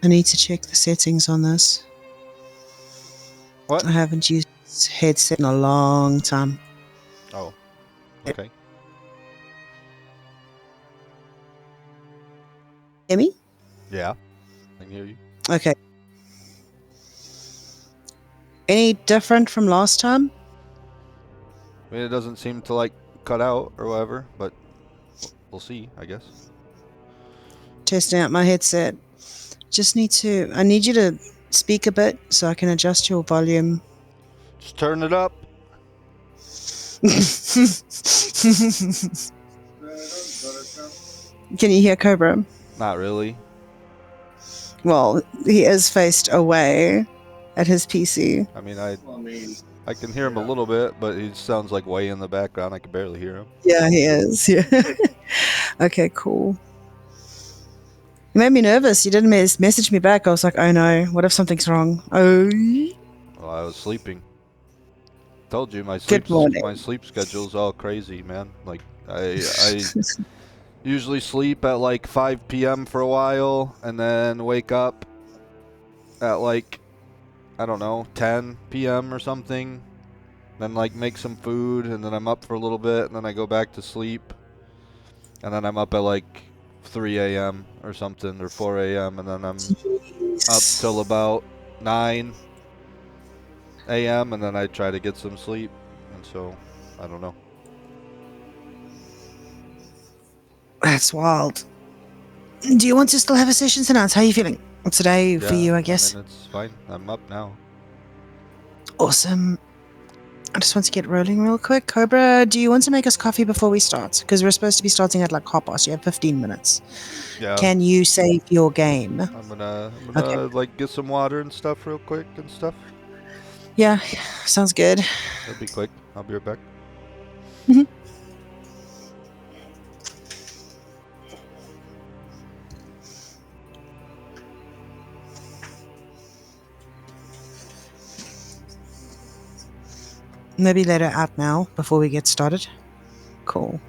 I need to check the settings on this. What? I haven't used this headset in a long time. Oh, okay. Hear me? Yeah, I can hear you. Okay. Any different from last time? I mean, it doesn't seem to like cut out or whatever, but we'll see, I guess. Testing out my headset. I need you to speak a bit so I can adjust your volume. Just turn it up. Can you hear Cobra? Not really. Well, he is faced away at his PC. I mean, I can hear him a little bit, but he sounds like way in the background. I can barely hear him. Yeah, he is. Yeah. Okay, cool. You made me nervous. You didn't message me back. I was like, oh no, what if something's wrong? Oh. Well, I was sleeping. Told you my Good morning. sleep schedule's all crazy, man. Like I usually sleep at like 5 p.m. for a while, and then wake up at like, I don't know, 10 p.m. or something. Then like make some food, and then I'm up for a little bit, and then I go back to sleep, and then I'm up at like 3 a.m. or something, or 4 a.m., and then I'm up till about 9 a.m., and then I try to get some sleep, and so I don't know. That's wild. Do you want to still have a session tonight? How are you feeling today for you, I guess? I mean, it's fine. I'm up now. Awesome. I just want to get rolling real quick. Cobra, do you want to make us coffee before we start? Because we're supposed to be starting at like 12:30. You have 15 minutes. Yeah. Can you save your game? I'm gonna Okay. like get some water and stuff real quick and stuff. Yeah, sounds good. It'll be quick. I'll be right back. Mhm. Maybe let her out now before we get started. Cool.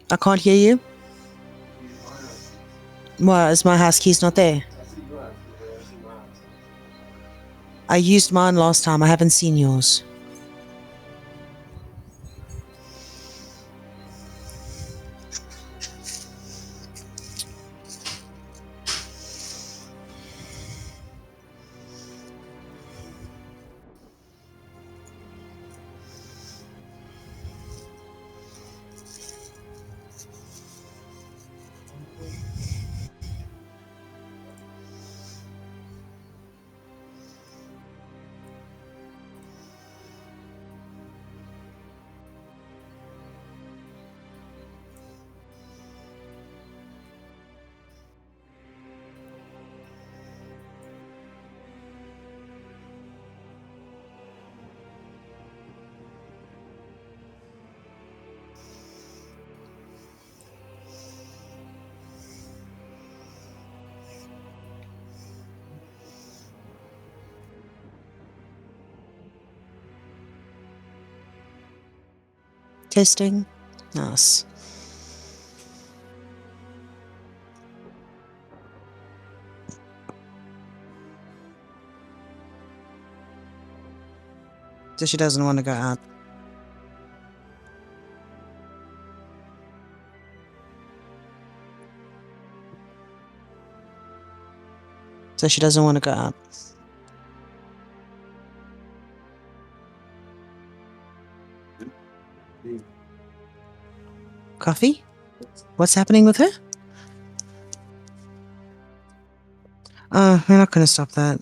I can't hear you. Why is my house keys not there? I used mine last time. I haven't seen yours. Testing. Nice. So she doesn't want to go out. So she doesn't want to go out. Coffee? What's happening with her? We're not going to stop that.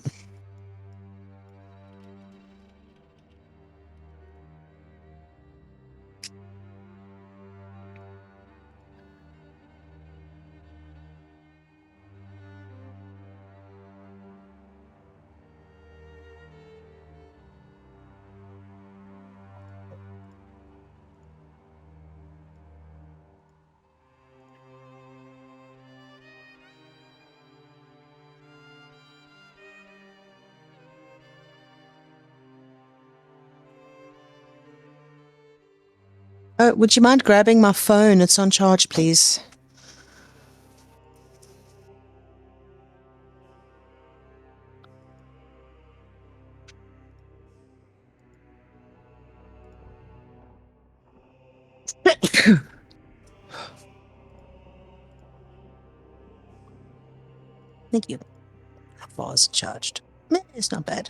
Would you mind grabbing my phone? It's on charge, please. Thank you. How far is it charged? It's not bad.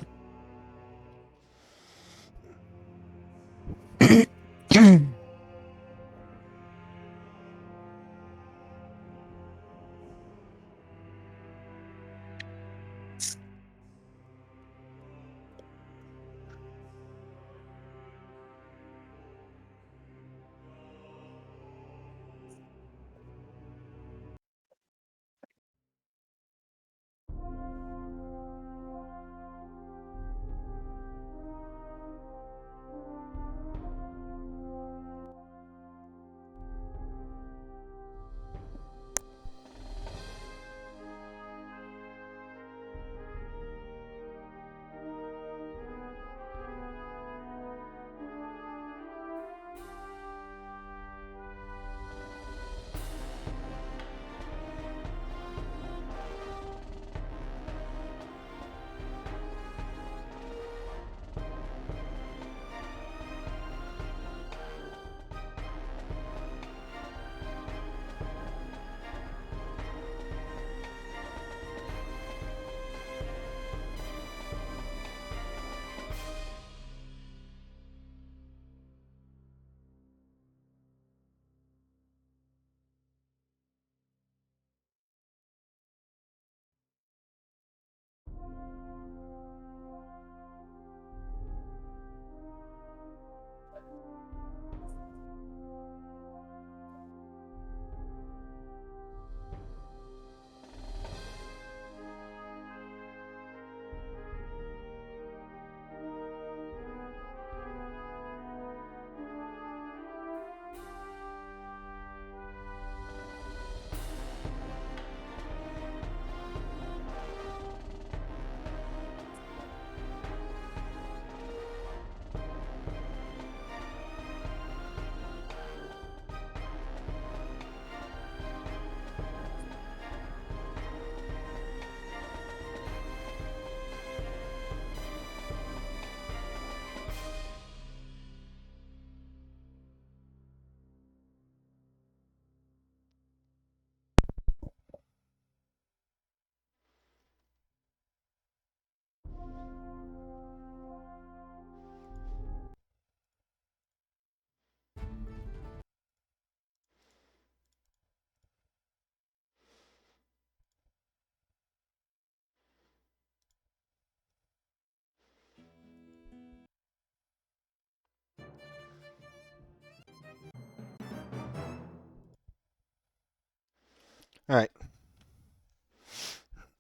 Alright.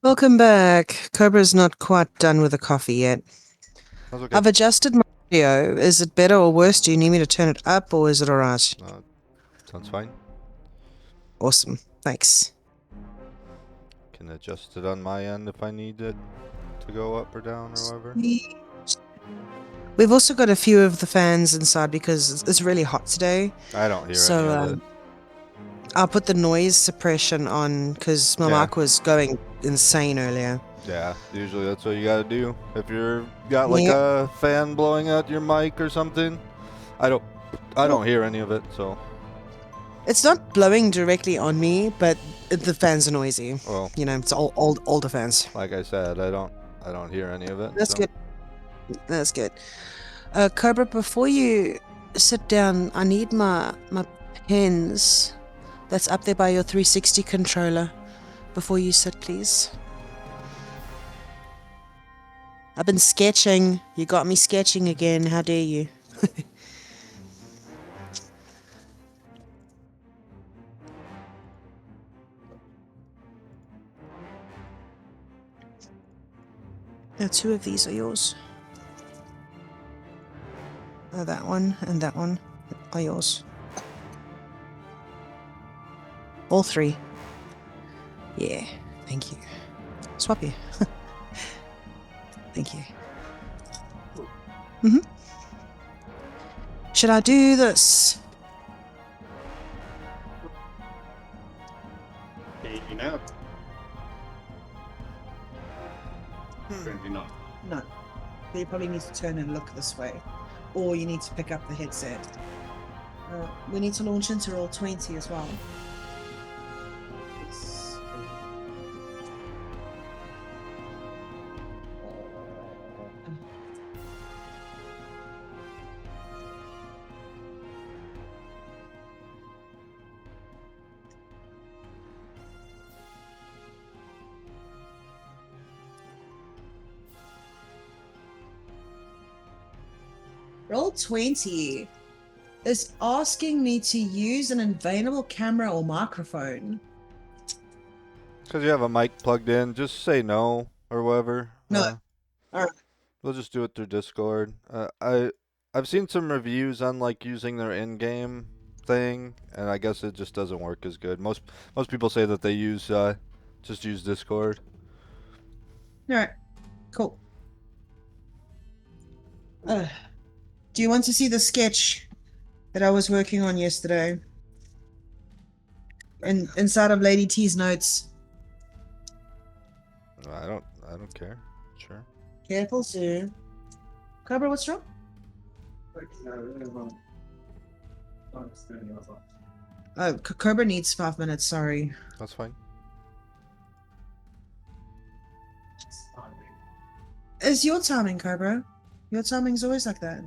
Welcome back. Cobra's not quite done with the coffee yet. That's okay. I've adjusted my audio. Is it better or worse? Do you need me to turn it up or is it alright? Sounds fine. Awesome. Thanks. Can adjust it on my end if I need it to go up or down or whatever. We've also got a few of the fans inside because it's really hot today. I don't hear So, any of it. I'll put the noise suppression on because my mic was going insane earlier. Yeah, usually that's what you gotta do. If you're got like a fan blowing out your mic or something, I don't hear any of it, so. It's not blowing directly on me, but the fans are noisy. Well, you know, it's older fans. Like I said, I don't hear any of it. That's so. good. That's good. Cobra, before you sit down, I need my pens that's up there by your 360 controller before you sit, please. I've been sketching. You got me sketching again. How dare you? Now, 2 of these are yours. That one and that one are yours. All 3. Yeah, thank you. Swap you. Thank you. Should I do this? You know? Apparently not. No. You probably need to turn and look this way. Or you need to pick up the headset. We need to launch into roll 20 as well. Yes. Roll 20 is asking me to use an available camera or microphone. Because you have a mic plugged in, just say no or whatever. No. Alright. We'll just do it through Discord. I've seen some reviews on like using their in-game thing, and I guess it just doesn't work as good. Most people say that they use just use Discord. Alright. Cool. Do you want to see the sketch that I was working on yesterday? Inside of Lady T's notes. I don't care. Sure. Careful, sir. Cobra, what's wrong? Oh, Cobra needs 5 minutes, sorry. That's fine. It's your timing, Cobra. Your timing's always like that.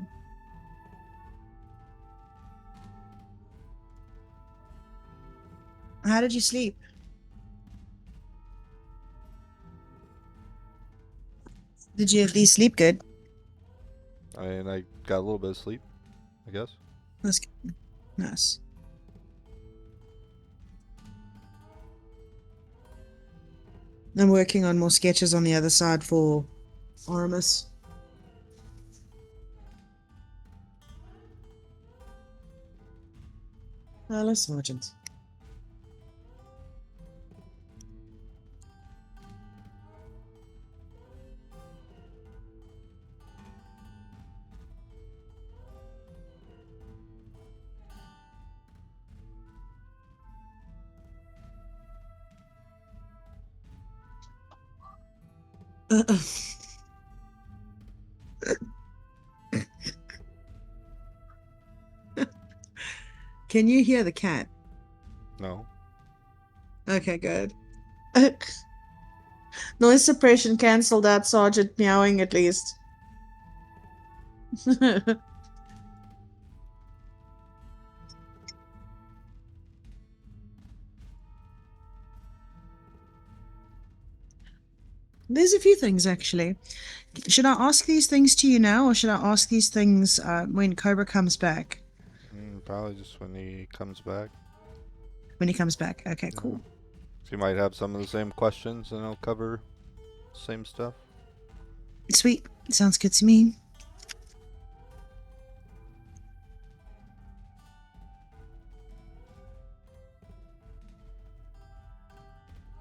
How did you sleep? Did you at least sleep good? I mean, I got a little bit of sleep, I guess. That's good. Nice. I'm working on more sketches on the other side for Aramis. Hello, Sergeant. Can you hear the cat? No. Okay, good. Noise suppression cancelled out Sergeant meowing at least. There's a few things actually. Should I ask these things to you now, or should I ask these things when Cobra comes back? Probably just when he comes back. When he comes back. Okay, cool. So you might have some of the same questions, and I'll cover the same stuff. Sweet. Sounds good to me.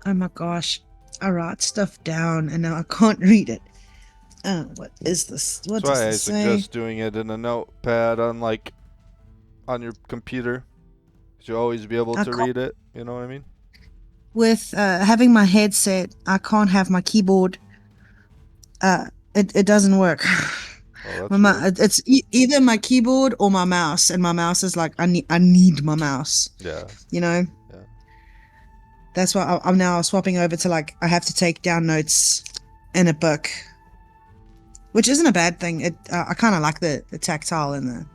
Oh my gosh. I write stuff down and now I can't read it. What is this? What That's does why I this suggest say? doing it in a notepad on your computer. You'll always be able to read it. You know what I mean? With having my headset, I can't have my keyboard. It doesn't work. Oh, that's weird. It's either my keyboard or my mouse, and my mouse is like I need my mouse. Yeah. You know. Yeah. That's why I'm now swapping over to like I have to take down notes in a book, which isn't a bad thing. I kind of like the tactile and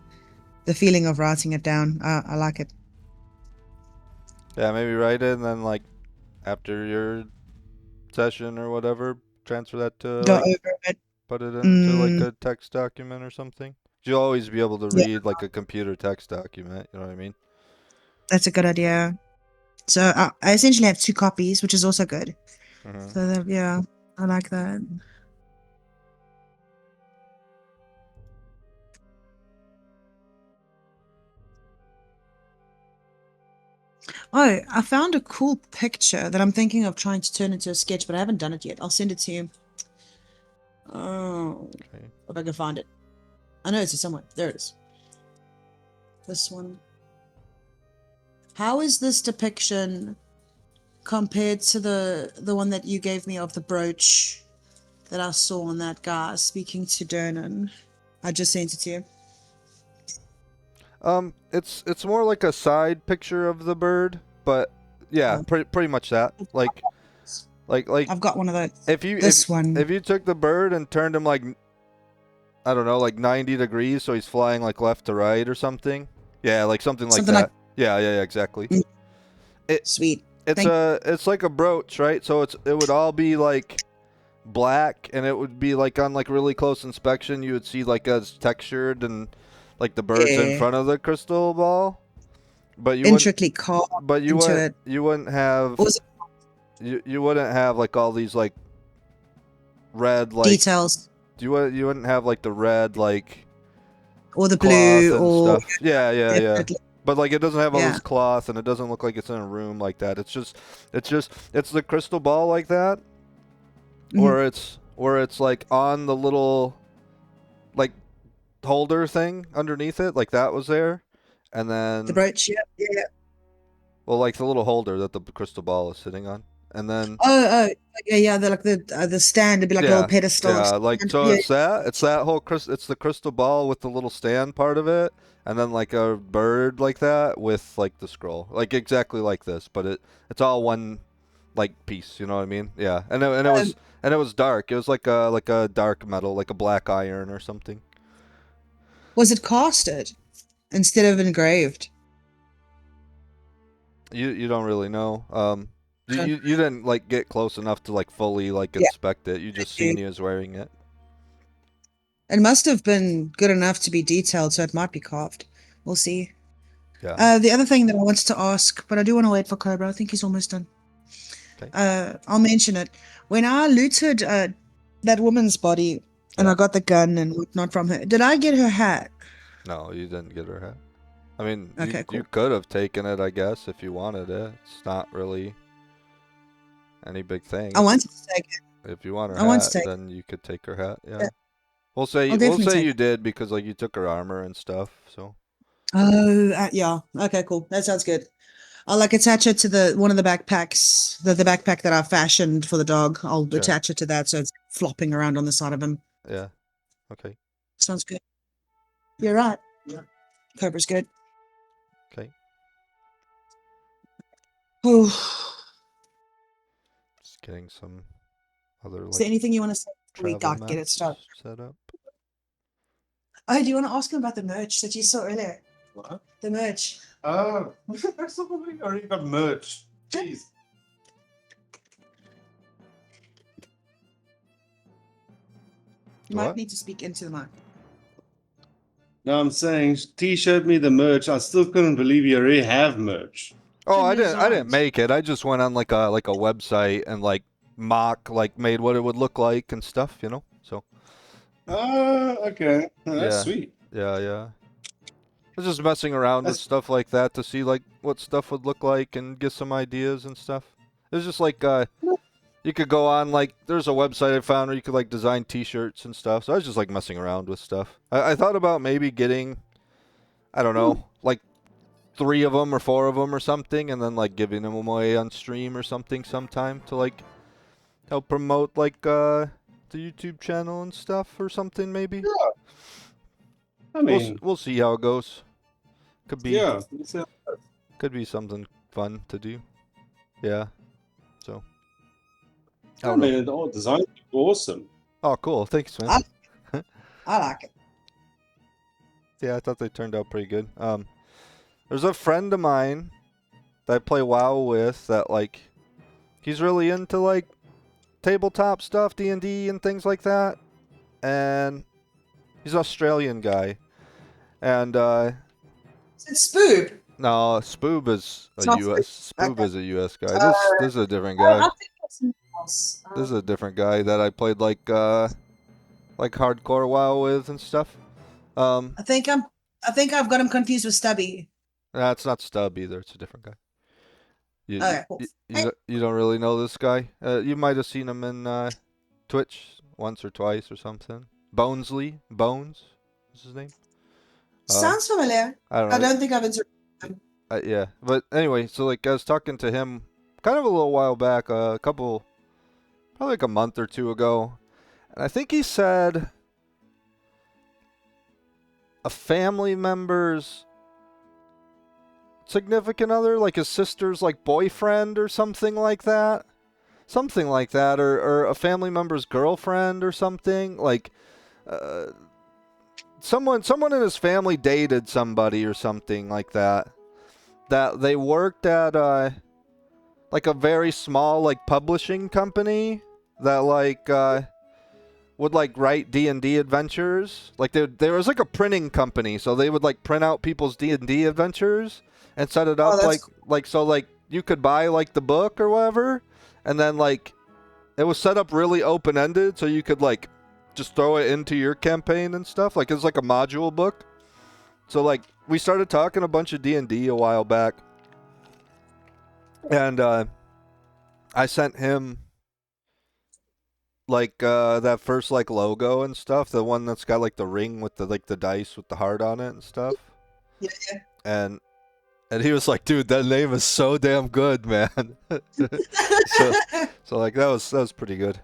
the feeling of writing it down. I like it. Yeah, maybe write it, and then like after your session or whatever, transfer that to Go like over it. put it into like a text document or something. You'll always be able to Yeah. read like a computer text document. You know what I mean? That's a good idea. So I essentially have 2 copies, which is also good. Mm-hmm. So yeah, I like that. Oh, I found a cool picture that I'm thinking of trying to turn into a sketch, but I haven't done it yet. I'll send it to you. Oh, Okay. if I can find it. I know it's here somewhere. There it is. This one. How is this depiction compared to the one that you gave me of the brooch that I saw on that guy speaking to Dernan. I just sent it to you. It's more like a side picture of the bird, but yeah, pretty much that. Like I've got one of those. If you took the bird and turned him like, I don't know, like 90 degrees, so he's flying like left to right or something. Yeah, like something like that. Yeah, exactly. Sweet. It's like a brooch, right? So it would all be like black, and it would be like on like really close inspection, you would see like as textured and like the bird's in front of the crystal ball. But you intricately carved into it. You wouldn't have you wouldn't have like all these like red like details. You wouldn't have like the red like or the blue or stuff. Yeah. But like it doesn't have all this cloth, and it doesn't look like it's in a room like that. It's the crystal ball like that, or it's like on the little like holder thing underneath it, like that was there, and then the brooch. Yeah. Well, like the little holder that the crystal ball is sitting on. And then yeah, the stand, it'd be like a little pedestal. Yeah, like so it's that whole it's the crystal ball with the little stand part of it, and then like a bird like that with like the scroll, like exactly like this, but it's all one like piece. You know what I mean? Yeah, and it was dark. It was like a dark metal, like a black iron or something. Was it casted instead of engraved? You don't really know. You didn't like get close enough to like fully like inspect it. You just seen he was wearing it. It must have been good enough to be detailed, so it might be carved. We'll see. Yeah. The other thing that I wanted to ask, but I do want to wait for Cobra. I think he's almost done. Okay. I'll mention it. When I looted that woman's body and I got the gun and whatnot from her, did I get her hat? No, you didn't get her hat. I mean, cool. You could have taken it, I guess, if you wanted it. It's not really any big thing. I wanted to take it. If you want her hat, then you could take her hat. Yeah. We'll say you did because like you took her armor and stuff. So. Oh yeah. Okay, cool. That sounds good. I'll like attach it to one of the backpacks, the backpack that I fashioned for the dog. I'll attach it to that so it's flopping around on the side of him. Yeah. Okay. Sounds good. You're right. Yeah. Cobra's good. Okay. Oh. Just getting some other. Is there anything you want to say before we get it started? Set up. Oh, do you want to ask him about the merch that you saw earlier? What? The merch. Oh, I already got merch. Jeez. You might need to speak into the mic. No, I'm saying T showed me the merch. I still couldn't believe you already have merch. Oh, I didn't make it. I just went on like a website and like made what it would look like and stuff, you know. So. Oh, okay. Oh, that's sweet. Yeah. I was just messing around with stuff like that to see like what stuff would look like and get some ideas and stuff. It was just like you could go on like there's a website I found where you could like design T-shirts and stuff. So I was just like messing around with stuff. I thought about maybe getting, I don't know, like 3 of them or 4 of them or something, and then like giving them away on stream or something sometime to like help promote like the YouTube channel and stuff or something maybe. Yeah. I mean, we'll see how it goes. Could be could be something fun to do. Yeah. So. I mean, the design is awesome. Oh, cool! Thanks, man. I like it. Yeah, I thought they turned out pretty good. There's a friend of mine that I play WoW with that like, he's really into like tabletop stuff, D&D and things like that, and he's an Australian guy. And Is it Spoob? No, Spoob is a US guy. This is a different guy. I think that's something else. This is a different guy that I played like hardcore WoW with and stuff. I think I've got him confused with Stubby. Nah, it's not Stub either. It's a different guy. Cool. You don't really know this guy. You might have seen him in Twitch once or twice or something. Bones is his name. Sounds familiar. I don't think I've interacted with him. Yeah, but anyway, so like I was talking to him kind of a little while back, probably like a month or two ago, and I think he said a family member's significant other, like his sister's like boyfriend or something like that. Something like that, or a family member's girlfriend or something. Like, someone in his family dated somebody or something like that. That they worked at like a very small like publishing company that like would like write D&D adventures. Like there was like a printing company, so they would like print out people's D&D adventures and set it up like so like you could buy like the book or whatever. And then, like, it was set up really open-ended, so you could, like, just throw it into your campaign and stuff. Like, it's like a module book. So, like, we started talking a bunch of D&D a while back. And, I sent him, like, that first, like, logo and stuff. The one that's got, like, the ring with the, like, the dice with the heart on it and stuff. Yeah. And he was like, dude, that name is so damn good, man. so like that was pretty good.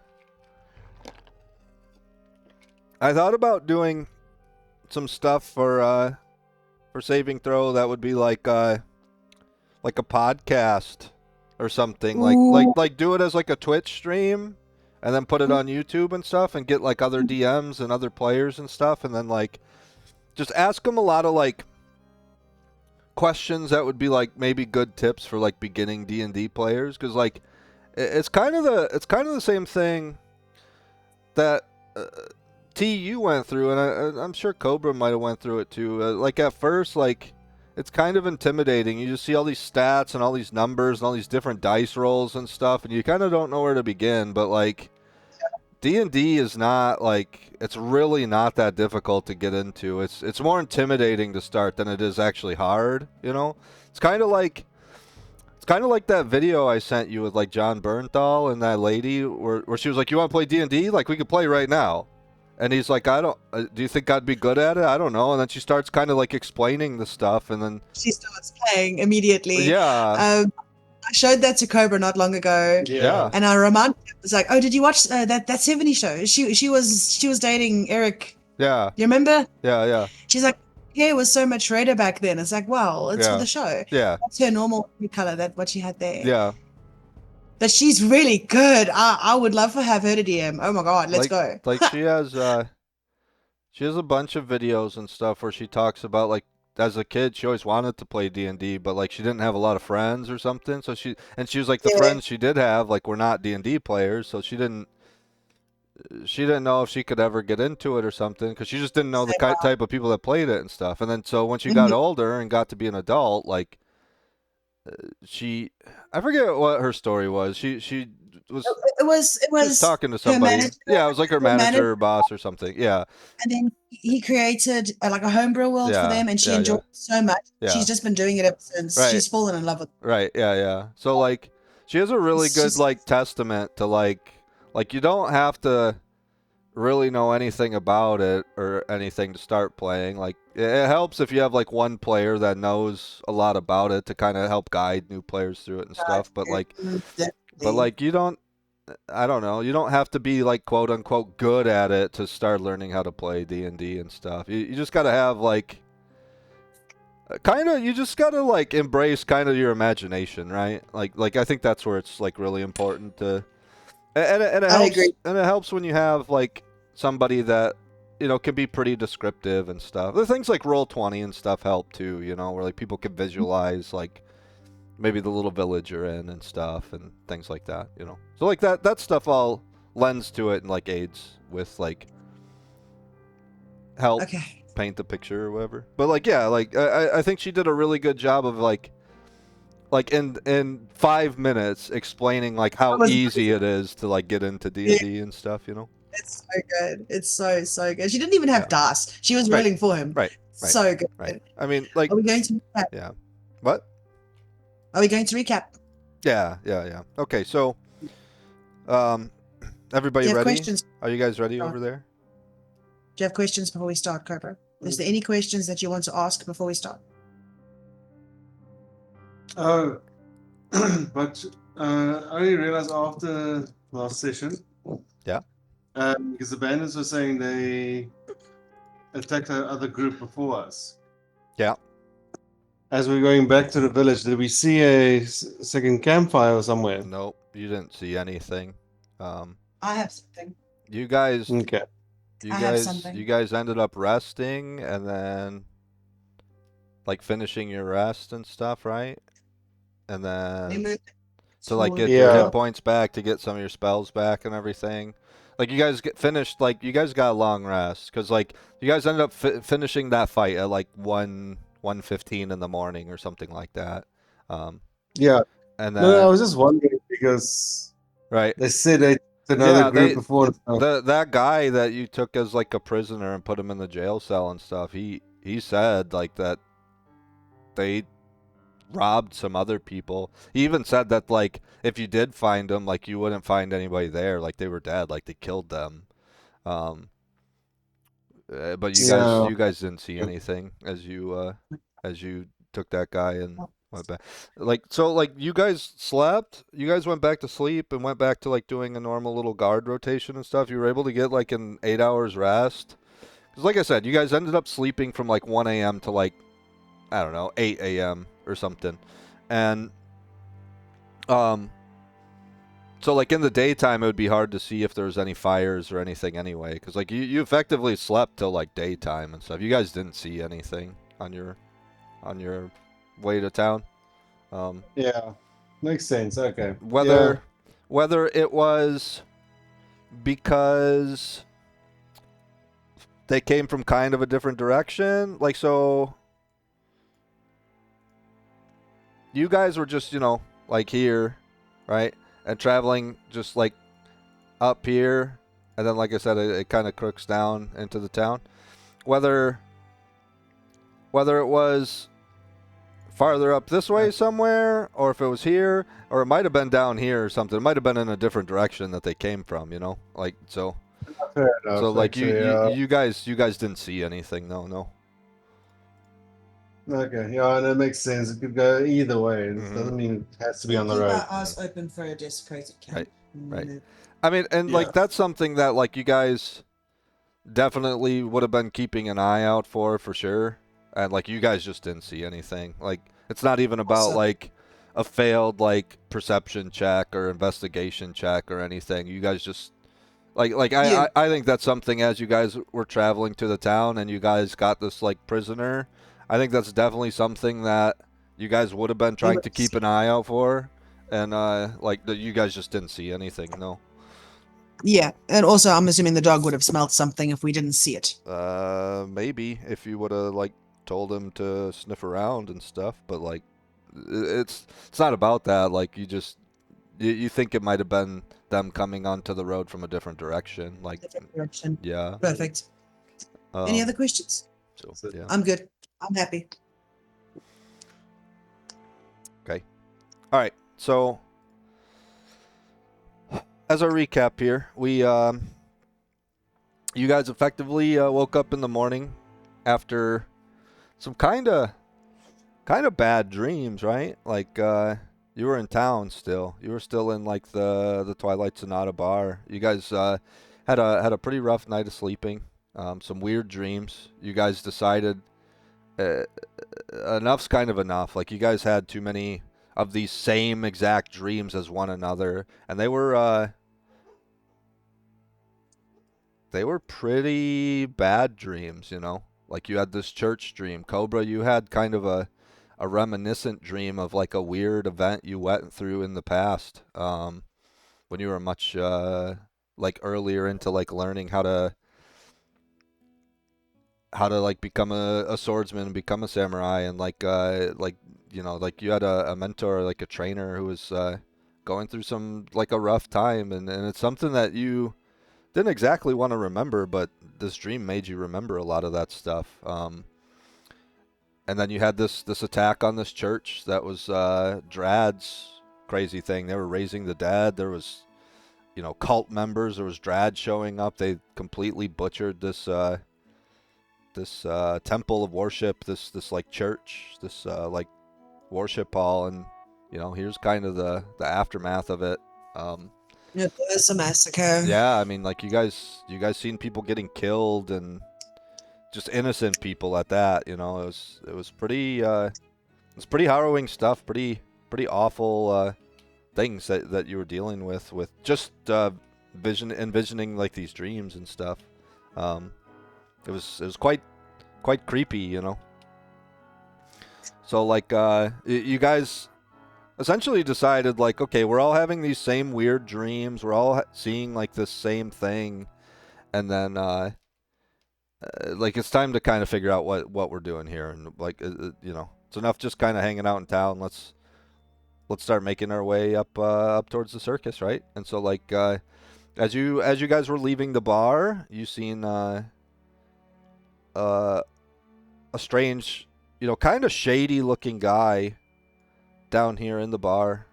I thought about doing some stuff for Saving Throw that would be like a podcast or something. Like do it as like a Twitch stream and then put it on YouTube and stuff and get like other DMs and other players and stuff and then like just ask them a lot of like questions that would be like maybe good tips for like beginning D&D players, because like it's kind of the same thing that TU went through, and I'm sure Cobra might have went through it too. Like at first, like it's kind of intimidating. You just see all these stats and all these numbers and all these different dice rolls and stuff, and you kind of don't know where to begin. But like D&D is not like, it's really not that difficult to get into. It's more intimidating to start than it is actually hard, you know? It's kind of like that video I sent you with like John Bernthal and that lady where she was like, you want to play D&D? Like we could play right now. And he's like, I don't, do you think I'd be good at it? I don't know. And then she starts kind of like explaining the stuff and then She starts playing immediately. Yeah. I showed that to Cobra not long ago. Yeah. And I reminded him, I was like, oh, did you watch that 70 show? She was dating Eric. Yeah. You remember? Yeah. She's like, hair was so much redder back then. It's like, well, it's for the show. Yeah. That's her normal color, that what she had there. Yeah. But she's really good. I would love to have her to DM. Oh my god, let's go. Like she has a bunch of videos and stuff where she talks about like as a kid she always wanted to play D&D, but like she didn't have a lot of friends or something. So she was like the friends she did have like were not D&D players, so she didn't know if she could ever get into it or something because she just didn't know the type of people that played it and stuff. And then so when she got older and got to be an adult, like I forget what her story was. She was just talking to somebody. Yeah, it was like her manager or boss or something. Yeah. And then he created like a homebrew world for them, and she enjoyed it so much. Yeah. She's just been doing it ever since. Right. She's fallen in love with it. Right. Yeah. So like she has a really good like testament to like you don't have to really know anything about it or anything to start playing. Like it helps if you have like one player that knows a lot about it to kind of help guide new players through it and stuff. But like you don't, I don't know, you don't have to be like quote unquote good at it to start learning how to play D&D and stuff. You just got to have like you just got to like embrace kind of your imagination, right? Like I think that's where it's like really important to. And it helps. I agree. And it helps when you have like somebody that can be pretty descriptive and stuff. The things like Roll20 and stuff help too. Where like people can visualize like maybe the little village you're in and stuff and things like that. So like that stuff all lends to it and like aids with like help paint the picture or whatever. But like I think she did a really good job of like in 5 minutes explaining like how easy it is to like get into D&D and stuff, It's so good. It's so good. She didn't even have DAS. She was rolling for him. Right. So good. Right. I mean, like, are we going to recap? Yeah. What? Are we going to recap? Yeah. Okay, so everybody ready? Questions? Are you guys ready over there? Do you have questions before we start, Cobra? Is there any questions that you want to ask before we start? but I only realized after last session. Yeah. Because the bandits were saying they attacked the other group before us. Yeah. As we were going back to the village, did we see a second campfire somewhere? Nope, you didn't see anything. I have something. You guys, Okay. you guys ended up resting and then like finishing your rest and stuff, right? And then to like get your hit points back, to get some of your spells back and everything. Like you guys get finished, like you guys got a long rest because like you guys ended up finishing that fight at like 1:15 in the morning or something like that. Yeah. And then No, I was just wondering because they said they another group before. That guy that you took as like a prisoner and put him in the jail cell and stuff, he said like that they robbed some other people. He even said that like if you did find them, like you wouldn't find anybody there, like they were dead, like they killed them. But you guys didn't see anything as you took that guy and went back. Like so like you guys slept, you guys went back to sleep and went back to like doing a normal little guard rotation and stuff. You were able to get like an 8 hours rest. Cuz like I said, you guys ended up sleeping from like 1 a.m. to like I don't know, 8 a.m. or something. And so like in the daytime it would be hard to see if there was any fires or anything anyway, because like you effectively slept till like daytime and stuff. You guys didn't see anything on your way to town. Yeah, makes sense. Okay. Whether it was because they came from kind of a different direction, like so you guys were just, you know, like here, right? And traveling just like up here, and then like I said, it kind of crooks down into the town. Whether it was farther up this way somewhere, or if it was here, or it might have been down here or something. It might have been in a different direction that they came from, you know, like so. Fair enough, so like actually, you guys didn't see anything, no. Okay, yeah, that makes sense. It could go either way. It doesn't mean it has to be on the road. Keep our eyes open for a desecrated camp. Right. I mean, and like that's something that like you guys definitely would have been keeping an eye out for sure. And like you guys just didn't see anything. Like it's not even about like a failed like perception check or investigation check or anything. You guys just I think that's something as you guys were traveling to the town and you guys got this like prisoner. I think that's definitely something that you guys would have been trying to keep an eye out for, and like you guys just didn't see anything, no. Yeah, and also I'm assuming the dog would have smelled something if we didn't see it. Maybe if you would have like told him to sniff around and stuff, but like it's not about that. Like you think it might have been them coming onto the road from a different direction, like different direction. Yeah. Perfect. Any other questions? So yeah. I'm good. I'm happy. Okay. All right. So as a recap here, we you guys effectively woke up in the morning after some kind of bad dreams, right? Like you were in town still. You were still in like the Twilight Sonata bar. You guys had a pretty rough night of sleeping. Some weird dreams. You guys decided enough's kind of enough. Like you guys had too many of these same exact dreams as one another, and they were pretty bad dreams, you know. Like you had this church dream. Cobra, you had kind of a reminiscent dream of like a weird event you went through in the past when you were much like earlier into like learning how to like become a swordsman and become a samurai, and like you know, like you had a mentor, like a trainer who was going through some like a rough time, and it's something that you didn't exactly want to remember, but this dream made you remember a lot of that stuff. And then you had this attack on this church that was Drad's crazy thing. They were raising the dead. There was, you know, cult members. There was Drad showing up. They completely butchered this temple of worship, this like church, this like worship hall, and You know, here's kind of the aftermath of it. It was a massacre. Yeah, I mean, like you guys seen people getting killed and just innocent people at that. You know, it was pretty harrowing stuff. Pretty awful things that you were dealing with just envisioning like these dreams and stuff. It was quite creepy, you know. So like you guys essentially decided like, okay, we're all having these same weird dreams. We're all seeing like this same thing, and then like it's time to kind of figure out what we're doing here, and like you know, it's enough just kind of hanging out in town. Let's start making our way up towards the circus, right? And so like as you guys were leaving the bar, you seen a strange, you know, kind of shady looking guy down here in the bar,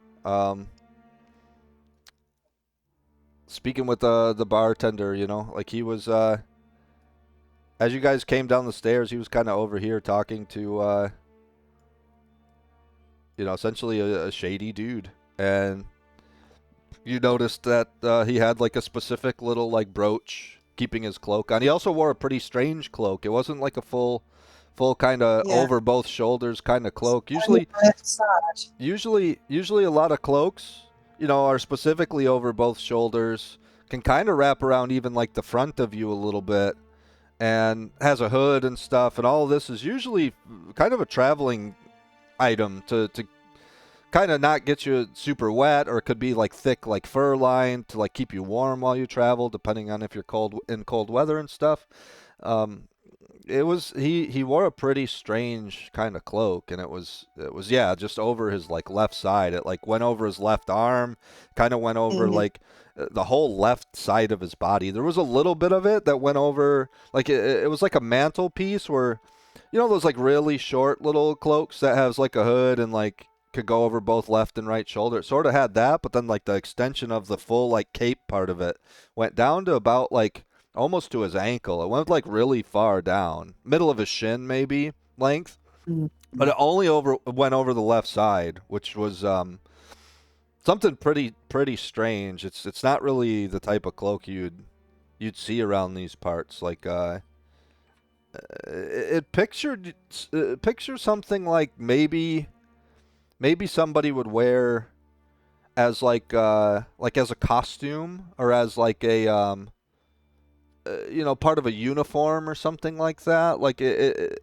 speaking with the bartender. You know, like he was as you guys came down the stairs, he was kind of over here talking to you know, essentially a shady dude. And you noticed that he had like a specific little like brooch keeping his cloak on. He also wore a pretty strange cloak. It wasn't like a full kind of over both shoulders kind of cloak. Usually a lot of cloaks, you know, are specifically over both shoulders, can kind of wrap around even like the front of you a little bit, and has a hood and stuff. And all of this is usually kind of a traveling item to kind of not get you super wet, or it could be like thick like fur lined to like keep you warm while you travel, depending on if you're in cold weather and stuff. It was he wore a pretty strange kind of cloak, and it was yeah, just over his like left side. It like went over his left arm, kind of went over like the whole left side of his body. There was a little bit of it that went over, like it was like a mantle piece where, you know, those like really short little cloaks that has like a hood and like could go over both left and right shoulder. It sort of had that, but then like the extension of the full like cape part of it went down to about like almost to his ankle. It went like really far down, middle of his shin maybe length, but it only went over the left side, which was something pretty strange. It's not really the type of cloak you'd see around these parts. Like it picture something like maybe somebody would wear as like as a costume, or as like a you know, part of a uniform or something like that. Like it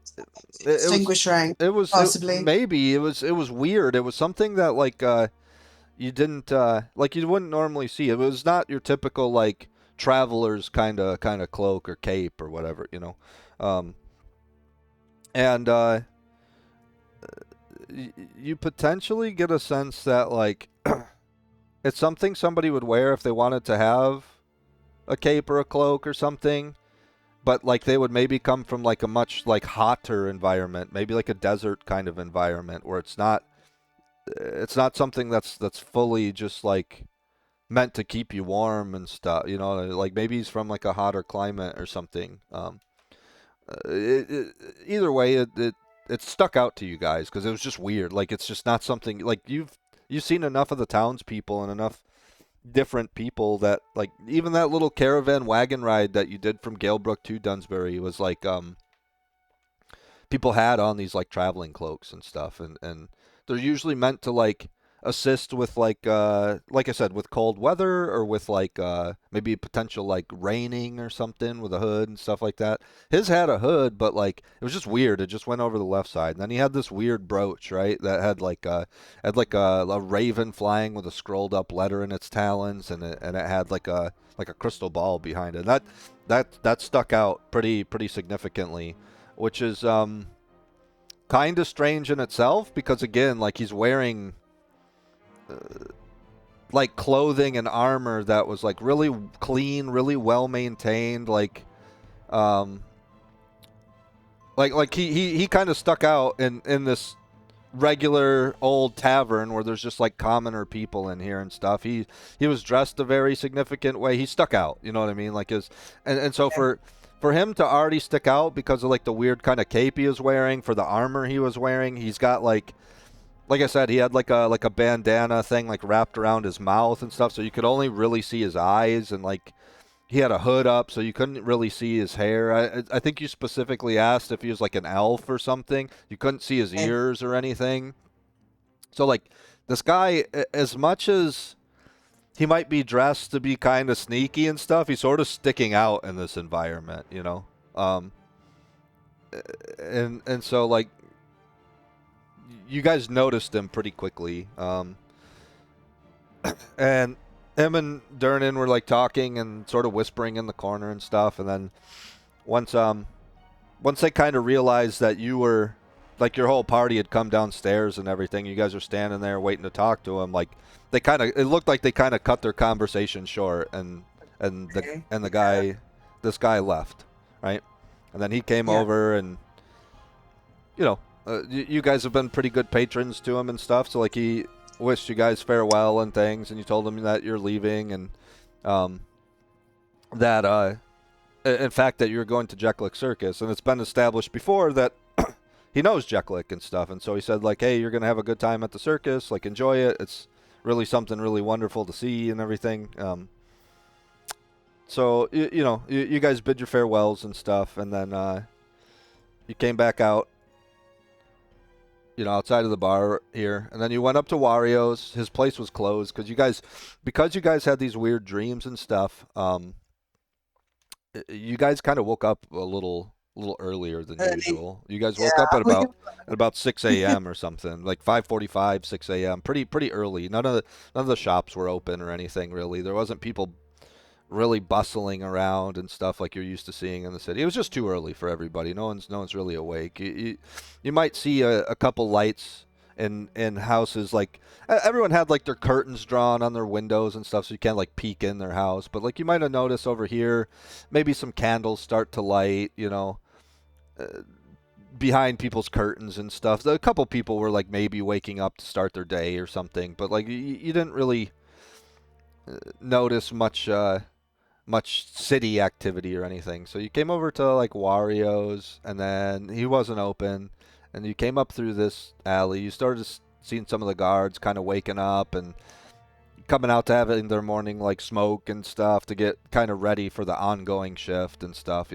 Distinguished rank. It was possibly. Maybe it was weird. It was something that like you didn't like you wouldn't normally see. It was not your typical like traveler's kind of cloak or cape or whatever, you know. And you potentially get a sense that like it's something somebody would wear if they wanted to have a cape or a cloak or something, but like they would maybe come from like a much like hotter environment, maybe like a desert kind of environment, where it's not something that's fully just like meant to keep you warm and stuff, you know. Like maybe he's from like a hotter climate or something. Either way, it stuck out to you guys because it was just weird. Like it's just not something like you've seen enough of the townspeople and enough different people that like even that little caravan wagon ride that you did from Galebrook to Dunsbury was like people had on these like traveling cloaks and stuff, and they're usually meant to like assist with like I said, with cold weather, or with like maybe potential like raining or something, with a hood and stuff like that. His had a hood, but like it was just weird. It just went over the left side. And then he had this weird brooch, right, that had like a raven flying with a scrolled up letter in its talons, and it had like a crystal ball behind it. That stuck out pretty significantly, which is kind of strange in itself, because again, like he's wearing like clothing and armor that was like really clean, really well maintained, like he kind of stuck out in this regular old tavern where there's just like commoner people in here and stuff. He was dressed a very significant way. He stuck out, you know what I mean? Like so for him to already stick out because of like the weird kind of cape he was wearing, for the armor he was wearing, he's got like like I said, he had like a bandana thing like wrapped around his mouth and stuff, so you could only really see his eyes, and like he had a hood up, so you couldn't really see his hair. I think you specifically asked if he was like an elf or something. You couldn't see his ears or anything. So like this guy, as much as he might be dressed to be kind of sneaky and stuff, he's sort of sticking out in this environment, you know. And so like you guys noticed him pretty quickly. And him and Durnan were like talking and sort of whispering in the corner and stuff, and then once they kind of realized that you were like your whole party had come downstairs and everything, you guys are standing there waiting to talk to him. Like it looked like they kind of cut their conversation short, and the guy, this guy left, right? And then he came over, and you know, you guys have been pretty good patrons to him and stuff. So like he wished you guys farewell and things, and you told him that you're leaving, and that in fact that you're going to Jeklik Circus, and it's been established before that he knows Jeklik and stuff, and so he said like, hey, you're gonna have a good time at the circus, like enjoy it. It's really something really wonderful to see and everything. So you guys bid your farewells and stuff, and then you came back out, outside of the bar here, and then you went up to Wario's. His place was closed because you guys had these weird dreams and stuff. You guys kind of woke up a little earlier than usual. You guys woke up at about 6 a.m. or something, like 5:45, 6 a.m. Pretty early. None of the shops were open or anything really. There wasn't people really bustling around and stuff like you're used to seeing in the city. It was just too early for everybody. No one's really awake. You might see a couple lights in houses. Like everyone had like their curtains drawn on their windows and stuff, so you can't like peek in their house. But like you might have noticed over here, maybe some candles start to light. Behind people's curtains and stuff. A couple people were like maybe waking up to start their day or something, but like you didn't really notice much city activity or anything. So you came over to like Wario's, and then he wasn't open, and you came up through this alley. You started seeing some of the guards kind of waking up and coming out to having their morning like smoke and stuff to get kind of ready for the ongoing shift and stuff.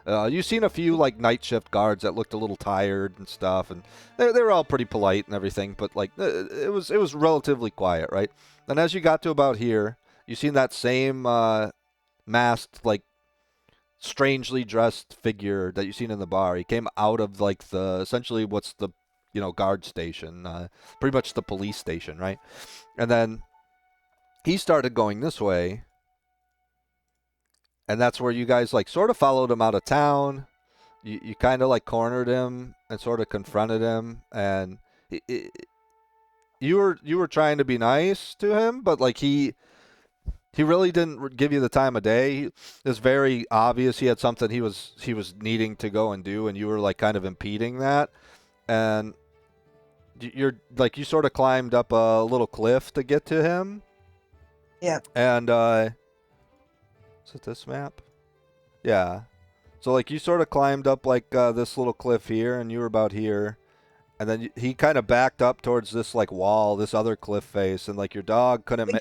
You've seen a few like night shift guards that looked a little tired and stuff, and they were all pretty polite and everything, but like it was relatively quiet, right? And as you got to about here, you seen that same masked, like strangely dressed figure that you seen in the bar. He came out of like essentially what's the guard station, pretty much the police station, right? And then he started going this way, and that's where you guys like sort of followed him out of town. You kind of like cornered him and sort of confronted him, and you were trying to be nice to him, but like he really didn't give you the time of day. It's very obvious he had something he was needing to go and do, and you were like kind of impeding that. And you're like, you sort of climbed up a little cliff to get to him. Yeah. And is it this map? Yeah. So like you sort of climbed up like this little cliff here, and you were about here. And then he kind of backed up towards this like wall, this other cliff face, and like your dog couldn't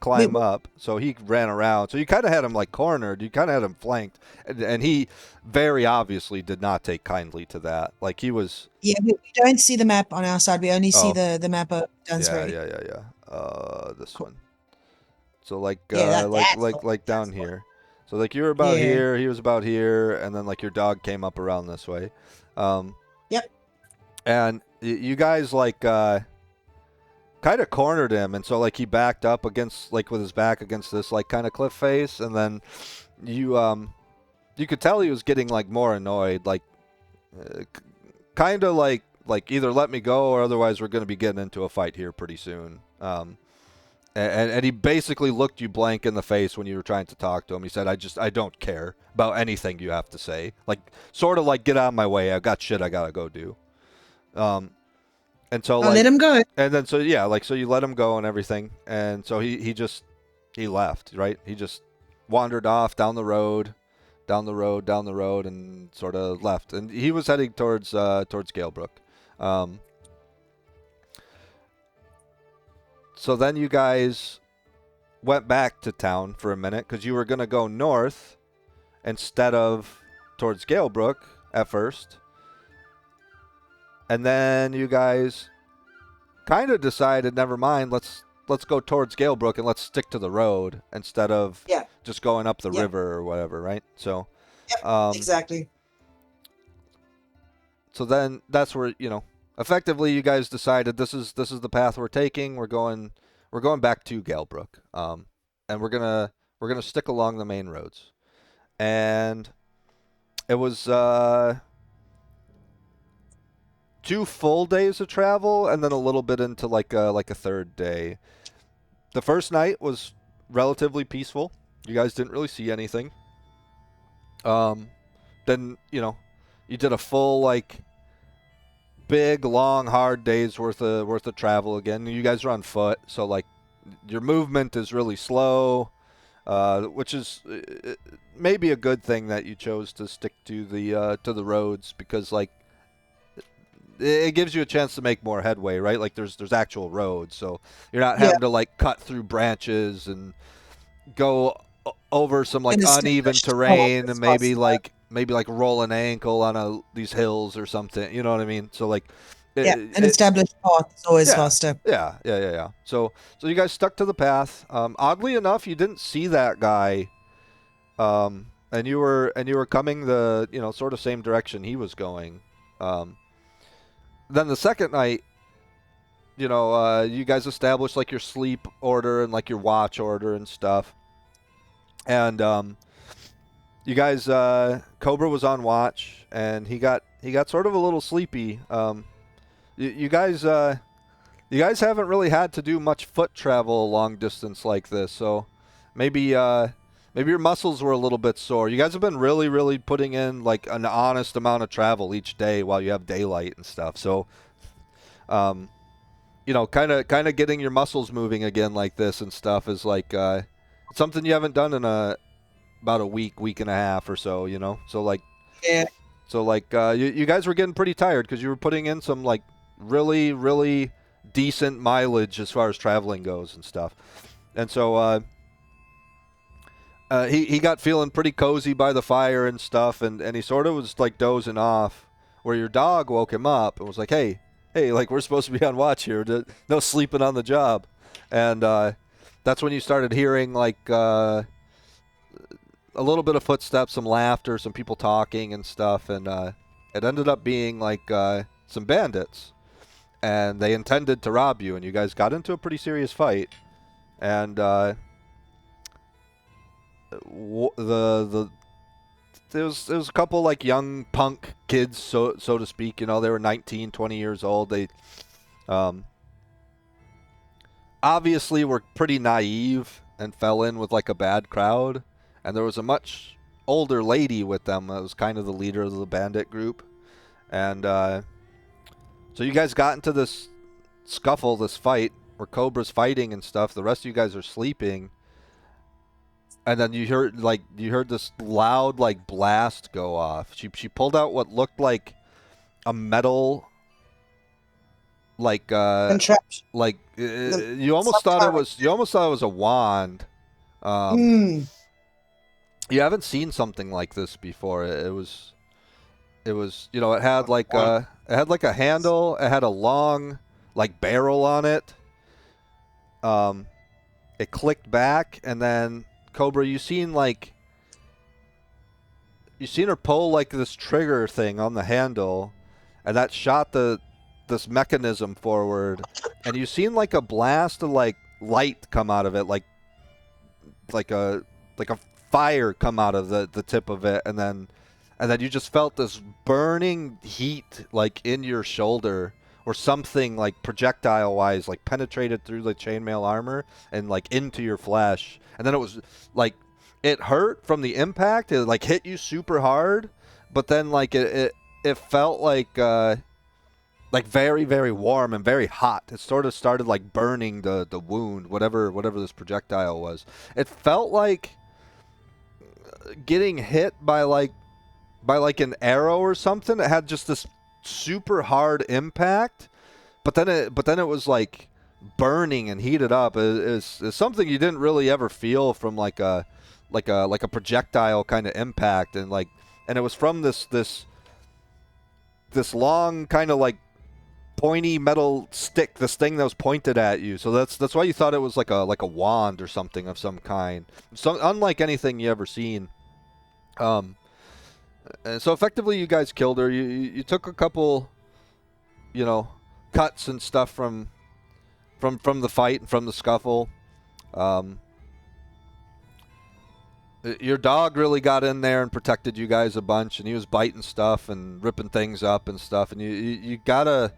climb up, so he ran around. So you kind of had him like cornered. You kind of had him flanked, and he very obviously did not take kindly to that. Like he was. Yeah, we don't see the map on our side. We only see the map of Dunsbury. Yeah. This one. So like like down here. So like you were about here, he was about here, and then like your dog came up around this way. Yep. And you guys like kind of cornered him, and so like he backed up against like with his back against this like kind of cliff face, and then you could tell he was getting like more annoyed, like kind of like either let me go or otherwise we're going to be getting into a fight here pretty soon. And he basically looked you blank in the face when you were trying to talk to him. He said, I don't care about anything you have to say. Like sort of like, get out of my way. I've got shit I gotta go do. And so I'll let him go. And then so you let him go and everything, and so he left, right? He just wandered off down the road, and sort of left. And he was heading towards Galebrook. So then you guys went back to town for a minute because you were going to go north instead of towards Galebrook at first. And then you guys kind of decided, never mind, let's go towards Galebrook and let's stick to the road instead of just going up the river or whatever, right? So exactly. So then that's where, effectively you guys decided this is the path we're taking. We're going back to Galebrook. And we're gonna stick along the main roads. And it was 2 full days of travel and then a little bit into like a third day. The first night was relatively peaceful. You guys didn't really see anything. Then, you did a full big, long, hard days worth of travel again. You guys are on foot, so your movement is really slow, which is maybe a good thing that you chose to stick to the roads, because it gives you a chance to make more headway, right? There's actual roads, so you're not having to cut through branches and go over some uneven terrain and maybe roll an ankle on these hills or something. You know what I mean? So an established path is always faster. Yeah. So you guys stuck to the path. Oddly enough, you didn't see that guy. And you were coming the sort of same direction he was going. Then the second night, you guys established your sleep order and your watch order and stuff. And you guys, Cobra was on watch, and he got sort of a little sleepy. You guys haven't really had to do much foot travel long distance like this, so maybe your muscles were a little bit sore. You guys have been really, really putting in an honest amount of travel each day while you have daylight and stuff. So, kind of getting your muscles moving again like this and stuff is something you haven't done in about a week and a half or so. So you guys were getting pretty tired because you were putting in some really, really decent mileage as far as traveling goes and stuff. And so he got feeling pretty cozy by the fire and stuff, and he sort of was dozing off, where your dog woke him up and was like, hey, we're supposed to be on watch here. No sleeping on the job. And that's when you started hearing a little bit of footsteps, some laughter, some people talking and stuff, and it ended up being some bandits, and they intended to rob you, and you guys got into a pretty serious fight. And there was a couple young punk kids, so to speak. They were 19, 20 years old. They obviously were pretty naive and fell in with a bad crowd. And there was a much older lady with them that was kind of the leader of the bandit group. And so you guys got into this scuffle, this fight, where Cobra's fighting and stuff. The rest of you guys are sleeping. And then you heard this loud blast go off. She pulled out what looked like a metal contraption. You almost thought it was a wand. You haven't seen something like this before. It was it had a handle. It had a long barrel on it. It clicked back, and then Cobra, you seen her pull this trigger thing on the handle, and that shot this mechanism forward, and you seen a blast of light come out of it, like a fire come out of the tip of it, and then you just felt this burning heat in your shoulder, or something projectile wise penetrated through the chainmail armor and into your flesh. And then it was it hurt from the impact. It hit you super hard, but then it felt very, very warm and very hot. It sort of started burning the wound, whatever this projectile was. It felt like getting hit by an arrow or something. It had just this super hard impact, but then it was burning and heated up is something you didn't really ever feel from like a projectile kind of impact, and it was from this long kind of like pointy metal stick, this thing that was pointed at you. So that's why you thought it was like a wand or something of some kind. So unlike anything you ever seen. And so effectively you guys killed her. You took a couple, cuts and stuff from the fight and from the scuffle. Your dog really got in there and protected you guys a bunch, and he was biting stuff and ripping things up and stuff, and you got a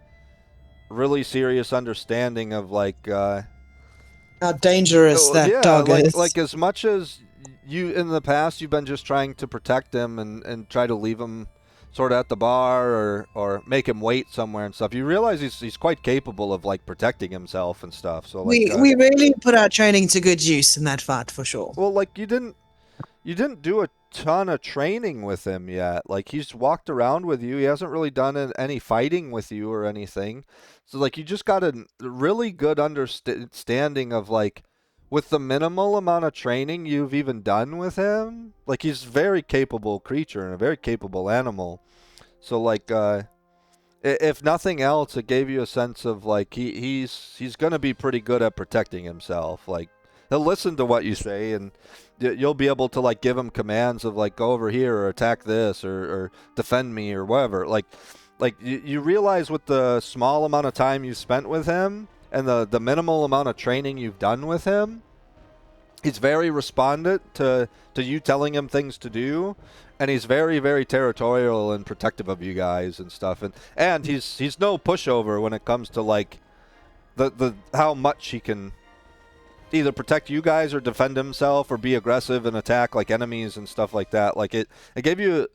really serious understanding of how dangerous that dog is. Like as much as you in the past you've been just trying to protect him and try to leave him sort of at the bar or make him wait somewhere and stuff. You realize he's quite capable of protecting himself and stuff. So we really put our training to good use in that fight for sure. Well, you didn't do a ton of training with him yet. Like he's walked around with you. He hasn't really done any fighting with you or anything. So you just got a really good understanding of with the minimal amount of training you've even done with him. He's a very capable creature and a very capable animal. So if nothing else, it gave you a sense of he's gonna be pretty good at protecting himself. He'll listen to what you say, and you'll be able to give him commands of go over here or attack this or defend me or whatever. You realize with the small amount of time you spent with him and the minimal amount of training you've done with him, he's very respondent to you telling him things to do, and he's very, very territorial and protective of you guys and stuff. And he's no pushover when it comes to the how much he can either protect you guys or defend himself or be aggressive and attack enemies and stuff like that. It gave you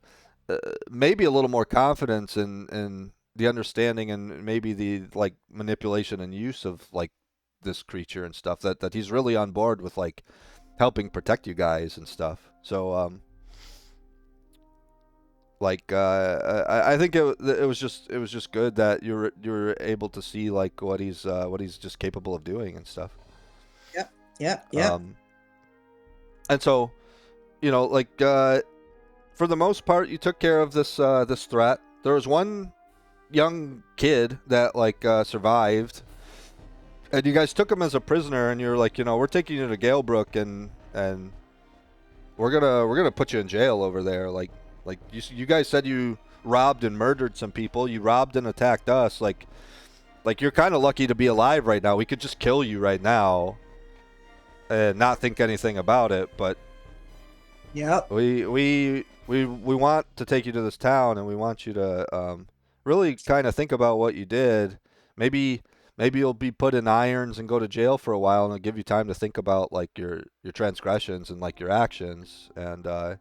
maybe a little more confidence in the understanding and maybe the manipulation and use of this creature and stuff that he's really on board with helping protect you guys and stuff. So I think it was just good that you're able to see what he's just capable of doing and stuff. Yep. And so, for the most part, you took care of this threat. There was one young kid that survived, and you guys took him as a prisoner, and you're we're taking you to Galebrook, and we're gonna put you in jail over there. You guys said you robbed and murdered some people. You robbed and attacked us. You're kind of lucky to be alive right now. We could just kill you right now and not think anything about it, but we want to take you to this town, and we want you to really kind of think about what you did. Maybe you'll be put in irons and go to jail for a while, and it'll give you time to think about your transgressions and your actions. And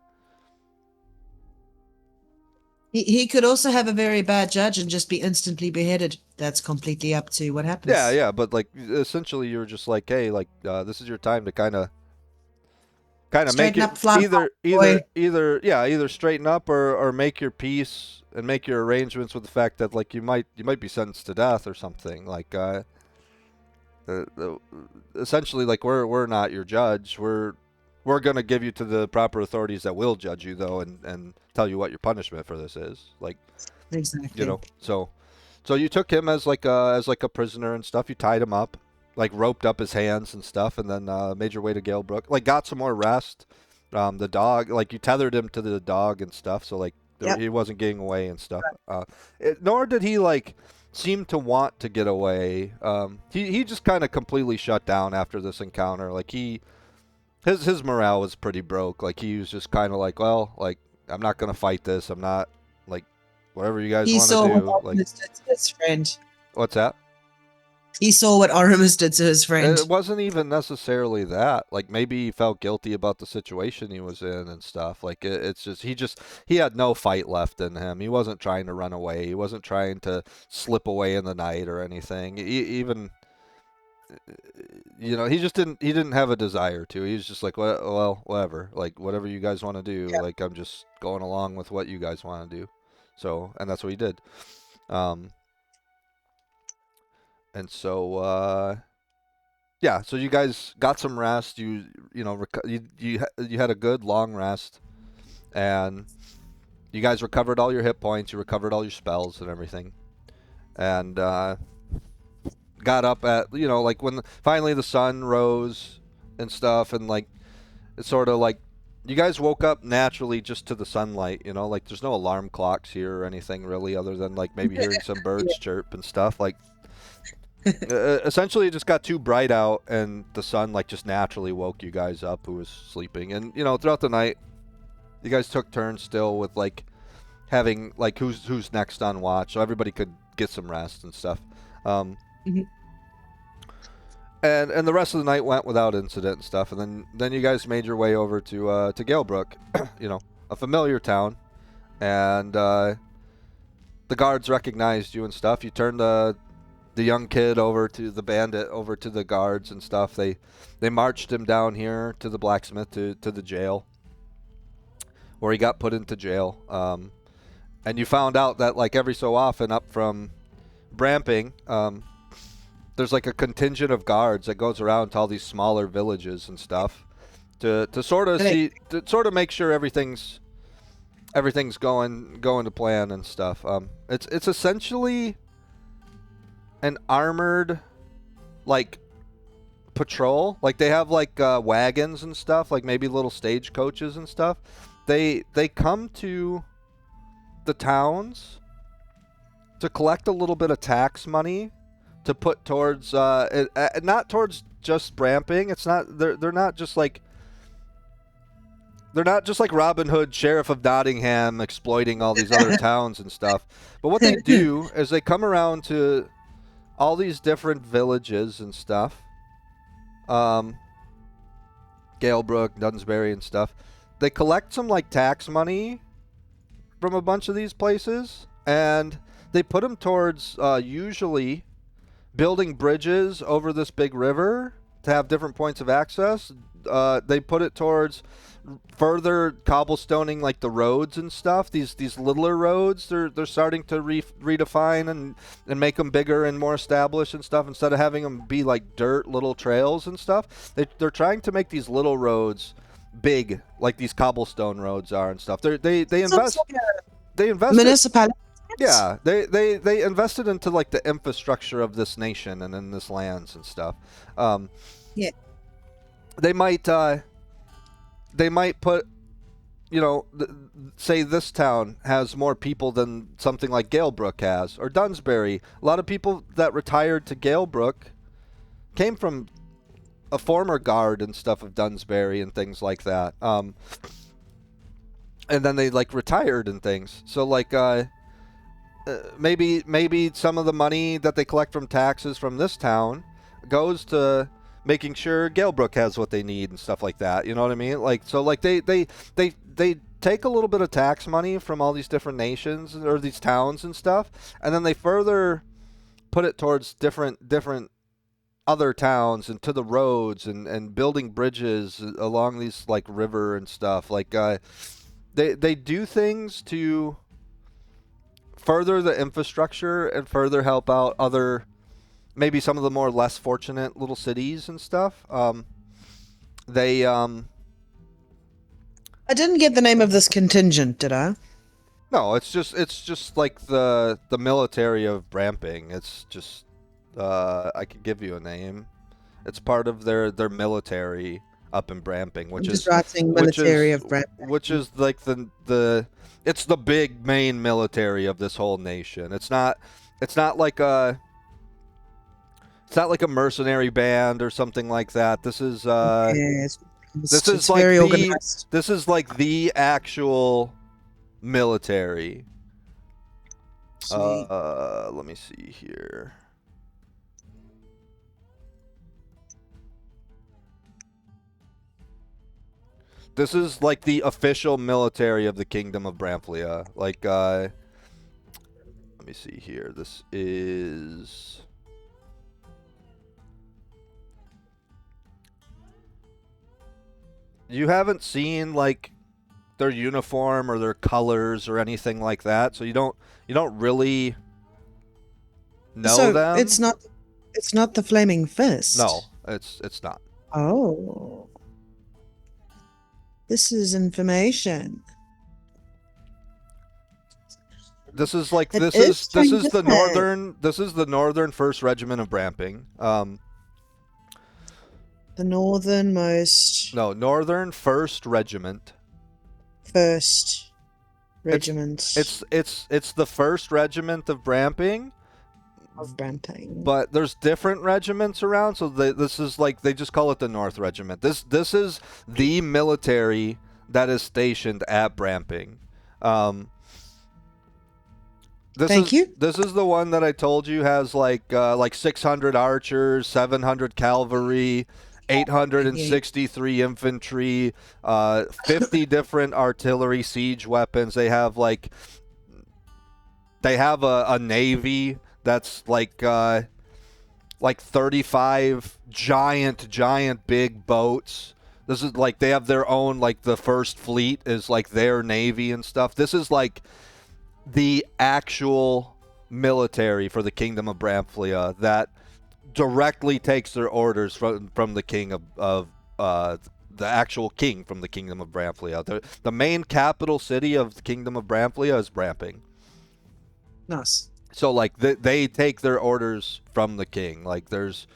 he could also have a very bad judge and just be instantly beheaded. That's completely up to what happens. Yeah, but essentially you were just hey, this is your time to kind of make it either straighten up or make your peace and make your arrangements with the fact that you might be sentenced to death or something. Essentially we're not your judge. We're going to give you to the proper authorities that will judge you, though, and tell you what your punishment for this is. Exactly. So you took him as a prisoner and stuff. You tied him up, roped up his hands and stuff, and then made your way to Galebrook. Got some more rest. The dog, you tethered him to the dog and stuff, so he wasn't getting away and stuff. Nor did he seem to want to get away. He just kind of completely shut down after this encounter. His morale was pretty broke. He was just kind of well, I'm not gonna fight this. I'm not whatever you guys want to do. He saw what Aramis did to his friend. What's that? He saw what Aramis did to his friend. It wasn't even necessarily that. Maybe he felt guilty about the situation he was in and stuff. It's just he had no fight left in him. He wasn't trying to run away. He wasn't trying to slip away in the night or anything. Even he just didn't have a desire to. He was just well, whatever. Whatever you guys want to do. Yeah. I'm just going along with what you guys want to do. So, and that's what he did. And so yeah, so you guys got some rest. You had a good long rest, and you guys recovered all your hit points. You recovered all your spells and everything, and got up at like when finally the sun rose and stuff, and like it's sort of like you guys woke up naturally just to the sunlight. Like there's no alarm clocks here or anything really, other than like maybe hearing some birds chirp and stuff. Like essentially it just got too bright out, and the sun like just naturally woke you guys up who was sleeping. And throughout the night you guys took turns still with like having like who's next on watch, so everybody could get some rest and stuff. Mhm. And the rest of the night went without incident and stuff. And then you guys made your way over to Galebrook, a familiar town, and the guards recognized you and stuff. You turned the young kid over to the bandit, over to the guards and stuff. They marched him down here to the blacksmith, to the jail, where he got put into jail. And you found out that like every so often up from Bramping, there's like a contingent of guards that goes around to all these smaller villages and stuff to sort of make sure everything's going to plan and stuff. It's essentially an armored like patrol. Like they have like wagons and stuff, like maybe little stage coaches and stuff. They come to the towns to collect a little bit of tax money to put towards not towards just Bramping. It's not they're not just like Robin Hood, Sheriff of Nottingham, exploiting all these other towns and stuff. But what they do is they come around to all these different villages and stuff, Galebrook, Dunsbury and stuff. They collect some like tax money from a bunch of these places, and they put them towards usually building bridges over this big river to have different points of access. They put it towards further cobblestoning like the roads and stuff. These littler roads, they're starting to redefine and make them bigger and more established and stuff, instead of having them be like dirt little trails and stuff. They're trying to make these little roads big, like these cobblestone roads are and stuff. They invest Municipality. Yeah, they invested into like the infrastructure of this nation and in this lands and stuff. Yeah. They might put, say this town has more people than something like Galebrook has, or Dunsbury. A lot of people that retired to Galebrook came from a former guard and stuff of Dunsbury and things like that. And then they like retired and things. So like maybe some of the money that they collect from taxes from this town goes to making sure Galebrook has what they need and stuff like that. You know what I mean? Like, so like they take a little bit of tax money from all these different nations or these towns and stuff, and then they further put it towards different other towns and to the roads and building bridges along these like river and stuff. Like they do things to further the infrastructure and further help out other, maybe some of the more less fortunate little cities and stuff. I didn't get the name of this contingent, did I? No, it's just like the military of Bramping. It's just I could give you a name. It's part of their military up in Bramping, which is military of Bramping, which is like it's the big main military of this whole nation. It's not like a mercenary band or something like that. This is this is like very organized. This is like the actual military. Let me see here. This is like the official military of the Kingdom of Bramplia. Like, let me see here. This is... You haven't seen like their uniform or their colors or anything like that, so you don't really know them. It's not the Flaming Fist. No, it's not. Oh. This is information. This is like It this is is the different. northern 1st Regiment of Bramping. The northernmost No, northern 1st Regiment. 1st Regiment It's the 1st Regiment of Bramping. of Bramping. But there's different regiments around, so this is like they just call it the North Regiment. This is the military that is stationed at Bramping. Thank you. This is the one that I told you has like 600 archers, 700 cavalry, 863 infantry, 50 different artillery siege weapons. They have a navy that's like 35 giant big boats. This is like they have their own, like the 1st Fleet is like their navy and stuff. This is like the actual military for the Kingdom of Bramplia that directly takes their orders from the king of the actual king from the Kingdom of Bramplia. The main capital city of the Kingdom of Bramplia is Bramping. Nice. So like they take their orders from the king. Like there's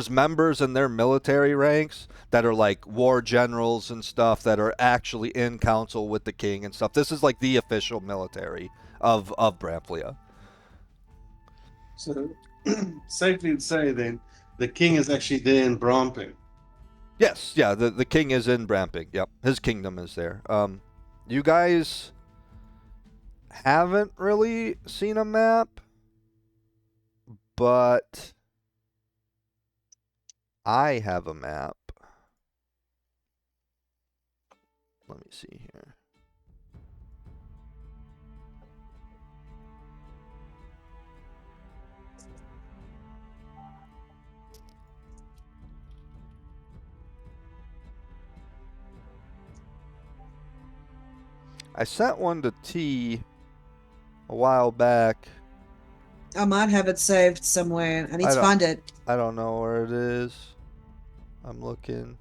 members in their military ranks that are like war generals and stuff that are actually in council with the king and stuff. This is like the official military of Bramplia. So, safely to say then, the king is actually there in Bramping. Yes, yeah, the king is in Bramping. Yep, his kingdom is there. You guys haven't really seen a map, but I have a map. Let me see here. I sent one to T a while back. I might have it saved somewhere. I need to find it. I don't know where it is. I'm looking.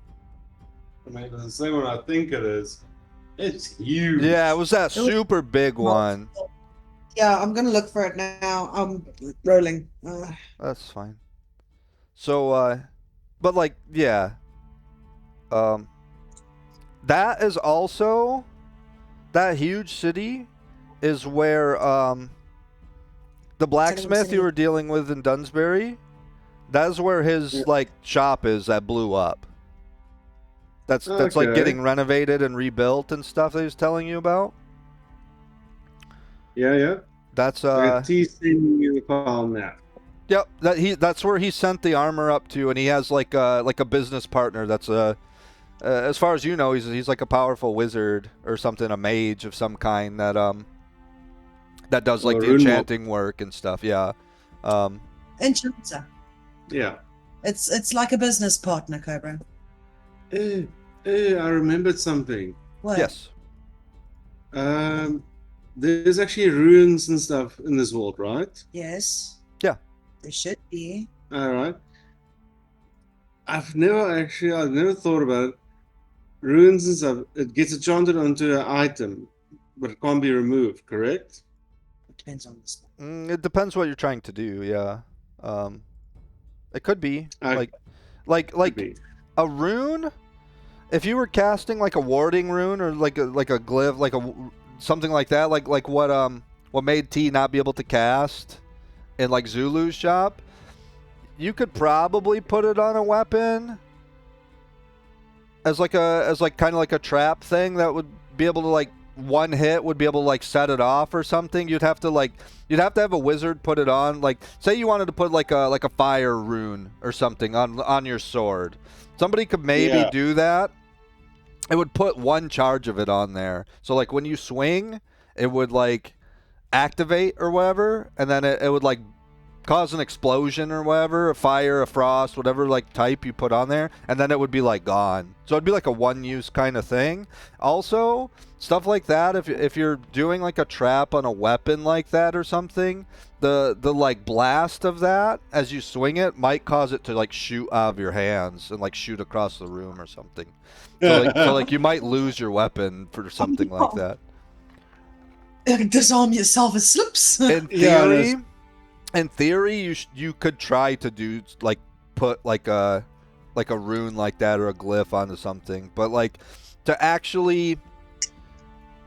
I mean, the same one I think it is. It's huge. Yeah, it was that super big one. Yeah, I'm gonna look for it now. I'm rolling. That's fine. So, but like, yeah. That is also, that huge city is where, the blacksmith you were dealing with in Dunsbury, that's where his, like, shop is that blew up. That's like getting renovated and rebuilt and stuff that he was telling you about. Yeah. That's T's sending you the call now. Yep, that's where he sent the armor up to, and he has like a business partner that's as far as you know, he's like a powerful wizard or something, a mage of some kind that does like the enchanting work and stuff. Yeah. Enchanter. Yeah. It's like a business partner, Cobra. I remembered something. What? Yes. There's actually ruins and stuff in this world, right? Yes. Yeah. There should be. All right. I've never thought about it. Ruins and stuff, it gets enchanted onto an item, but it can't be removed, correct? It depends on this. It depends what you're trying to do. Yeah. It could be like a rune. If you were casting like a warding rune or like a glyph, like something like that, like what made T not be able to cast in like Zulu's shop, you could probably put it on a weapon as kind of like a trap thing that would be able to like one hit would be able to like set it off or something. You'd have to have a wizard put it on. Like say you wanted to put like a fire rune or something on your sword. Somebody could maybe do that. It would put one charge of it on there. So like when you swing, it would like activate or whatever, and then it would like cause an explosion or whatever, a fire, a frost, whatever like type you put on there, and then it would be like gone. So it'd be like a one-use kind of thing. Also, stuff like that, if you're doing like a trap on a weapon like that or something, the like blast of that as you swing it might cause it to like shoot out of your hands and like shoot across the room or something. So like you might lose your weapon for something like that. Disarm yourself as slips. In theory, you could try to do like put like a rune like that or a glyph onto something, but like to actually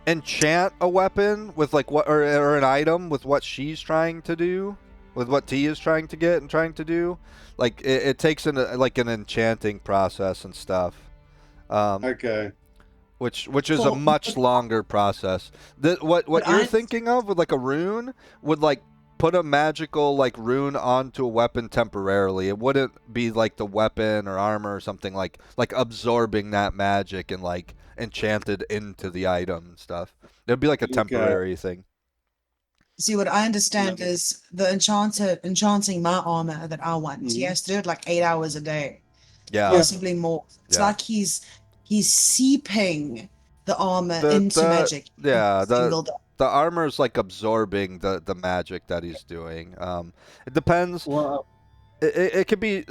enchant a weapon with like what or an item with what she's trying to do, with what T is trying to get and trying to do, like it takes an enchanting process and stuff. Okay. Which is a much longer process. What you're thinking of with like a rune would like put a magical like rune onto a weapon temporarily. It wouldn't be like the weapon or armor or something like absorbing that magic and like enchanted into the item and stuff. It'd be like a temporary thing. See, what I understand is the enchanting my armor that I want. He has to do it like 8 hours a day. Yeah. Possibly more. It's like he's seeping the armor into magic. Yeah, the armor's like absorbing the magic that he's doing. It depends. Well, it could be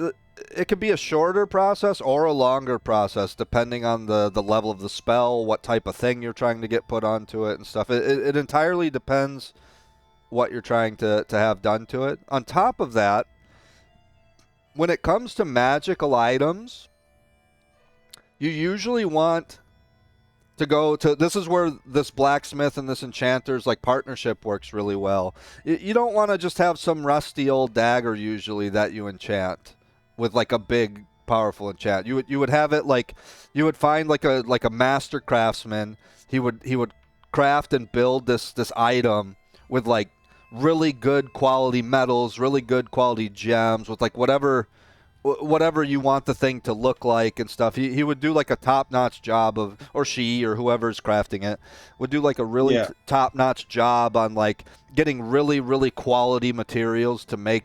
a shorter process or a longer process depending on the level of the spell, what type of thing you're trying to get put onto it and stuff. It entirely depends what you're trying to have done to it. On top of that, when it comes to magical items, you usually want to go to, this is where this blacksmith and this enchanter's like partnership works really well. You don't want to just have some rusty old dagger usually that you enchant with like a big powerful enchant. You would have it like, you would find like a master craftsman. He would craft and build this item with like really good quality metals, really good quality gems, with like whatever you want the thing to look like and stuff. He would do like a top-notch job of, or she or whoever's crafting it would do like a really top-notch job on like getting really, really quality materials to make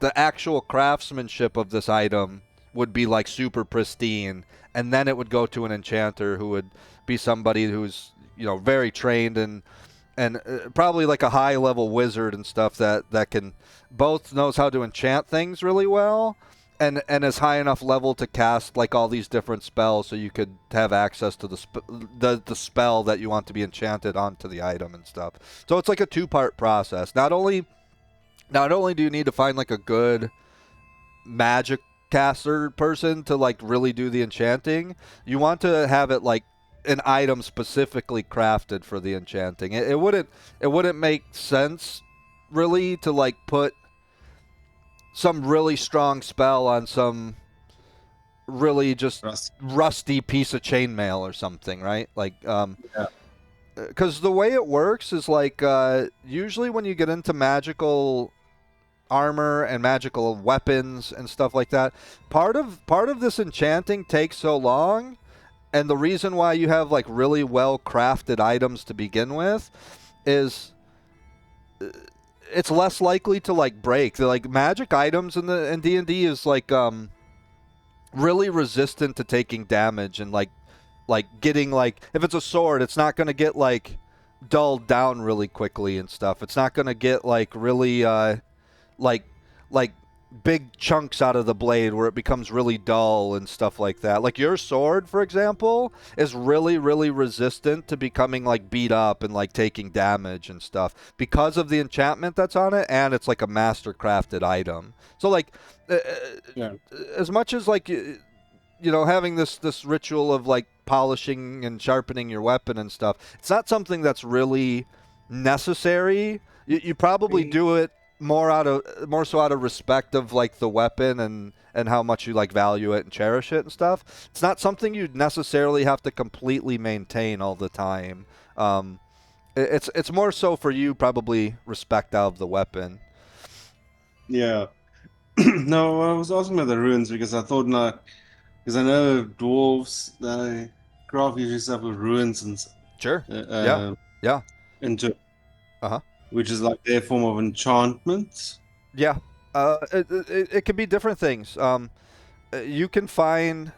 the actual craftsmanship of this item would be like super pristine. And then it would go to an enchanter who would be somebody who's, you know, very trained and probably like a high-level wizard and stuff that can both knows how to enchant things really well and is high enough level to cast like all these different spells, so you could have access to the spell that you want to be enchanted onto the item and stuff. So it's like a two-part process. Not only do you need to find like a good magic caster person to like really do the enchanting, you want to have it like an item specifically crafted for the enchanting. It wouldn't make sense really to like put some really strong spell on some really just rusty piece of chainmail or something, right? Like, because the way it works is like usually when you get into magical armor and magical weapons and stuff like that, part of this enchanting takes so long, and the reason why you have like really well crafted items to begin with is it's less likely to like break. They're like magic items in D&D is like really resistant to taking damage and like getting like, if it's a sword, it's not going to get like dulled down really quickly and stuff. It's not going to get like really like big chunks out of the blade where it becomes really dull and stuff like that. Like your sword, for example, is really, really resistant to becoming like beat up and like taking damage and stuff because of the enchantment that's on it, and it's like a master crafted item. So like as much as like you know, having this ritual of like polishing and sharpening your weapon and stuff, it's not something that's really necessary. You probably do it more so out of respect of like the weapon and how much you like value it and cherish it and stuff. It's not something you'd necessarily have to completely maintain all the time. It's more so for you probably respect out of the weapon. Yeah. No, I was asking about the runes because I thought because I know dwarves, they craft usually stuff with runes and sure. into which is like their form of enchantment. Yeah. It could be different things. You can find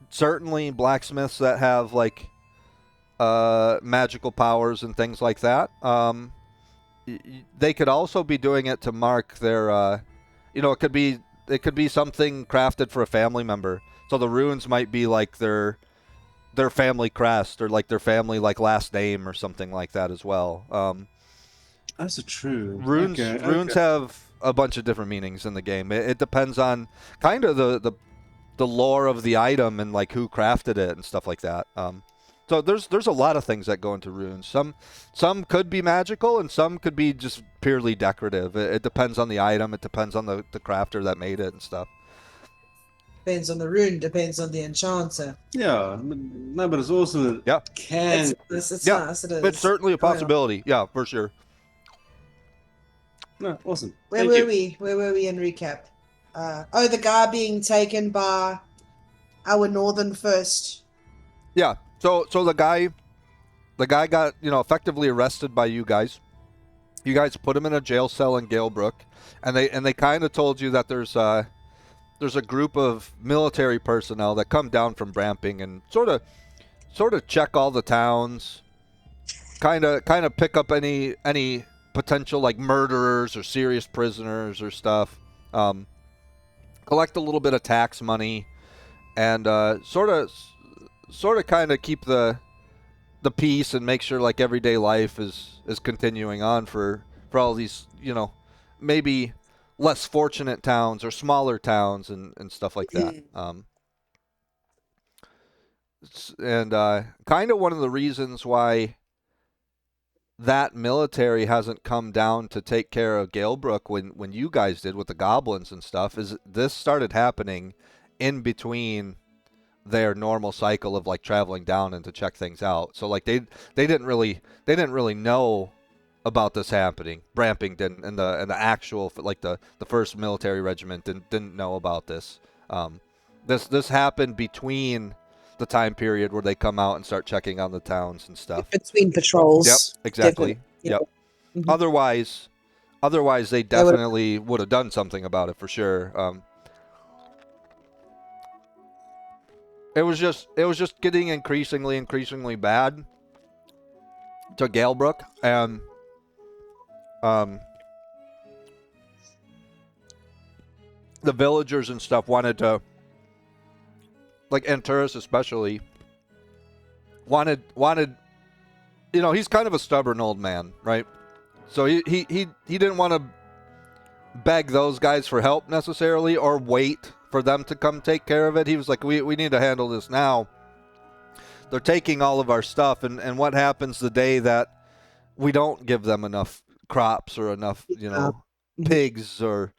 certainly blacksmiths that have like magical powers and things like that. They could also be doing it to mark their, it could be something crafted for a family member. So the runes might be like their family crest or like their family like last name or something like that as well. That's true. Runes have a bunch of different meanings in the game. It depends on kind of the lore of the item and like who crafted it and stuff like that. So there's a lot of things that go into runes. Some could be magical and some could be just purely decorative. It depends on the item. It depends on the crafter that made it and stuff. Depends on the rune, depends on the enchanter. Yeah, but it's awesome that Yeah. it can. It's Yeah, nice, it is. It's certainly a possibility. Yeah, for sure. No, awesome. Where Thank were you. we? Where were we in recap? The guy being taken by our northern first. Yeah. So the guy got effectively arrested by you guys. You guys put him in a jail cell in Galebrook, and they kind of told you that there's a group of military personnel that come down from Bramping and sort of check all the towns, kind of pick up any potential like murderers or serious prisoners or stuff, collect a little bit of tax money, and sort of kind of keep the peace and make sure like everyday life is continuing on for all these maybe less fortunate towns or smaller towns and stuff like that. And kind of one of the reasons why that military hasn't come down to take care of Galebrook when you guys did with the goblins and stuff is this started happening in between their normal cycle of like traveling down and to check things out. So like they didn't really know about this happening. Bramping didn't, and the actual like the first military regiment didn't know about this. This happened between the time period where they come out and start checking on the towns and stuff. Between patrols. Yep, exactly. Yep. Mhm. Otherwise they definitely would have done something about it for sure. It was just getting increasingly bad to Galebrook, and the villagers and stuff wanted to, like Anturus especially, wanted he's kind of a stubborn old man, right? So he didn't want to beg those guys for help necessarily or wait for them to come take care of it. He was like, we need to handle this now. They're taking all of our stuff, and what happens the day that we don't give them enough crops or enough, pigs or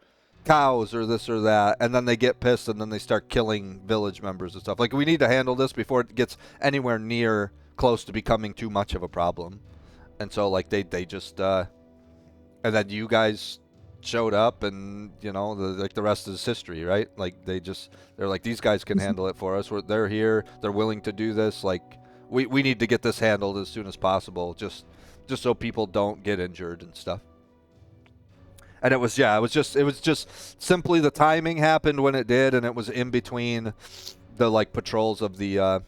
cows or this or that, and then they get pissed and then they start killing village members and stuff. Like, we need to handle this before it gets anywhere near close to becoming too much of a problem. And so, like, they just, and then you guys showed up, and the rest is history, right? Like they're like, these guys can handle it for us. They're here, they're willing to do this. Like we need to get this handled as soon as possible, just so people don't get injured and stuff. And it was just simply the timing happened when it did, and it was in between the like patrols of the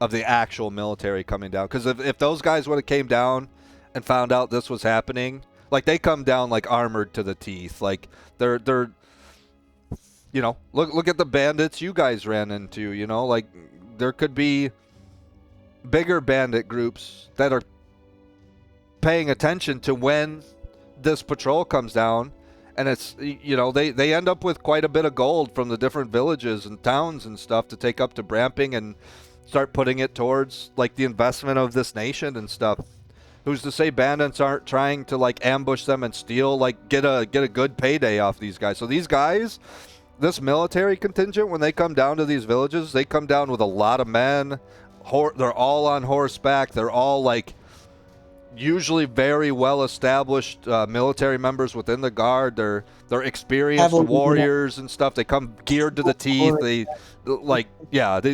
actual military coming down. Because if those guys would have came down and found out this was happening, like they come down like armored to the teeth. Like they're look at the bandits you guys ran into, like there could be bigger bandit groups that are paying attention to when this patrol comes down, and it's they end up with quite a bit of gold from the different villages and towns and stuff to take up to Bramping and start putting it towards like the investment of this nation and stuff. Who's to say bandits aren't trying to like ambush them and steal, like get a good payday off these guys? So these guys, this military contingent, when they come down to these villages, they come down with a lot of men. They're all on horseback. They're all like usually very well established military members within the guard. They're experienced warriors and stuff. They come geared to the teeth. They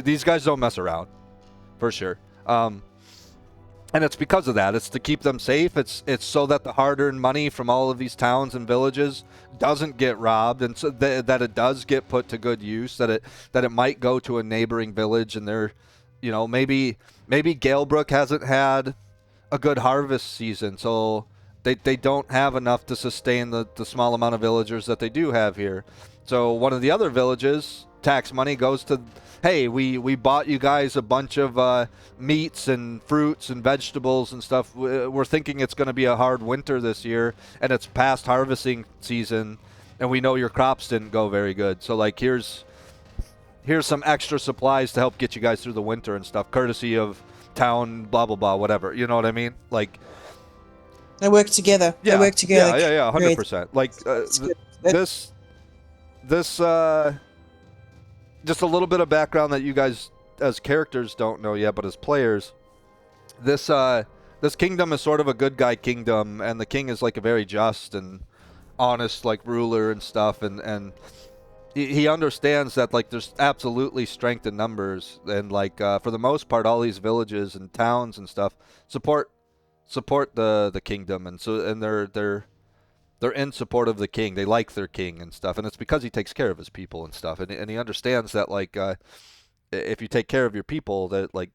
these guys don't mess around, for sure. And it's because of that. It's to keep them safe. It's so that the hard-earned money from all of these towns and villages doesn't get robbed, and so that it does get put to good use. That it might go to a neighboring village, and they're, maybe Galebrook hasn't had a good harvest season, so they don't have enough to sustain the small amount of villagers that they do have here. So one of the other villages, tax money goes to, hey, we bought you guys a bunch of meats and fruits and vegetables and stuff. We're thinking it's going to be a hard winter this year, and it's past harvesting season, and we know your crops didn't go very good. So like here's some extra supplies to help get you guys through the winter and stuff, courtesy of town, blah blah blah, whatever. You know what I mean? Like They work together. yeah, They work together. yeah, 100%. Like this just a little bit of background that you guys as characters don't know yet, but as players, this kingdom is sort of a good guy kingdom, and the king is like a very just and honest like ruler and stuff, and he understands that like there's absolutely strength in numbers, and like for the most part all these villages and towns and stuff support the kingdom, and they're in support of the king. They like their king and stuff, and it's because he takes care of his people and stuff, and he understands that like if you take care of your people, that like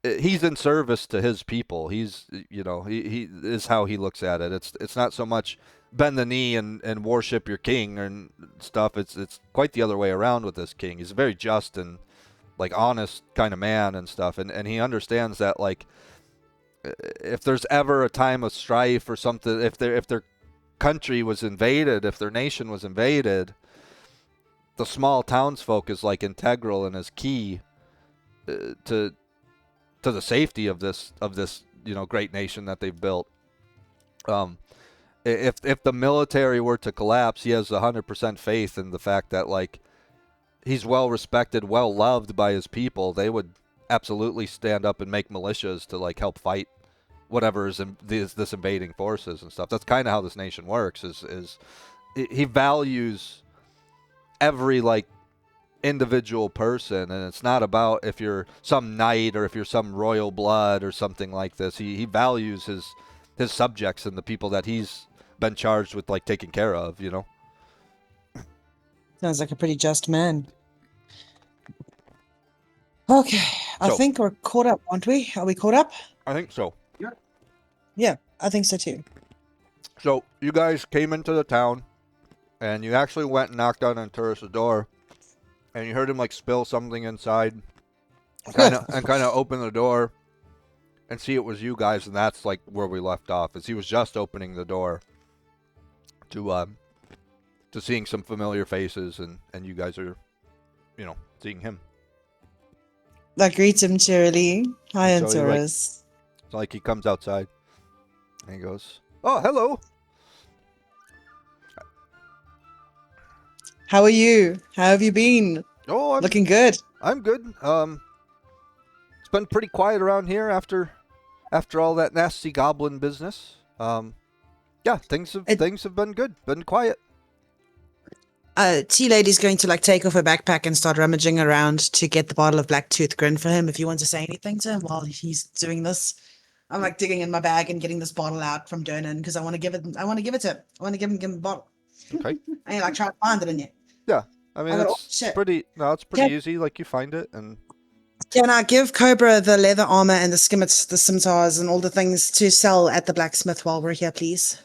he's in service to his people. He's he is how he looks at it. It's not so much bend the knee and worship your king and stuff. It's quite the other way around with this king. He's a very just and like honest kind of man and stuff, and he understands that like if there's ever a time of strife or something, if their country was invaded, if their nation was invaded, the small townsfolk is like integral and is key to the safety of this great nation that they've built. If the military were to collapse, he has 100% faith in the fact that like he's well respected, well loved by his people. They would absolutely stand up and make militias to like help fight whatever is this invading forces and stuff. That's kind of how this nation works. Is he values every like individual person, and it's not about if you're some knight or if you're some royal blood or something like this. He values his subjects and the people that he's been charged with like taking care of. Sounds like a pretty just man. Okay, I So- think we're caught up, aren't we? Are we caught up? I think so. Yeah, I think so too. So you guys came into the town, and you actually went and knocked on Anturus' door, and you heard him like spill something inside, and kind of open the door, and see it was you guys, and that's like where we left off. Is he was just opening the door to seeing some familiar faces, and you guys are, seeing him. I greet him cheerily. Hi, And so he, like- Antaurus. So like he comes outside, and he goes, "Oh, hello." How are you? How have you been? Oh, Looking good. I'm good. It's been pretty quiet around here after all that nasty goblin business. Yeah, things have been good. Been quiet. Tea Lady's going to like take off her backpack and start rummaging around to get the bottle of Black Tooth Grin for him. If you want to say anything to him while he's doing this, I'm like digging in my bag and getting this bottle out from Dernan because I want to give it to him. I want to give him the bottle. Okay. I ain't like trying to find it in yet. Yeah, I mean I got- it's shit. pretty. No, it's pretty easy. Like you find it, and Can I give Cobra the leather armor and the scimitars and all the things to sell at the blacksmith while we're here, please?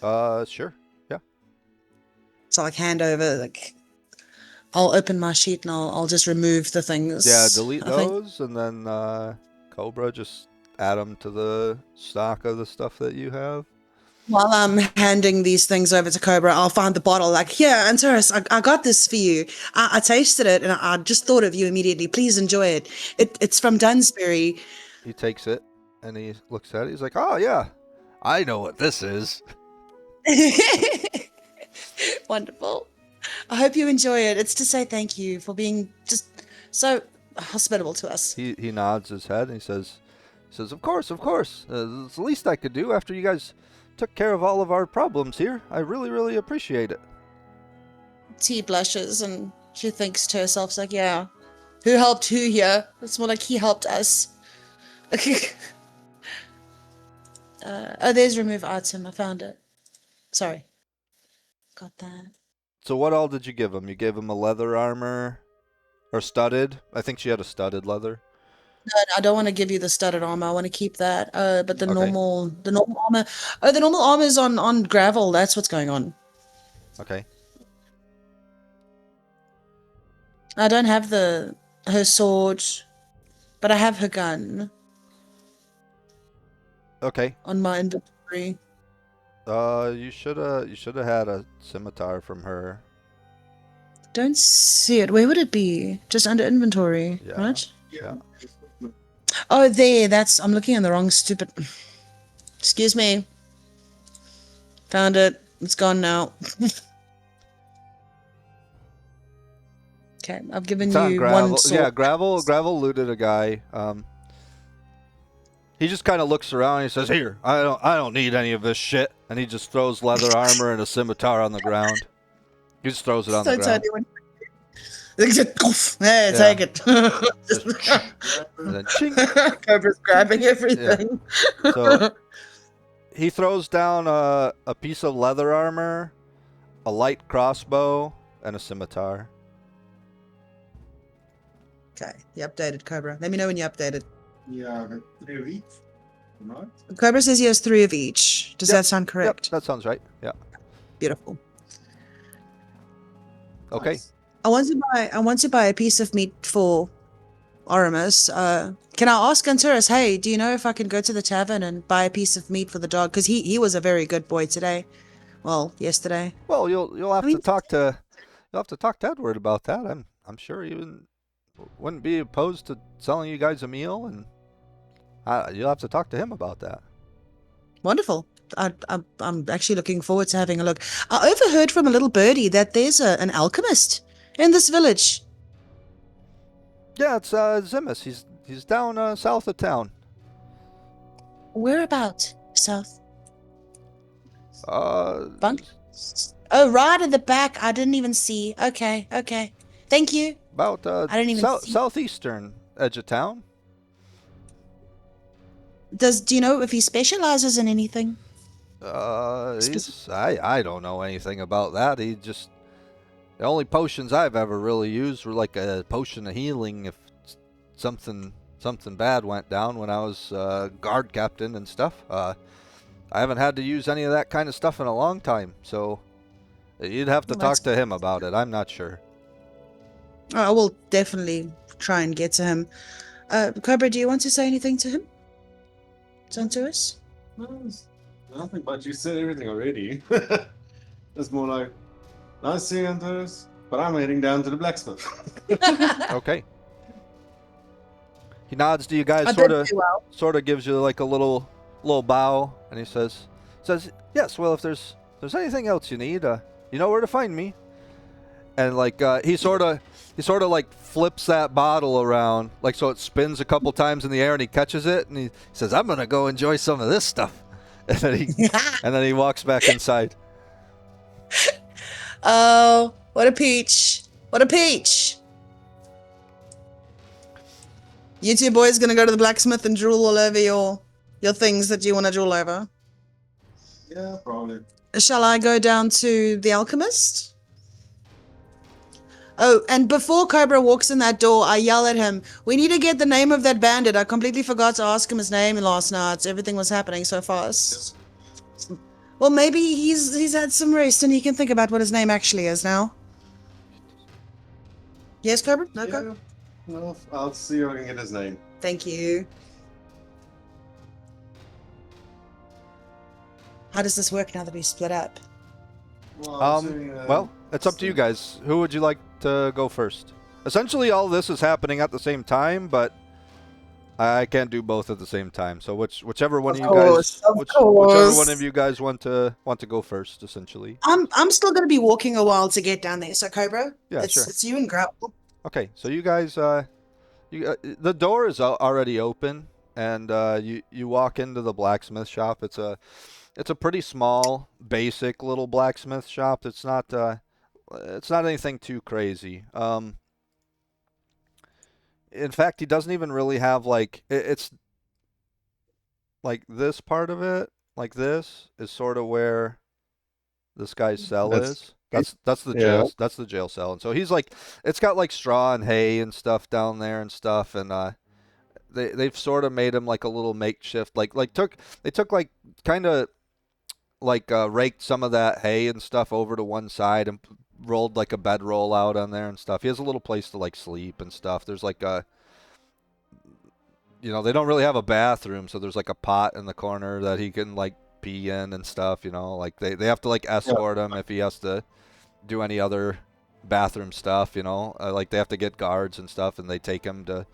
sure. Yeah. So like hand over, like I'll open my sheet and I'll just remove the things. Yeah, delete I think. those, and then Cobra just add them to the stock of the stuff that you have. While I'm handing these things over to Cobra, I'll find the bottle. Like, here, Antaurus, I got this for you. I tasted it and I just thought of you immediately. Please enjoy it. It's from Dunsbury. He takes it and he looks at it. He's like, "Oh yeah, I know what this is." Wonderful. I hope you enjoy it. It's to say thank you for being just so hospitable to us. He nods his head and he says, "Of course. It's the least I could do after you guys took care of all of our problems here. I really, really appreciate it." T blushes and she thinks to herself, it's like, yeah, who helped who here? It's more like he helped us. Oh, there's remove item. I found it. Sorry. Got that. So what all did you give him? You gave him a leather armor or studded? I think she had a studded leather. No, I don't want to give you the studded armor. I want to keep that. But the Okay. normal armor. Oh, the normal armor is on gravel. That's what's going on. Okay. I don't have her sword, but I have her gun Okay. on my inventory. You shoulda had a scimitar from her. Don't see it. Where would it be? Just under inventory, Yeah. right? Yeah. Oh, there. I'm looking in the wrong stupid. Excuse me. Found it. It's gone now. Okay, I've given It's on you gravel. one sword. Yeah, gravel looted a guy. He just kind of looks around and he says, "Here, I don't need any of this shit." And he just throws leather armor and a scimitar on the ground. He just throws it on the ground. Hey, take it. And then ching. Cobra's grabbing everything. So he throws down a piece of leather armor, a light crossbow, and a scimitar. Okay, you updated Cobra. Let me know when you updated. Yeah, but 3 of each. Right? Cobra says he has 3 of each. Does Yep, that sound correct? Yep, that sounds right. Yeah. Beautiful. Okay. Nice. I want to buy a piece of meat for Oramus. Can I ask Anturis, hey, do you know if I can go to the tavern and buy a piece of meat for the dog? Because he was a very good boy today. Well, yesterday. Well, you'll have to talk to Edward about that. I'm sure he wouldn't be opposed to selling you guys a meal, and you'll have to talk to him about that. Wonderful. I'm actually looking forward to having a look. I overheard from a little birdie that there's an alchemist in this village. Yeah, it's Zimus. He's down south of town. Whereabout? South. Bunk? Oh, right at the back. I didn't even see. Okay. Thank you. About I didn't even see. southeastern edge of town. Do you know if he specializes in anything? I don't know anything about that. The only potions I've ever really used were like a potion of healing if something bad went down when I was guard captain and stuff. I haven't had to use any of that kind of stuff in a long time, so you'd have to talk to him about it. I'm not sure. I will definitely try and get to him. Cobra, do you want to say anything to him? Santuris? No, it's nothing, but you said everything already. It's more like, nice seeing Antares, but I'm heading down to the blacksmith. Okay. He nods to you guys, I did do well. sort of gives you like a little bow, and he says, "Yes, well, if there's anything else you need, you know where to find me." And like he sort of like flips that bottle around, like so it spins a couple times in the air, and he catches it, and he says, "I'm gonna go enjoy some of this stuff," and then he walks back inside. Oh, what a peach! What a peach! You two boys gonna go to the blacksmith and drool all over your things that you want to drool over? Yeah, probably. Shall I go down to the alchemist? Oh, and before Cobra walks in that door, I yell at him, we need to get the name of that bandit. I completely forgot to ask him his name last night. Everything was happening so fast. Well, maybe he's had some rest and he can think about what his name actually is now. Yes, Cobra? No, Cobra? Well, I'll see if I can get his name. Thank you. How does this work now that we split up? Well, it's up to you guys. Who would you like to go first? Essentially, all this is happening at the same time, but I can't do both at the same time. So whichever one of you guys, whichever one of you guys want to go first, essentially. I'm still gonna be walking a while to get down there. So Cobra, Yeah, sure. It's you and Grapple. Okay, so you guys, the door is already open, and you walk into the blacksmith shop. It's a pretty small, basic little blacksmith shop. It's not anything too crazy. In fact, he doesn't even really have like it's. like this part of it, like this, is sort of where this guy's cell That's is. That's the yeah. jail cell. And so he's like, it's got like straw and hay and stuff down there and stuff, and they've sort of made him like a little makeshift, they took like kind of like raked some of that hay and stuff over to one side and rolled like a bedroll out on there and stuff. He has a little place to like sleep and stuff. There's like a, they don't really have a bathroom, so there's like a pot in the corner that he can like pee in and stuff. Like they have to like escort him if he has to do any other bathroom stuff. Like they have to get guards and stuff, and they take him to.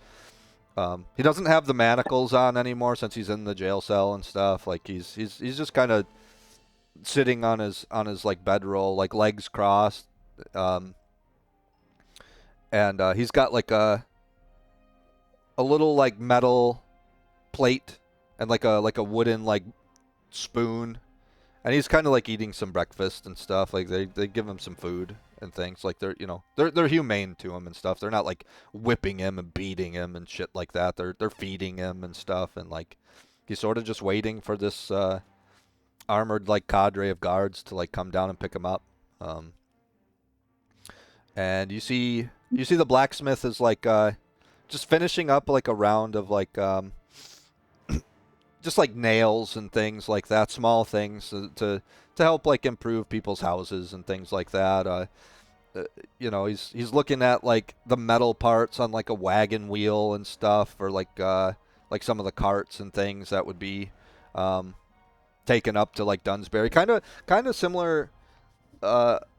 He doesn't have the manacles on anymore since he's in the jail cell and stuff. Like he's just kind of sitting on his like bedroll, like legs crossed, and he's got like a little like metal plate and like a wooden like spoon, and he's kind of like eating some breakfast and stuff. Like they give him some food and things. Like they're humane to him and stuff. They're not like whipping him and beating him and shit like that. They're feeding him and stuff, and like he's sort of just waiting for this armored like cadre of guards to like come down and pick him up. And you see the blacksmith is like just finishing up like a round of like just like nails and things like that, small things to help like improve people's houses and things like that. He's looking at like the metal parts on like a wagon wheel and stuff, or like some of the carts and things that would be taken up to like Dunsbury. Kind of similar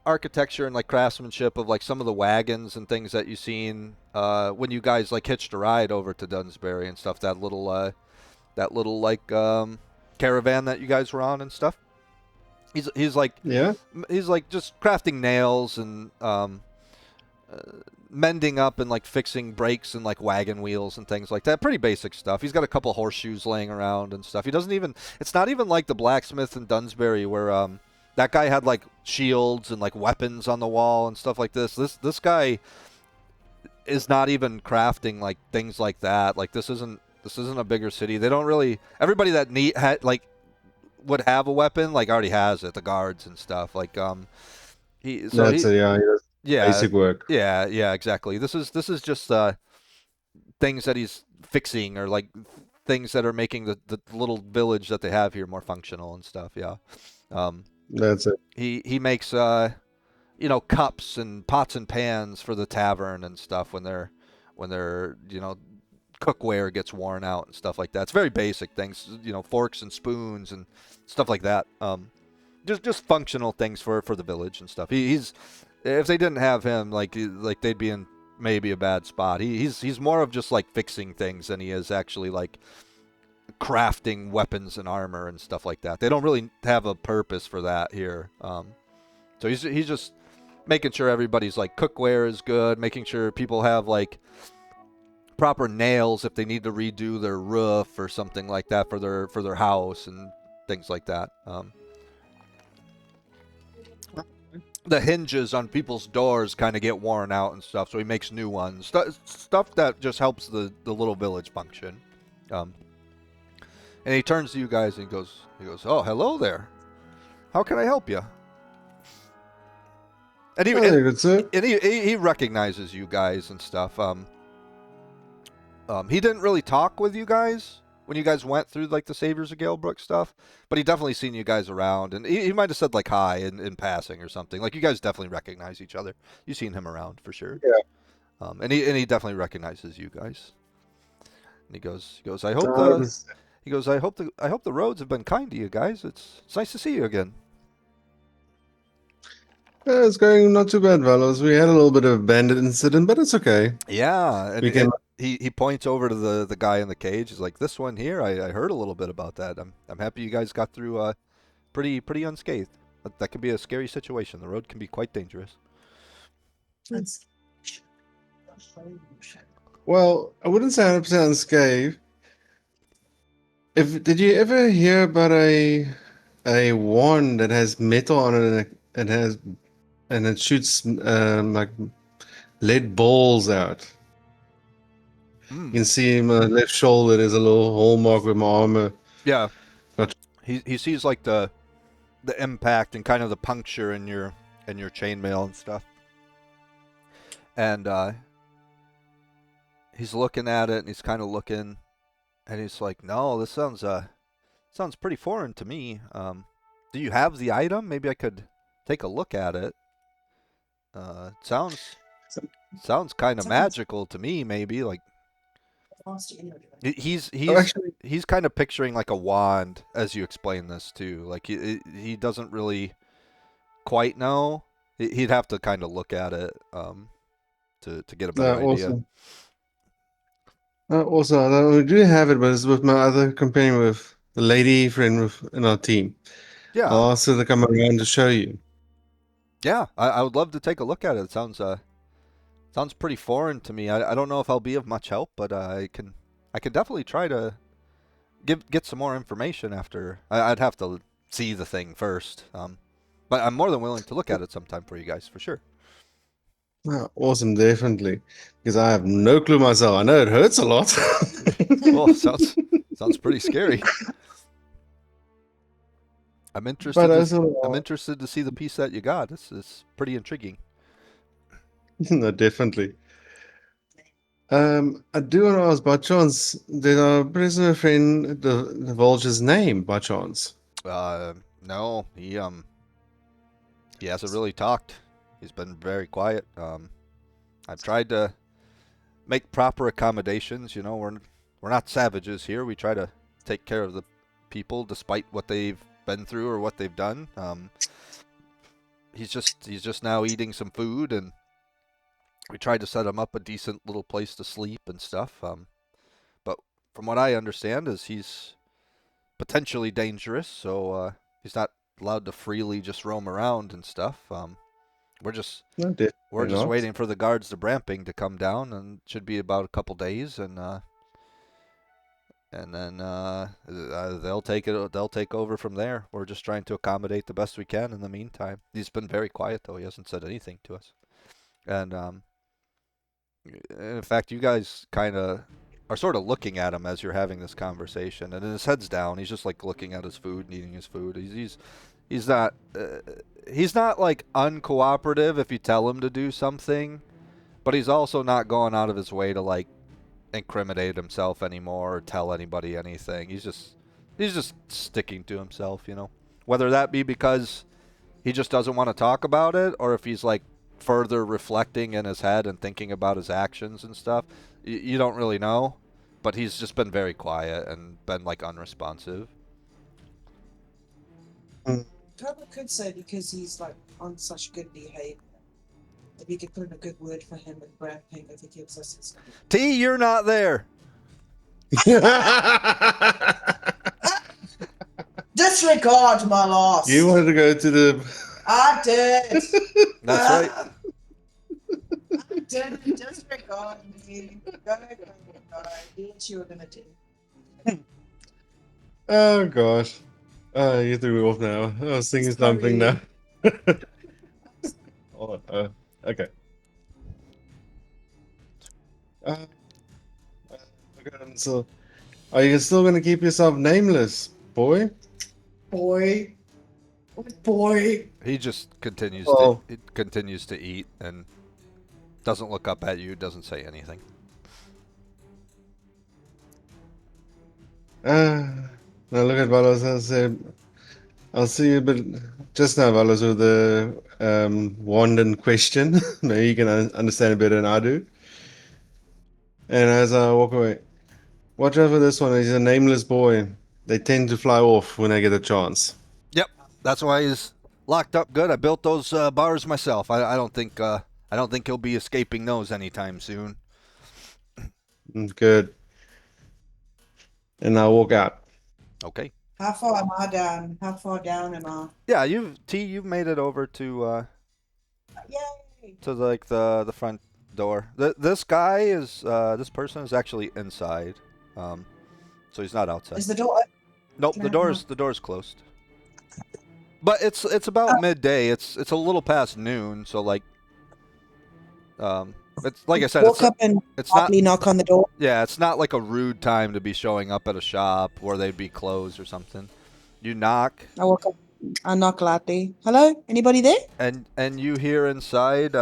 architecture and like craftsmanship of like some of the wagons and things that you seen when you guys like hitched a ride over to Dunsbury and stuff. That little like caravan that you guys were on and stuff. He's like just crafting nails and mending up and like fixing brakes and like wagon wheels and things like that. Pretty basic stuff. He's got a couple horseshoes laying around and stuff. It's not even like the blacksmith in Dunsbury where that guy had like shields and like weapons on the wall and stuff like this. This guy is not even crafting like things like that. Like this isn't a bigger city. They don't really. Everybody that would have a weapon like already has it. The guards and stuff. Like he does basic work. Yeah, exactly. This is just things that he's fixing, or like things that are making the little village that they have here more functional and stuff. Yeah. That's it. He makes cups and pots and pans for the tavern and stuff when their cookware gets worn out and stuff like that. It's very basic things, forks and spoons and stuff like that. Just functional things for the village and stuff. He's if they didn't have him, like they'd be in maybe a bad spot. He's more of just like fixing things than he is actually like crafting weapons and armor and stuff like that. They don't really have a purpose for that here. So he's just making sure everybody's like cookware is good, making sure people have like proper nails if they need to redo their roof or something like that for their house and things like that. The hinges on people's doors kind of get worn out and stuff, so he makes new ones. Stuff that just helps the little village function. And he turns to you guys and he goes, "Oh, hello there. How can I help you?" And he recognizes you guys and stuff. He didn't really talk with you guys when you guys went through like the Saviors of Galebrook stuff, but he definitely seen you guys around, and he might have said like hi in passing or something. Like you guys definitely recognize each other. You've seen him around for sure. Yeah. And he definitely recognizes you guys. And he goes. I hope the roads have been kind to you guys. It's nice to see you again. Yeah, it's going not too bad, fellows. We had a little bit of a bandit incident, but it's okay. Yeah, and he points over to the guy in the cage. He's like, "This one here, I heard a little bit about that. I'm happy you guys got through pretty unscathed. That can be a scary situation. The road can be quite dangerous." Well, I wouldn't say 100% unscathed. Did you ever hear about a wand that has metal on it and it shoots like lead balls out? You can see my left shoulder. There's a little hole mark where my armor Yeah. Gotcha. He sees like the impact and kind of the puncture in your chainmail and stuff. And he's looking at it and he's kind of looking and he's like, "No, this sounds pretty foreign to me. Do you have the item? Maybe I could take a look at it. Sounds kind of magical to me, maybe like he's actually, he's kind of picturing like a wand as you explain this too. Like he doesn't really quite know. He'd have to kind of look at it to get a better idea. awesome. Also, we do have it, but it's with my other companion, with the lady friend in our team. Yeah, I'll ask her to come around to show you. yeah. I would love to take a look at it. It sounds pretty foreign to me. I don't know if I'll be of much help, but I can definitely try to get some more information after. I'd have to see the thing first. But I'm more than willing to look at it sometime for you guys, for sure. Awesome, definitely. Because I have no clue myself. I know it hurts a lot. Well, sounds pretty scary. I'm interested. But also, I'm interested to see the piece that you got. It's pretty intriguing. no, definitely. I do want to ask, by chance, did our prisoner friend divulge his name by chance? No, he hasn't really talked. He's been very quiet. I've tried to make proper accommodations. You know, we're not savages here. We try to take care of the people despite what they've been through or what they've done. He's just now eating some food, and we tried to set him up a decent little place to sleep and stuff. But from what I understand is he's potentially dangerous, so he's not allowed to freely just roam around and stuff. We're just No, definitely not. waiting for the guards to Bramping to come down, and it should be about a couple days, and then they'll take over from there. We're just trying to accommodate the best we can in the meantime. He's been very quiet though. He hasn't said anything to us, and in fact, you guys kind of are sort of looking at him as you're having this conversation, and his head's down. He's just like looking at his food and eating his food. He's not like uncooperative if you tell him to do something, but he's also not going out of his way to like incriminate himself anymore or tell anybody anything. He's just sticking to himself, you know. Whether that be because he just doesn't want to talk about it, or if he's like further reflecting in his head and thinking about his actions and stuff, you don't really know. But he's just been very quiet and been like unresponsive. Cobra could say because he's like on such good behavior. If we could put in a good word for him and Bramping if he gives us his name. T, you're not there. Disregard my loss. You wanted to go to the. I did. That's right. I did. Disregard me. Go. Do what you were gonna do. Oh gosh. You threw me off now. I was thinking Sorry. something now. Okay. Okay, so, are you still gonna keep yourself nameless, boy? Boy. He just continues to eat and doesn't look up at you, doesn't say anything. Now look at Valos and say, I'll see you, but just now, Valos, with the wand in question. Maybe you can understand it better than I do. And as I walk away, watch out for this one. He's a nameless boy. They tend to fly off when they get a chance. Yep, that's why he's locked up good. I built those bars myself. I don't think he'll be escaping those anytime soon. Good. And I walk out. Okay. How far am I down? How far down am I? Yeah, you've made it over to Yay! to like the front door. This person is actually inside. So he's not outside. Is the door? Nope, the door's closed. But it's about midday. It's a little past noon, so like It's like I said, Walk up and it's not. softly knock on the door. Yeah, it's not like a rude time to be showing up at a shop where they'd be closed or something. You knock, I walk up. I knock lightly. Hello? Anybody there? and you hear inside,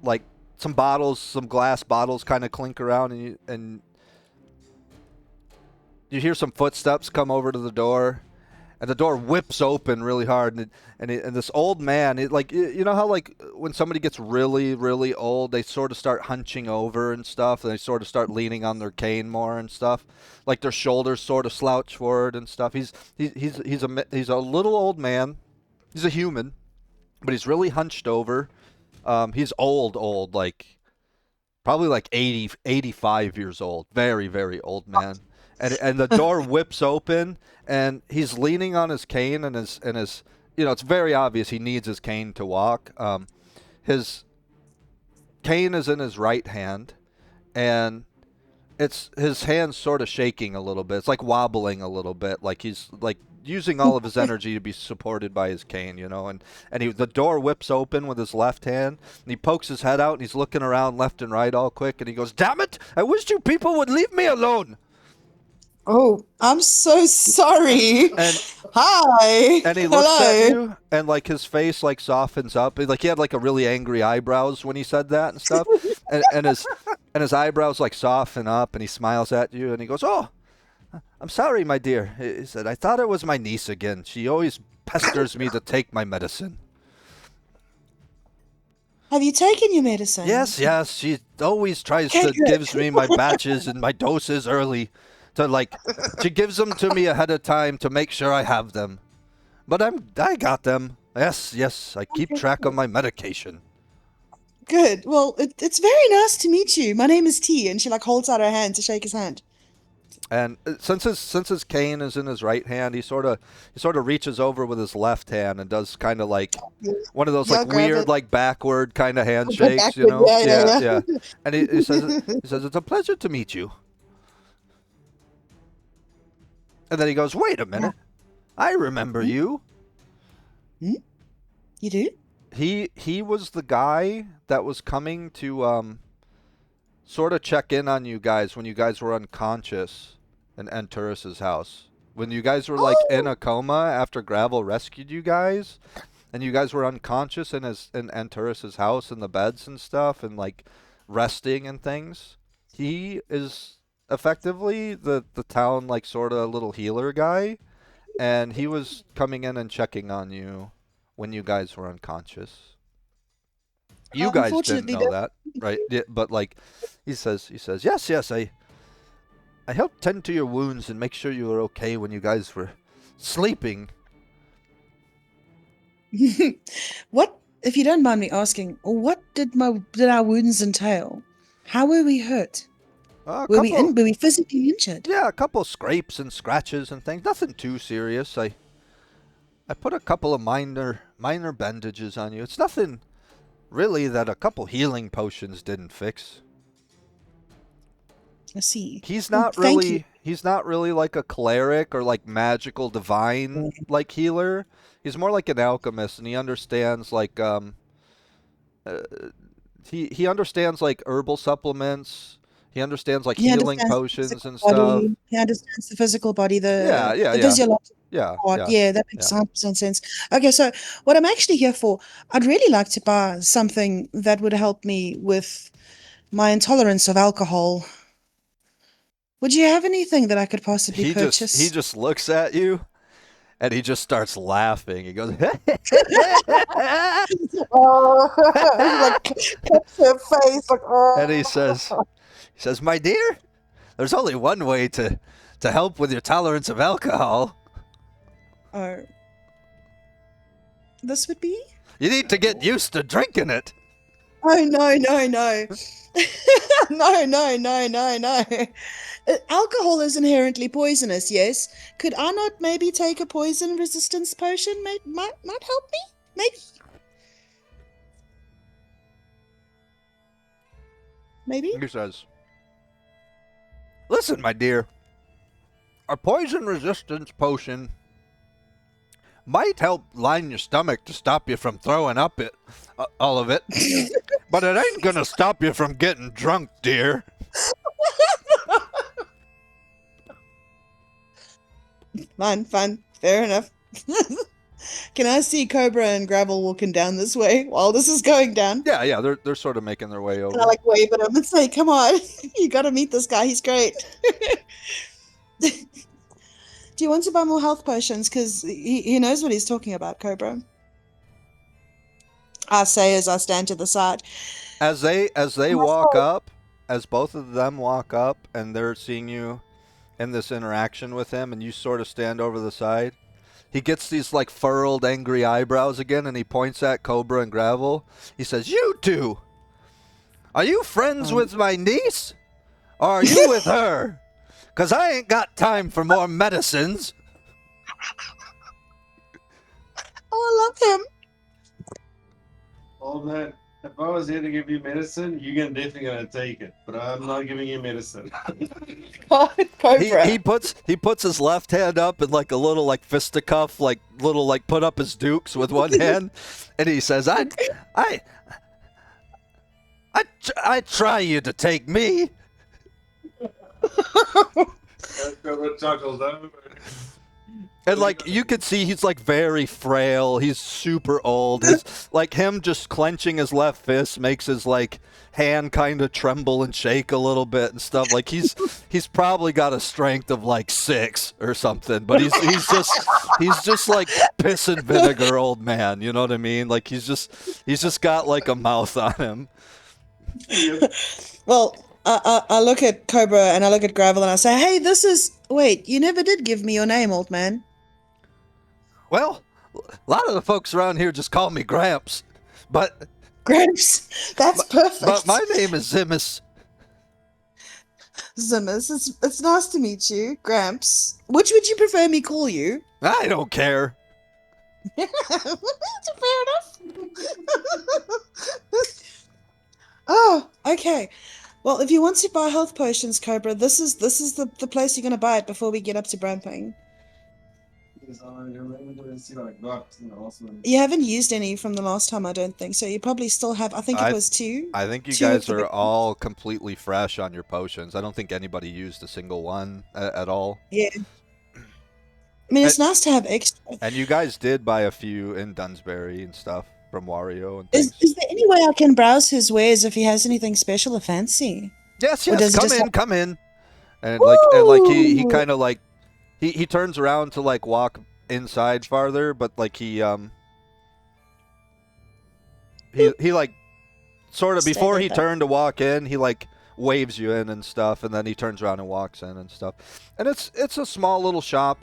like some glass bottles, kind of clink around, and you hear some footsteps come over to the door. And the door whips open really hard, and this old man, you know how like when somebody gets really really old, they sort of start hunching over and stuff, and they sort of start leaning on their cane more and stuff, like their shoulders sort of slouch forward and stuff. He's a little old man. He's a human, but he's really hunched over. He's old, like probably like 80, 85 years old, very very old man. And the door whips open, and he's leaning on his cane, and his it's very obvious he needs his cane to walk. His cane is in his right hand, and his hand's sort of shaking a little bit. It's like wobbling a little bit, like he's like using all of his energy to be supported by his cane, and the door whips open with his left hand, and he pokes his head out, and he's looking around left and right all quick, and he goes, "Damn it! I wish you people would leave me alone." Oh, I'm so sorry. And Hi. and he looks Hello. at you, and like his face like softens up. Like he had like a really angry eyebrows when he said that and stuff, and his eyebrows like soften up, and he smiles at you, and he goes, "Oh, I'm sorry, my dear." He said, "I thought it was my niece again. She always pesters me to take my medicine." Have you taken your medicine? Yes, she always tries Okay, to good. gives me my batches and my doses early. She gives them to me ahead of time to make sure I have them. But I got them. Yes, I keep track of my medication. Good. Well, it's very nice to meet you. My name is T, and she like holds out her hand to shake his hand. And since his cane is in his right hand, he sort of reaches over with his left hand and does kind of like one of those Yeah, like grab weird it. like backward kind of handshakes, Backward, yeah. And he says it's a pleasure to meet you. And then he goes, "Wait a minute. I remember you." You do? He was the guy that was coming to sort of check in on you guys when you guys were unconscious in Anturus's house. When you guys were like in a coma after Gravel rescued you guys, and you guys were unconscious in Anturus's house in the beds and stuff, and like resting and things. He is effectively the town like sort of little healer guy, and he was coming in and checking on you when you guys were unconscious. You guys didn't know that, right? Yeah, but like he says yes, I helped tend to your wounds and make sure you were okay when you guys were sleeping. What, if you don't mind me asking, what did our wounds entail? How were we hurt? Were we physically injured? Yeah, a couple scrapes and scratches and things. Nothing too serious. I put a couple of minor bandages on you. It's nothing really that a couple healing potions didn't fix. I see. He's not really like a cleric or like magical divine like healer. He's more like an alchemist, and he understands like he understands like herbal supplements. He understands like healing potions and stuff. He understands the physical body, the Yeah. physiological part. Yeah, that makes 100% sense. Okay, so what I'm actually here for, I'd really like to buy something that would help me with my intolerance of alcohol. Would you have anything that I could possibly purchase? He just looks at you, and he just starts laughing. He goes, like cups her face, like, and he says, "My dear, there's only one way to help with your tolerance of alcohol. This would be? You need to get used to drinking it." Oh, no. No. Alcohol is inherently poisonous, yes. Could I not maybe take a poison resistance potion? Might help me? Maybe? He says, "Listen, my dear, a poison resistance potion might help line your stomach to stop you from throwing up it, all of it. But it ain't gonna stop you from getting drunk, dear. Fine. Fair enough. Can I see Cobra and Gravel walking down this way while this is going down? Yeah, they're sort of making their way over. And I like wave at him and say, "Come on, you got to meet this guy. He's great." Do you want to buy more health potions? Because he knows what he's talking about, Cobra. I say as I stand to the side. As they walk up, as both of them walk up, and they're seeing you in this interaction with him, and you sort of stand over the side. He gets these like furrowed, angry eyebrows again, and he points at Cobra and Gravel. He says, "You two, are you friends with my niece? Or are you with her? Because I ain't got time for more medicines." Oh, I love him. Old man, if I was here to give you medicine, you're definitely gonna take it. But I'm not giving you medicine. Cobra. He puts his left hand up in like a little like fisticuff, like little like put up his dukes with one hand, and he says, I try you to take me." Cobra chuckles over. And like you could see he's like very frail, he's super old. His like him just clenching his left fist makes his like hand kind of tremble and shake a little bit and stuff. Like he's probably got a strength of like 6 or something, but he's just like piss and vinegar old man, you know what I mean? Like he's just got like a mouth on him. Well, I look at Cobra and I look at Gravel and I say, "Hey, wait, you never did give me your name, old man." Well, a lot of the folks around here just call me Gramps, but Gramps, that's perfect. But my name is Zimmus. Zimmus, it's nice to meet you, Gramps. Which would you prefer me call you? I don't care. Fair enough. Oh, okay. Well, if you want to buy health potions, Cobra, this is the place you're gonna buy it before we get up to Bramping. You haven't used any from the last time, I don't think. So you probably still have. I think it was 2. I think you 2 guys of the are all completely fresh on your potions. I don't think anybody used a single one at all. Yeah. I mean, it's nice to have extra. And you guys did buy a few in Dunsbury and stuff from Wario and things. Is there any way I can browse his wares if he has anything special or fancy? Yes, Or does it come just in, have- come in. And like he Woo! kind of like he turns around to like walk inside farther, but like he like sort of Stay before with he that. turned to walk in, he like waves you in and stuff, and then he turns around and walks in and stuff. And it's a small little shop.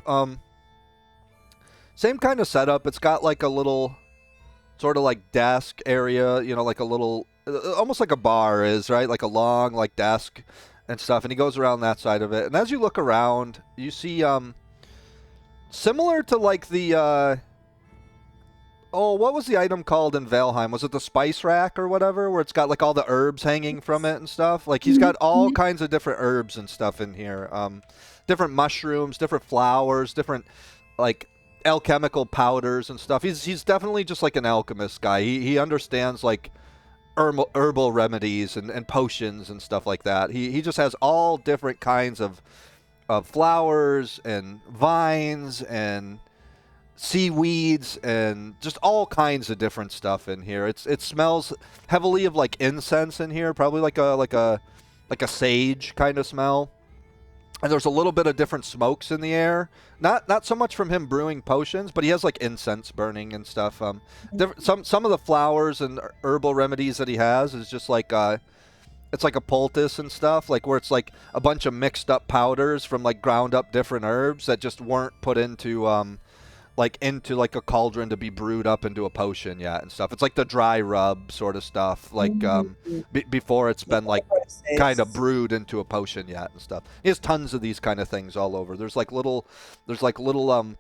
Same kind of setup. It's got like a little sort of like desk area, you know, like a little almost like a bar is, right? Like a long like desk and stuff. And he goes around that side of it. And as you look around, you see similar to like the what was the item called in Valheim? Was it the spice rack or whatever, where it's got like all the herbs hanging from it and stuff? Like he's got all kinds of different herbs and stuff in here. Different mushrooms, different flowers, different like alchemical powders and stuff. He's definitely just like an alchemist guy. He understands like herbal remedies and potions and stuff like that. He just has all different kinds of flowers and vines and seaweeds and just all kinds of different stuff in here. It smells heavily of like incense in here, probably like a sage kind of smell. And there's a little bit of different smokes in the air. Not so much from him brewing potions, but he has like incense burning and stuff. Some of the flowers and herbal remedies that he has is just like it's like a poultice and stuff, like where it's like a bunch of mixed up powders from like ground up different herbs that just weren't put into like a cauldron to be brewed up into a potion yet and stuff. It's like the dry rub sort of stuff, like before it's been like kind of brewed into a potion yet and stuff. He has tons of these kind of things all over. There's like little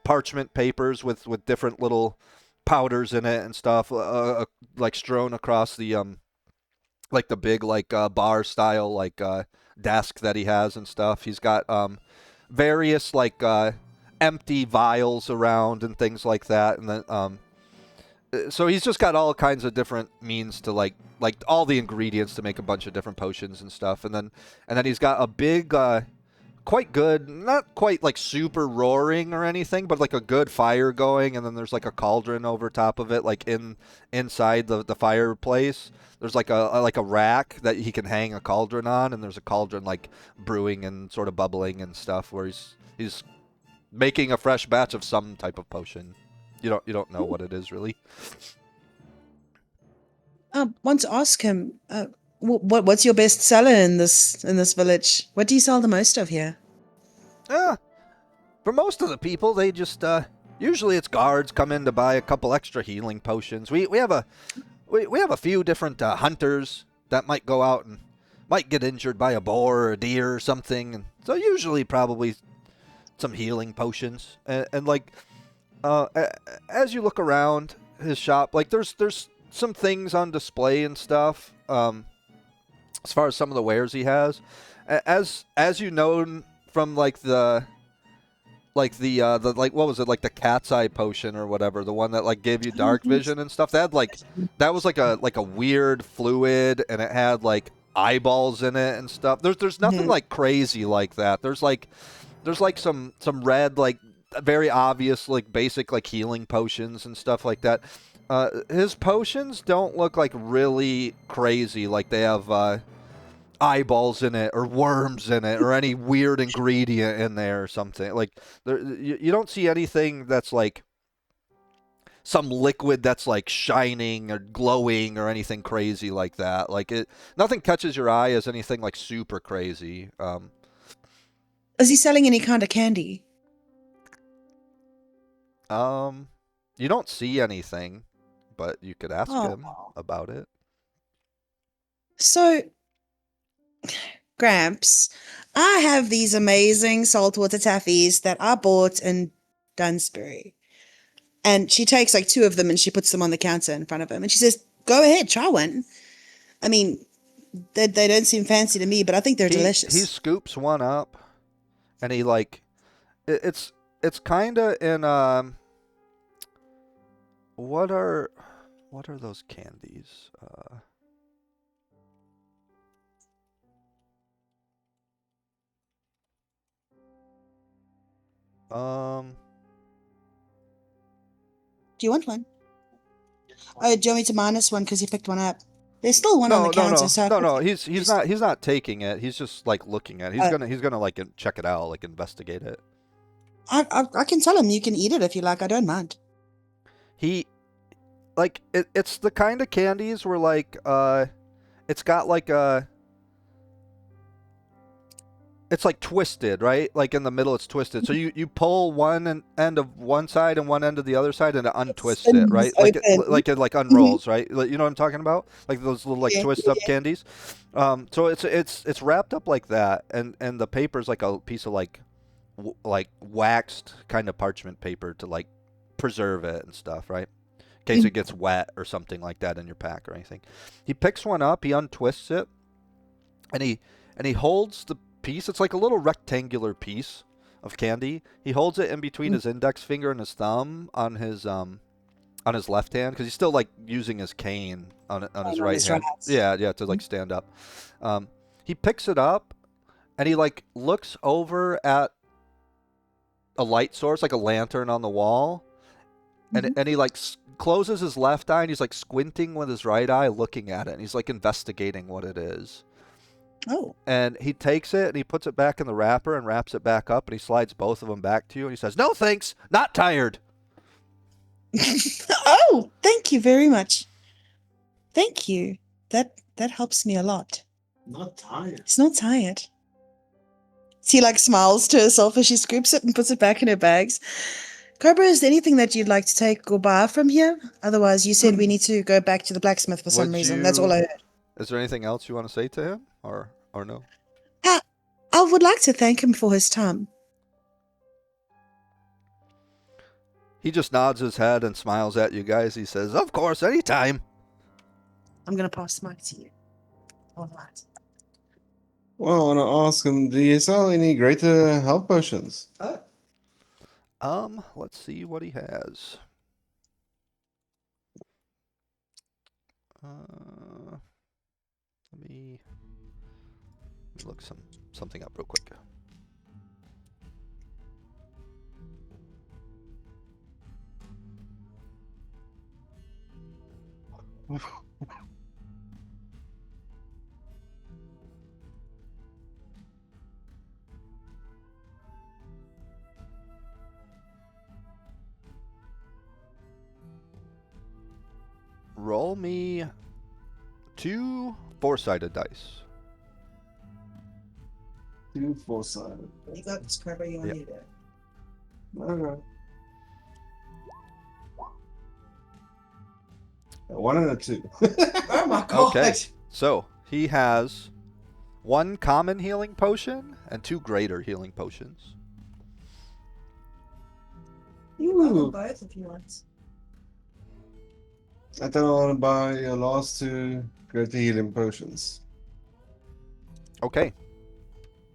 parchment papers with different little powders in it and stuff, like strewn across the like the big like bar style like desk that he has and stuff. He's got various like empty vials around and things like that, and then so he's just got all kinds of different means to like all the ingredients to make a bunch of different potions and stuff, and then he's got a big, quite good, not quite like super roaring or anything, but like a good fire going, and then there's like a cauldron over top of it, like inside the fireplace. There's like a rack that he can hang a cauldron on, and there's a cauldron like brewing and sort of bubbling and stuff, where he's making a fresh batch of some type of potion. You don't know what it is really. I want to ask him, what's your best seller in this village? What do you sell the most of here? For most of the people, they just usually it's guards come in to buy a couple extra healing potions. We have a few different hunters that might go out and might get injured by a boar or a deer or something, and so usually probably some healing potions. And like as you look around his shop, like there's some things on display and stuff. As far as some of the wares he has, as you know from like the what was it, like the cat's eye potion or whatever, the one that like gave you dark vision and stuff. That was like a weird fluid, and it had like eyeballs in it and stuff. There's nothing like crazy like that. There's some red, like very obvious like basic like healing potions and stuff like that. His potions don't look like really crazy, like they have eyeballs in it or worms in it or any weird ingredient in there or something. Like you don't see anything that's like some liquid that's like shining or glowing or anything crazy like that. Like nothing catches your eye as anything like super crazy. Is he selling any kind of candy? You don't see anything, but you could ask him about it. So, Gramps, I have these amazing saltwater taffies that I bought in Dunsbury. And she takes like 2 of them and she puts them on the counter in front of him. And she says, go ahead, try one. I mean, they don't seem fancy to me, but I think they're delicious. He scoops one up, and he like, it's kind of in, what are those candies? Do you want one? Oh, do you want me to minus one because you picked one up? There's still one on the counter. No. He's not taking it. He's just like looking at it. He's gonna like check it out, like investigate it. I can tell him you can eat it if you like. I don't mind. He, like, it's the kind of candies where like it's got like it's like twisted, right? Like in the middle, it's twisted. So you pull one end of one side and one end of the other side, and it untwists it, right? Like it unrolls, right? Like, you know what I'm talking about? Like those little like twist up candies. So it's wrapped up like that, and the paper's like a piece of like waxed kind of parchment paper to like preserve it and stuff, right? In case it gets wet or something like that in your pack or anything. He picks one up, he untwists it, and he holds the piece. It's like a little rectangular piece of candy. He holds it in between his index finger and his thumb on his left hand, because he's still like using his cane on his right hand. Yeah, to like stand up. He picks it up and he like looks over at a light source, like a lantern on the wall, and he like closes his left eye and he's like squinting with his right eye, looking at it, and he's like investigating what it is. Oh. And he takes it and he puts it back in the wrapper and wraps it back up, and he slides both of them back to you and he says, "No thanks, not tired." Oh, thank you very much. Thank you. That helps me a lot. Not tired. He's not tired. She like smiles to herself as she scoops it and puts it back in her bags. Cobra, is there anything that you'd like to take or buy from here? Otherwise, you said we need to go back to the blacksmith for some reason. That's all I heard. Is there anything else you want to say to him, or no? I would like to thank him for his time. He just nods his head and smiles at you guys. He says, "Of course, anytime." I'm going to pass the mic to you. All right. Well, I want to ask him, do you sell any greater health potions? Let's see what he has. Let me look something up real quick. Roll me 2 4-sided dice. 2 4-sided. You got this cover, you Yeah. need it. Okay. A 1 and a 2. Oh my god. Okay. So he has 1 common healing potion and 2 greater healing potions. Ooh. Both if you want. I don't want to buy your last 2 greater healing potions. Okay.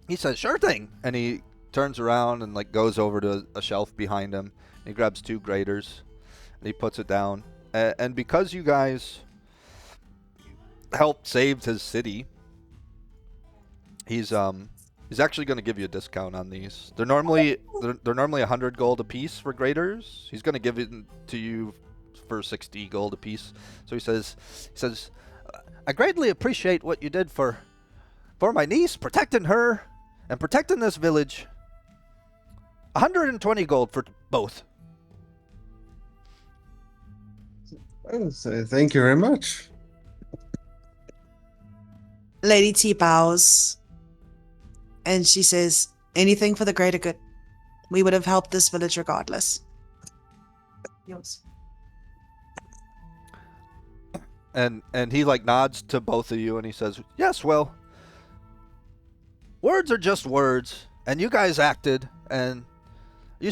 He says, sure thing. And he turns around and like goes over to a shelf behind him. He grabs 2 graters and he puts it down. And because you guys helped save his city, he's actually going to give you a discount on these. They're normally 100 gold a piece for graters. He's going to give it to you for 60 gold a piece. So he says, I greatly appreciate what you did for my niece, protecting her and protecting this village. 120 gold for both. Oh, so thank you very much. Lady T bows and she says, anything for the greater good. We would have helped this village regardless. Yours. And he like nods to both of you and he says, yes, well, words are just words, and you guys acted, and you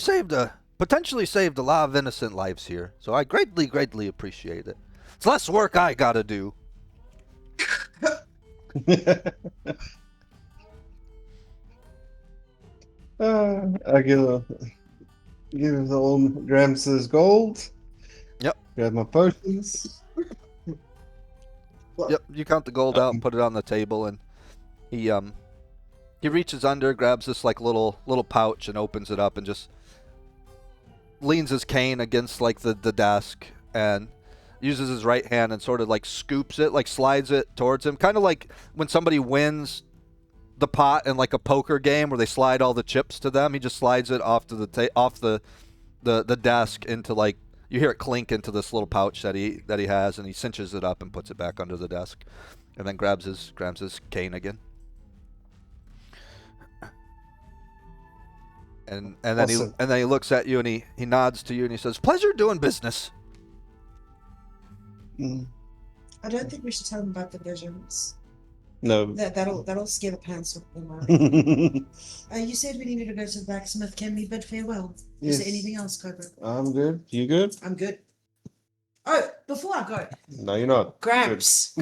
potentially saved a lot of innocent lives here. So I greatly appreciate it. It's less work I gotta do. I give the old Gramps' gold. Yep. Grab my potions. Yep, you count the gold out and put it on the table, and he reaches under, grabs this like little pouch and opens it up and just leans his cane against like the desk and uses his right hand and sort of like scoops it, like slides it towards him, kind of like when somebody wins the pot in like a poker game where they slide all the chips to them. He just slides it off to the desk into like, you hear it clink into this little pouch that he has, and he cinches it up and puts it back under the desk, and then grabs his cane again. And then Awesome. he looks at you and he nods to you and he says, "Pleasure doing business." Mm. I don't think we should tell them about the visions. No. That'll scare the pants off them. You said we needed to go to the blacksmith. Can we bid farewell? Is there Yes. anything else, Cobra? I'm good. You good? I'm good. Oh, before I go, No, you're not. Gramps,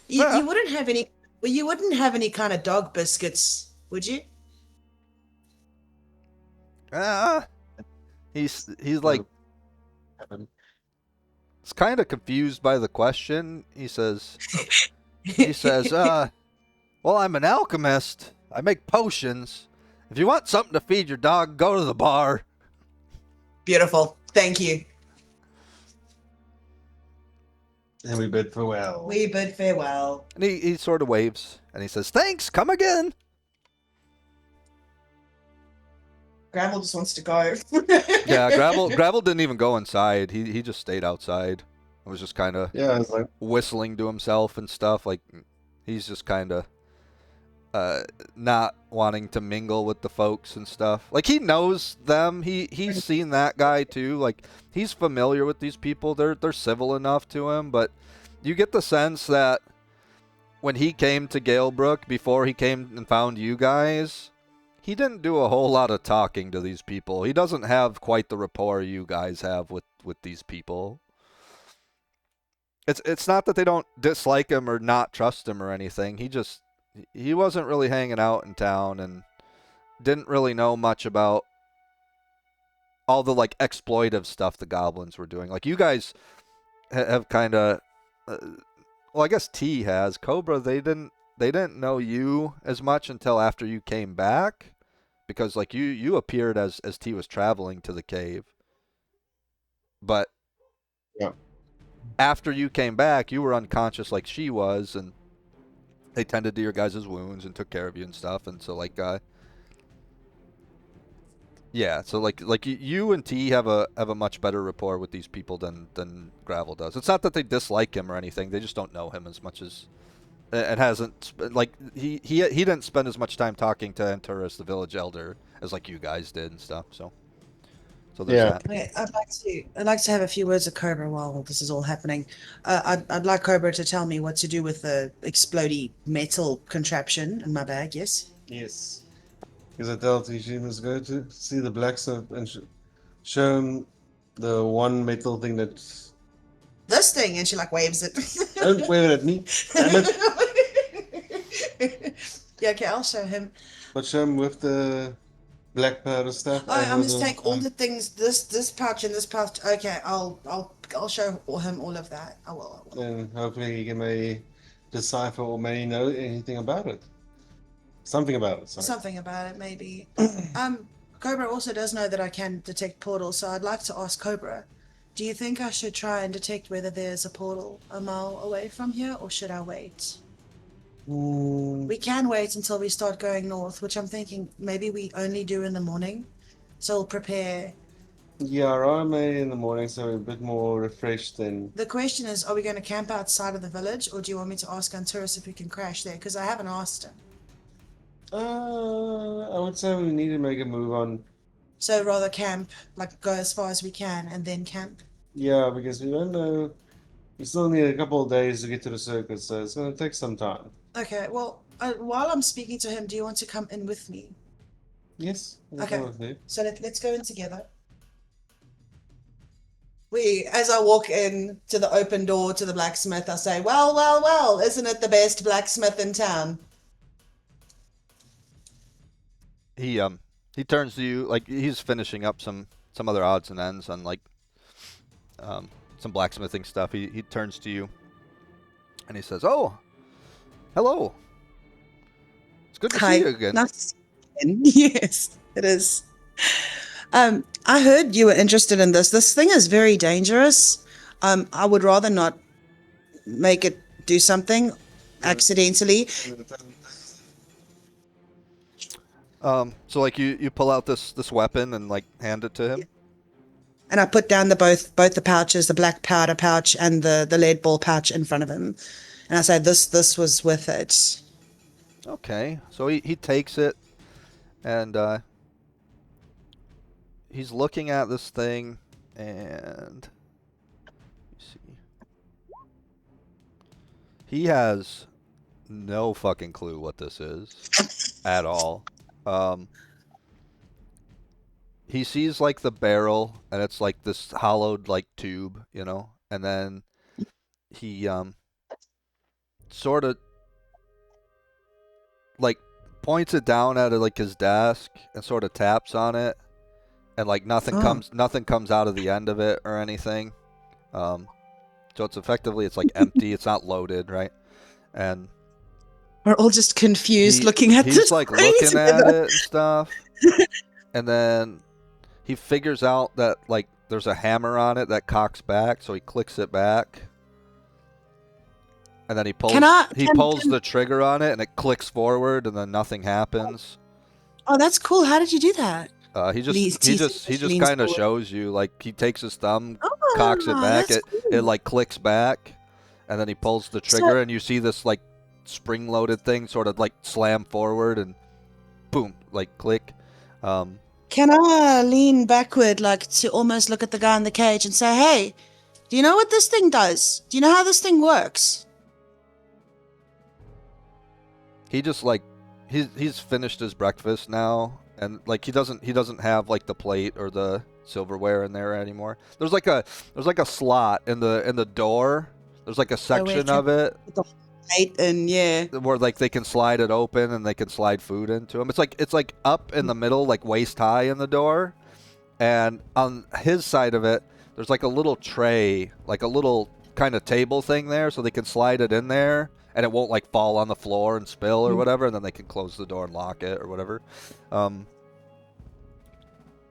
you wouldn't have any. Well, you wouldn't have any kind of dog biscuits, would you? He's like, he's kind of confused by the question. He says, well, I'm an alchemist. I make potions. If you want something to feed your dog, go to the bar. Beautiful. Thank you. And we bid farewell. We bid farewell. And he sort of waves and he says, "Thanks, come again." Gravel just wants to go. Yeah, Gravel didn't even go inside. He just stayed outside. It was just kind of Yeah, I was like, whistling to himself and stuff. Like, he's just kind of not wanting to mingle with the folks and stuff. Like, he knows them. He's seen that guy too. Like, he's familiar with these people. They're civil enough to him, but you get the sense that when he came to Galebrook, before he came and found you guys, he didn't do a whole lot of talking to these people. He doesn't have quite the rapport you guys have with these people. It's not that they don't dislike him or not trust him or anything. He wasn't really hanging out in town and didn't really know much about all the like exploitive stuff the goblins were doing. Like you guys have kind of, well, I guess T has. Cobra, they didn't know you as much until after you came back, because like you appeared as T was traveling to the cave, but Yeah. after you came back, you were unconscious like she was, and they tended to your guys' wounds and took care of you and stuff. And so like yeah, so like you and T have a much better rapport with these people than Gravel does. It's not that they dislike him or anything; they just don't know him as much as, and hasn't like he didn't spend as much time talking to Anturus, the village elder, as like you guys did and stuff. So there's Yeah. that. Okay, I'd like to have a few words with Cobra while this is all happening. I'd like Cobra to tell me what to do with the explodey metal contraption in my bag. Yes. Yes. Because I told her she must go to see the blacksmith and show him the one metal thing that. This thing, and she like waves it. Don't wave it at me. Damn it. Yeah, okay, I'll show him. But show him with the black powder stuff. I and with must the- take all the things. This pouch and this pouch. Okay, I'll show him all of that. I will. And hopefully he can maybe decipher or maybe know anything about it. Something about it. Sorry. Something about it, maybe. Cobra also does know that I can detect portals, so I'd like to ask Cobra, do you think I should try and detect whether there's a portal a mile away from here, or should I wait? We can wait until we start going north, which I'm thinking maybe we only do in the morning. So we'll prepare. Yeah, right, maybe in the morning, so we're a bit more refreshed then. The question is, are we going to camp outside of the village, or do you want me to ask Anturus if we can crash there? Because I haven't asked him. I would say we need to make a move on. So rather camp, like go as far as we can and then camp. Yeah, because we don't know. We still need a couple of days to get to the circus, so it's going to take some time. Okay, well, while I'm speaking to him, do you want to come in with me? Yes. Okay. So let's go in together. As I walk in to the open door to the blacksmith, I say, well, isn't it the best blacksmith in town? He turns to you, like he's finishing up some other odds and ends on like some blacksmithing stuff. He turns to you and he says, "Oh, hello. It's good to see you again." Nice. Yes, it is. I heard you were interested in this. This thing is very dangerous. I would rather not make it do something accidentally. So like you pull out this weapon and like hand it to him. And I put down both the pouches, the black powder pouch and the lead ball pouch in front of him. And I say, this was with it. Okay. So he takes it and he's looking at this thing and let's see. He has no fucking clue what this is at all. He sees like the barrel and it's like this hollowed like tube, you know, and then he sort of like points it down at like his desk and sort of taps on it, and like nothing comes out of the end of it or anything. So it's effectively it's like empty. It's not loaded, right? And we're all just confused looking at this. He's like looking at it and stuff, and then he figures out that like there's a hammer on it that cocks back, so he clicks it back. And then he pulls the trigger on it and it clicks forward and then nothing happens. Oh, that's cool. How did you do that? He just kind of shows you, like he takes his thumb, cocks it back, it like clicks back, and then he pulls the trigger and you see this like spring loaded thing sort of like slam forward and boom, like click. Can I lean backward like to almost look at the guy in the cage and say, hey, do you know what this thing does? Do you know how this thing works? He just like he's finished his breakfast now, and like he doesn't have like the plate or the silverware in there anymore. There's like a slot in the door. There's like a section of it and yeah, where like they can slide it open and they can slide food into them. It's like up in the middle, like waist high in the door, And on his side of it, there's like a little tray, like a little kind of table thing there, so they can slide it in there, and it won't like fall on the floor and spill or whatever, and then they can close the door and lock it or whatever.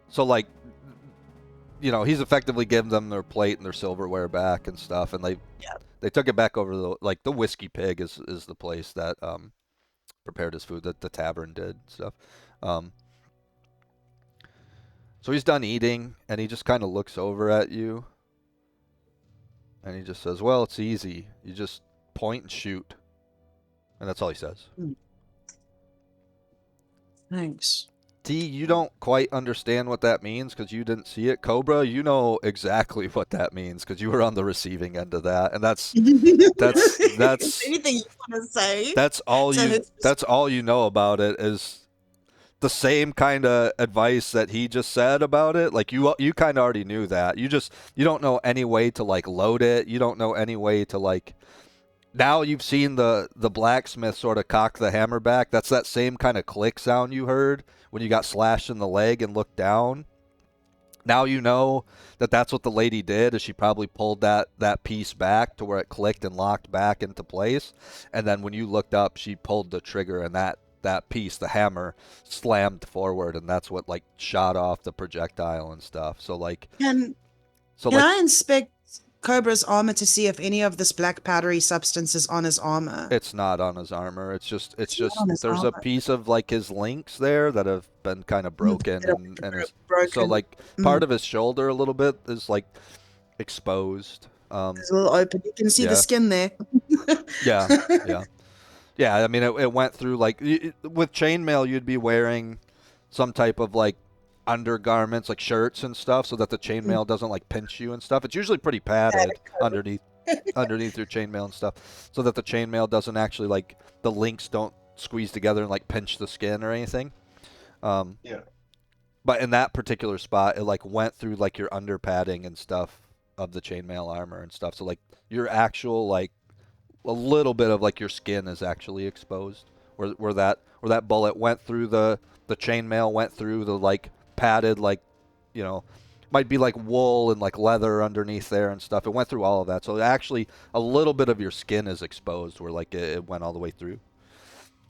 So like, you know, he's effectively given them their plate and their silverware back and stuff, and they took it back over the Whiskey Pig is the place that prepared his food, that the tavern did stuff. So he's done eating, and he just kind of looks over at you, and he just says, "Well, it's easy. You just point and shoot," and that's all he says. Thanks. T, you don't quite understand what that means because you didn't see it. Cobra, you know exactly what that means because you were on the receiving end of that, and that's anything you want to say. that's all you know about it is the same kind of advice that he just said about it. Like you kind of already knew that. You don't know any way to like load it. You don't know any way to like. Now you've seen the blacksmith sort of cock the hammer back. That's that same kind of click sound you heard when you got slashed in the leg and looked down. Now you know that that's what the lady did, is she probably pulled that piece back to where it clicked and locked back into place. And then when you looked up, she pulled the trigger, and that piece, the hammer, slammed forward, and that's what like shot off the projectile and stuff. So like, Can I inspect Cobra's armor to see if any of this black powdery substance is on his armor? It's not on his armor. It's just there's armor. a piece of like his links there that have been kind of broken, and broken. so like part of his shoulder a little bit is like exposed. It's a little open. You can see the skin there. Yeah. I mean, it went through like with chainmail, you'd be wearing some type of like undergarments, like shirts and stuff, so that the chainmail doesn't like pinch you and stuff. It's usually pretty padded underneath your chainmail and stuff, so that the chainmail doesn't actually like the links don't squeeze together and like pinch the skin or anything. But in that particular spot, it like went through like your under padding and stuff of the chainmail armor and stuff. So like your actual like a little bit of like your skin is actually exposed, where that bullet went through the chainmail, went through the like padded, like, you know, might be like wool and like leather underneath there and stuff. It went through all of that, so actually a little bit of your skin is exposed where like it went all the way through.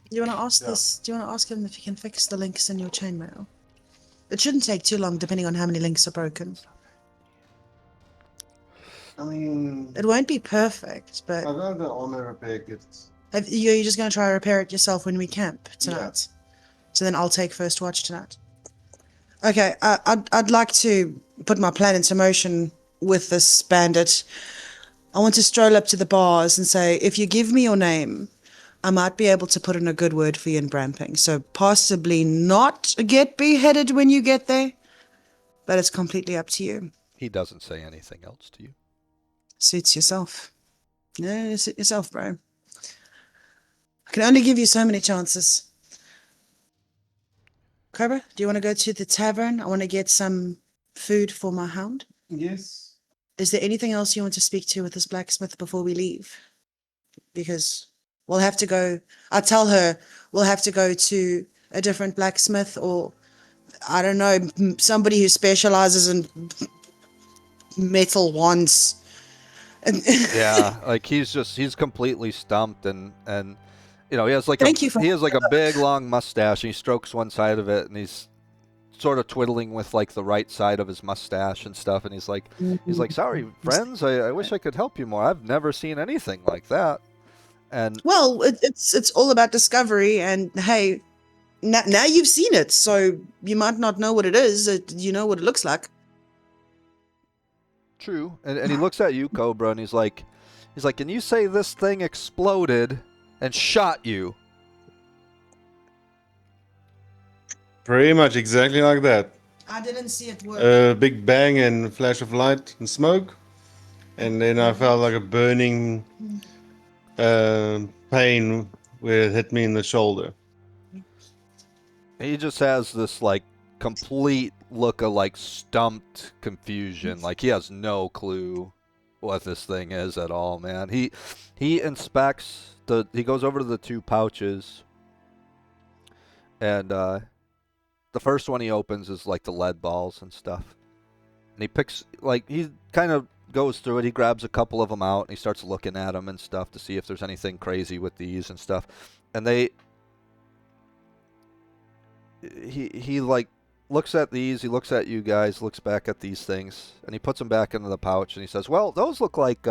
Do you want to ask this? Do you want to ask him if he can fix the links in your chainmail? It shouldn't take too long, depending on how many links are broken. I mean, it won't be perfect, but I got the armor repair kits. You're just going to try to repair it yourself when we camp tonight. So then I'll take first watch tonight. Okay, I'd like to put my plan into motion with this bandit. I want to stroll up to the bars and say, if you give me your name, I might be able to put in a good word for you in Bramping. So possibly not get beheaded when you get there, but it's completely up to you. He doesn't say anything else to you. Suits yourself. Yeah, suit yourself, bro. I can only give you so many chances. Cobra, do you want to go to the tavern? I want to get some food for my hound. Yes. Is there anything else you want to speak to with this blacksmith before we leave? Because we'll have to go. I'll tell her we'll have to go to a different blacksmith, or I don't know, somebody who specializes in metal wands. Yeah, like he's completely stumped, and you know, he has like a big long mustache, and he strokes one side of it, and he's sort of twiddling with like the right side of his mustache and stuff, and he's like, sorry friends, I wish I could help you more. I've never seen anything like that. And well, it's all about discovery, and hey, now you've seen it, so you might not know what it is. You know what it looks like. True. And he looks at you, Cobra, and he's like, can you say this thing exploded and shot you? Pretty much exactly like that. I didn't see it work. A big bang and flash of light and smoke, and then I felt like a burning pain where it hit me in the shoulder. He just has this like complete look of like stumped confusion, like he has no clue what this thing is at all, man. He inspects he goes over to the two pouches, and the first one he opens is like the lead balls and stuff. And he picks, like, he kind of goes through it. He grabs a couple of them out and he starts looking at them and stuff to see if there's anything crazy with these and stuff. And he like looks at these, he looks at you guys, looks back at these things, and he puts them back into the pouch and he says, well, those look like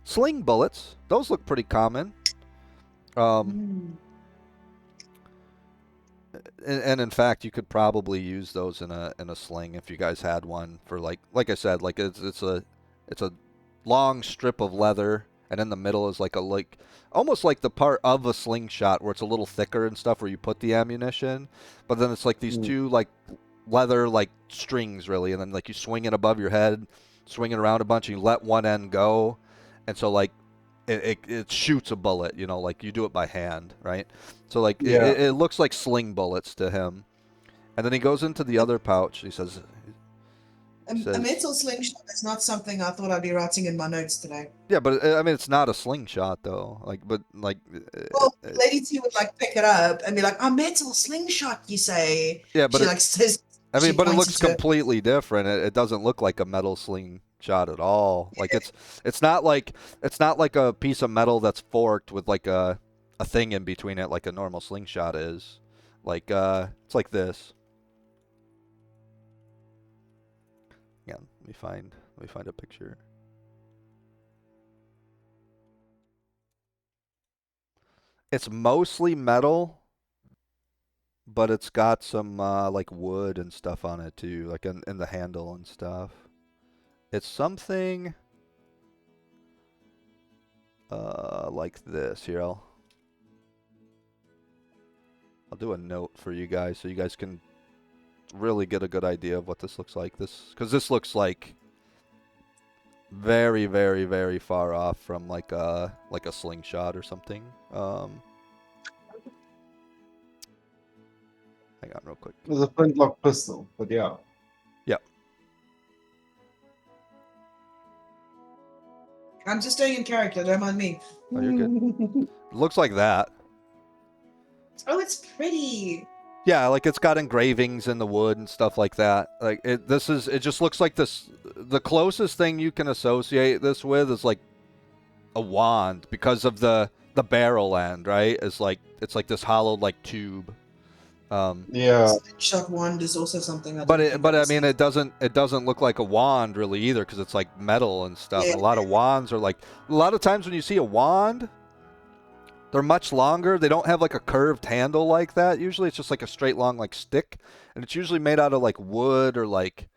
sling bullets. Those look pretty common. And in fact, you could probably use those in a sling if you guys had one for like I said, like it's a long strip of leather, and in the middle is like almost like the part of a slingshot where it's a little thicker and stuff where you put the ammunition, but then it's like these two like leather like strings really, and then like you swing it above your head, swing it around a bunch, and you let one end go, and so like it shoots a bullet, you know, like you do it by hand, right? So like it looks like sling bullets to him. And then he goes into the other pouch. He says, A metal slingshot is not something I thought I'd be writing in my notes today. yeah, but I mean, it's not a slingshot though. Like, but like, well, Lady T would like pick it up and be like, "A metal slingshot," you say? Yeah, but she says. I mean, but it looks completely different. It doesn't look like a metal slingshot at all. Like it's not like a piece of metal that's forked with like a thing in between it, like a normal slingshot is. Like it's like this. Yeah, let me find a picture. It's mostly metal, but it's got some like wood and stuff on it too, like in the handle and stuff. It's something like this. Here, I'll do a note for you guys so you guys can really get a good idea of what this looks like. Because this looks like very, very, very far off from like a slingshot or something. Hang on real quick. It was a flintlock pistol, but yeah. Yep. I'm just staying in character, don't mind me. Oh, you're good. It looks like that. Oh, it's pretty. Yeah, like it's got engravings in the wood and stuff like that. Like it just looks like this. The closest thing you can associate this with is like a wand because of the barrel end, right? It's like this hollowed like tube. Yeah. Shot wand is also something. But I mean, it doesn't look like a wand really either because it's like metal and stuff. Yeah. A lot of wands are like a lot of times when you see a wand, they're much longer. They don't have like a curved handle like that. Usually it's just like a straight long like stick, and it's usually made out of like wood or like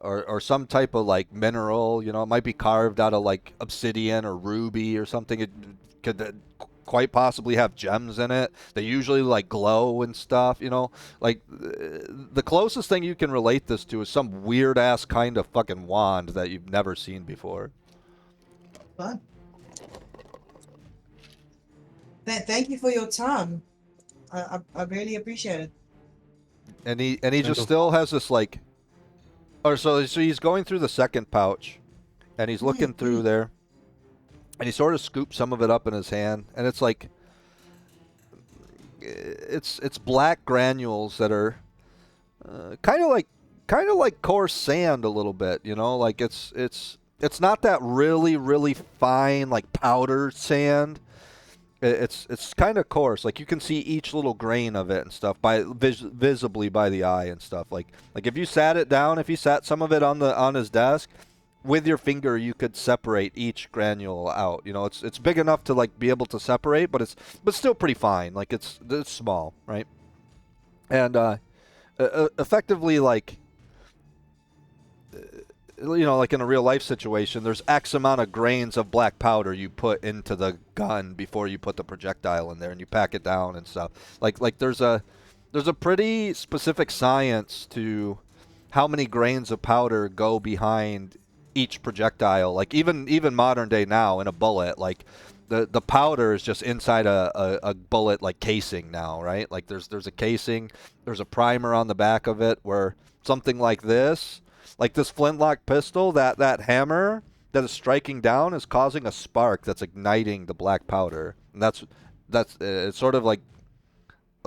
or some type of like mineral. You know, it might be carved out of like obsidian or ruby or something. It could quite possibly have gems in it. They usually like glow and stuff, you know. Like the closest thing you can relate this to is some weird ass kind of fucking wand that you've never seen before. Fun. Thank you for your time. I really appreciate it. And he just still has this like, or so he's going through the second pouch, and he's looking through there. And he sort of scoops some of it up in his hand, and it's like it's black granules that are kind of like coarse sand a little bit, you know, like it's not that really fine like powder sand. It's kind of coarse, like you can see each little grain of it and stuff visibly by the eye and stuff. Like if you sat it down, if you sat some of it on his desk. With your finger, you could separate each granule out. You know, it's big enough to like be able to separate, but still pretty fine. Like it's small, right? And effectively, like you know, like in a real life situation, there's X amount of grains of black powder you put into the gun before you put the projectile in there, and you pack it down and stuff. Like there's a pretty specific science to how many grains of powder go behind each projectile. Like even modern day now in a bullet, like the powder is just inside a bullet like casing now, right? Like there's a casing, there's a primer on the back of it where something like this flintlock pistol, that hammer that is striking down is causing a spark that's igniting the black powder. And that's it's sort of like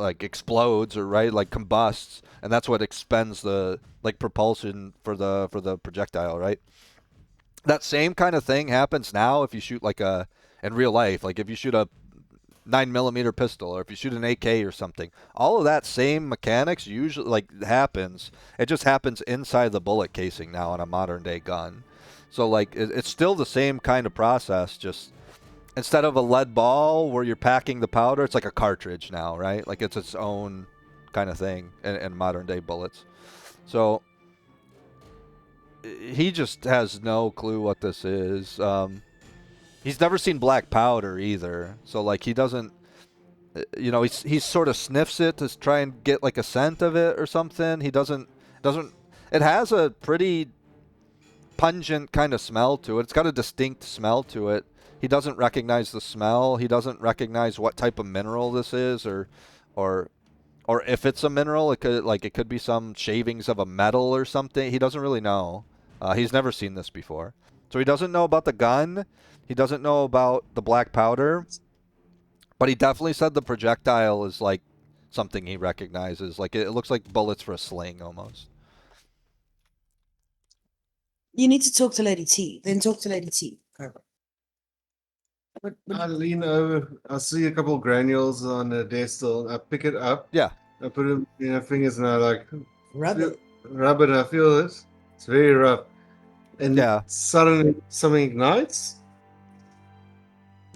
like explodes or like combusts, and that's what expends the like propulsion for the projectile, right? That same kind of thing happens now if you shoot like in real life, like if you shoot a 9mm pistol or if you shoot an AK or something. All of that same mechanics usually like happens. It just happens inside the bullet casing now on a modern day gun. So like it's still the same kind of process, just instead of a lead ball where you're packing the powder, it's like a cartridge now, right? Like it's its own kind of thing in modern day bullets. So he just has no clue what this is. He's never seen black powder either, so like he doesn't, he sort of sniffs it to try and get like a scent of it or something. He doesn't. It has a pretty pungent kind of smell to it. It's got a distinct smell to it. He doesn't recognize the smell. He doesn't recognize what type of mineral this is, or if it's a mineral. It could be some shavings of a metal or something. He doesn't really know. He's never seen this before, so he doesn't know about the gun. He doesn't know about the black powder, but he definitely said the projectile is like something he recognizes. Like it looks like bullets for a sling almost. You need to talk to Lady T. Then talk to Lady T. I lean over. I see a couple granules on the desk still. I pick it up. Yeah. I put them in my fingers and I like Rub it. rub it. And I feel this. It's very rough. And Yeah. suddenly something ignites.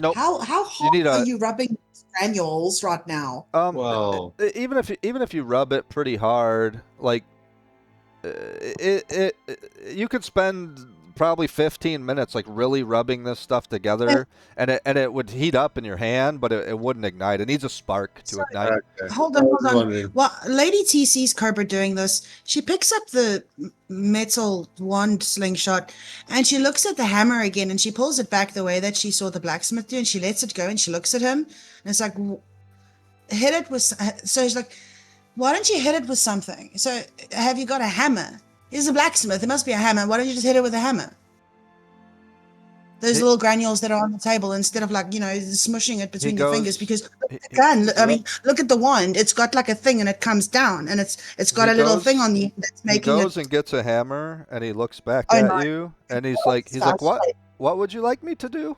Nope. How hot need are you rubbing granules right now? Wow. Even if you rub it pretty hard, like you could spend probably 15 minutes like really rubbing this stuff together, and it would heat up in your hand, but it wouldn't ignite. It needs a spark to ignite. Okay. Hold on. Well, Lady T sees Cobra doing this. She picks up the metal wand slingshot and she looks at the hammer again and she pulls it back the way that she saw the blacksmith do, and she lets it go and she looks at him and it's like, hit it with. So she's like, why don't you hit it with something? So have you got a hammer? He's a blacksmith. There must be a hammer. Why don't you just hit it with a hammer? Those little granules that are on the table, instead of like, smushing it between your fingers, because the gun, I mean, look at the wand. It's got like a thing and it comes down and it's got a little thing on the end that's making it. He goes and gets a hammer and he looks back at you and he's like, what would you like me to do?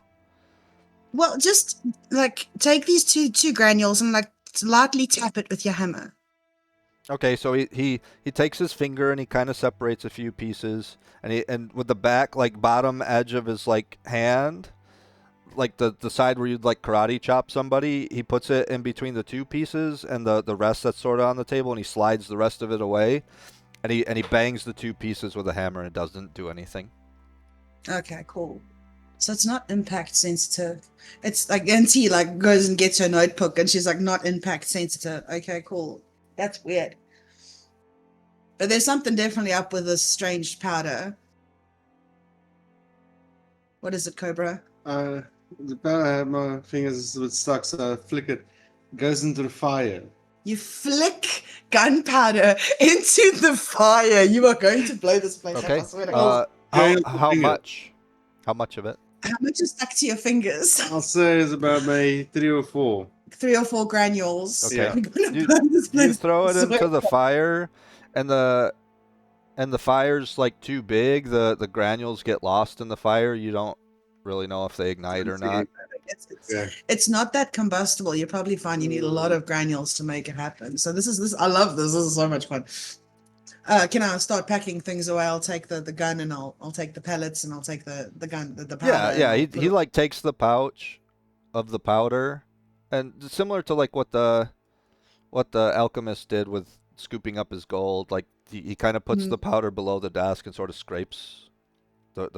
Well, just like take these two granules and like lightly tap it with your hammer. Okay, so he takes his finger and he kind of separates a few pieces, and with the back like bottom edge of his like hand, like the side where you'd like karate chop somebody, he puts it in between the two pieces and the rest that's sort of on the table, and he slides the rest of it away, and he bangs the two pieces with a hammer and it doesn't do anything. Okay, cool. So it's not impact sensitive. It's like Auntie like goes and gets her notebook and she's like, not impact sensitive. Okay, cool. That's weird. But there's something definitely up with this strange powder. What is it, Cobra? The powder, I have my fingers a bit stuck, so I flick it. It goes into the fire. You flick gunpowder into the fire. You are going to blow this place Okay. up. I swear to God. How much? How much of it? How much is stuck to your fingers? I'll say it's about maybe 3 or 4. 3 or 4 granules. Okay. Yeah. I'm gonna burn this place. You throw it I swear into to the God. fire, and the fire's like too big. The granules get lost in the fire. You don't really know if they ignite or not. It's not that combustible. You're probably fine. You need a lot of granules to make it happen. So this. I love this. This is so much fun. Can I start packing things away? I'll take the gun and I'll take the pellets and I'll take the gun, the powder. Yeah. He like takes the pouch of the powder, and similar to like what the alchemist did with scooping up his gold. Like he kind of puts the powder below the desk and sort of scrapes the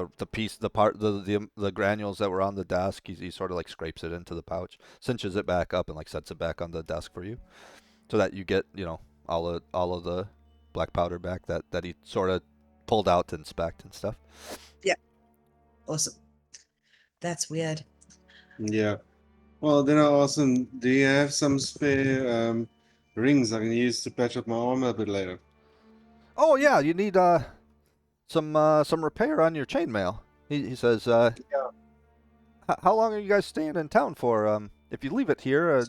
granules that were on the desk. He sort of like scrapes it into the pouch, cinches it back up, and like sets it back on the desk for you, so that you get all of the black powder back that he sort of pulled out to inspect and stuff. Yeah. Awesome. That's weird. Yeah. Well, then I asked him, do you have some spare rings I can use to patch up my armor a bit later? Oh yeah, you need some repair on your chainmail. He says, how long are you guys staying in town for? If you leave it here,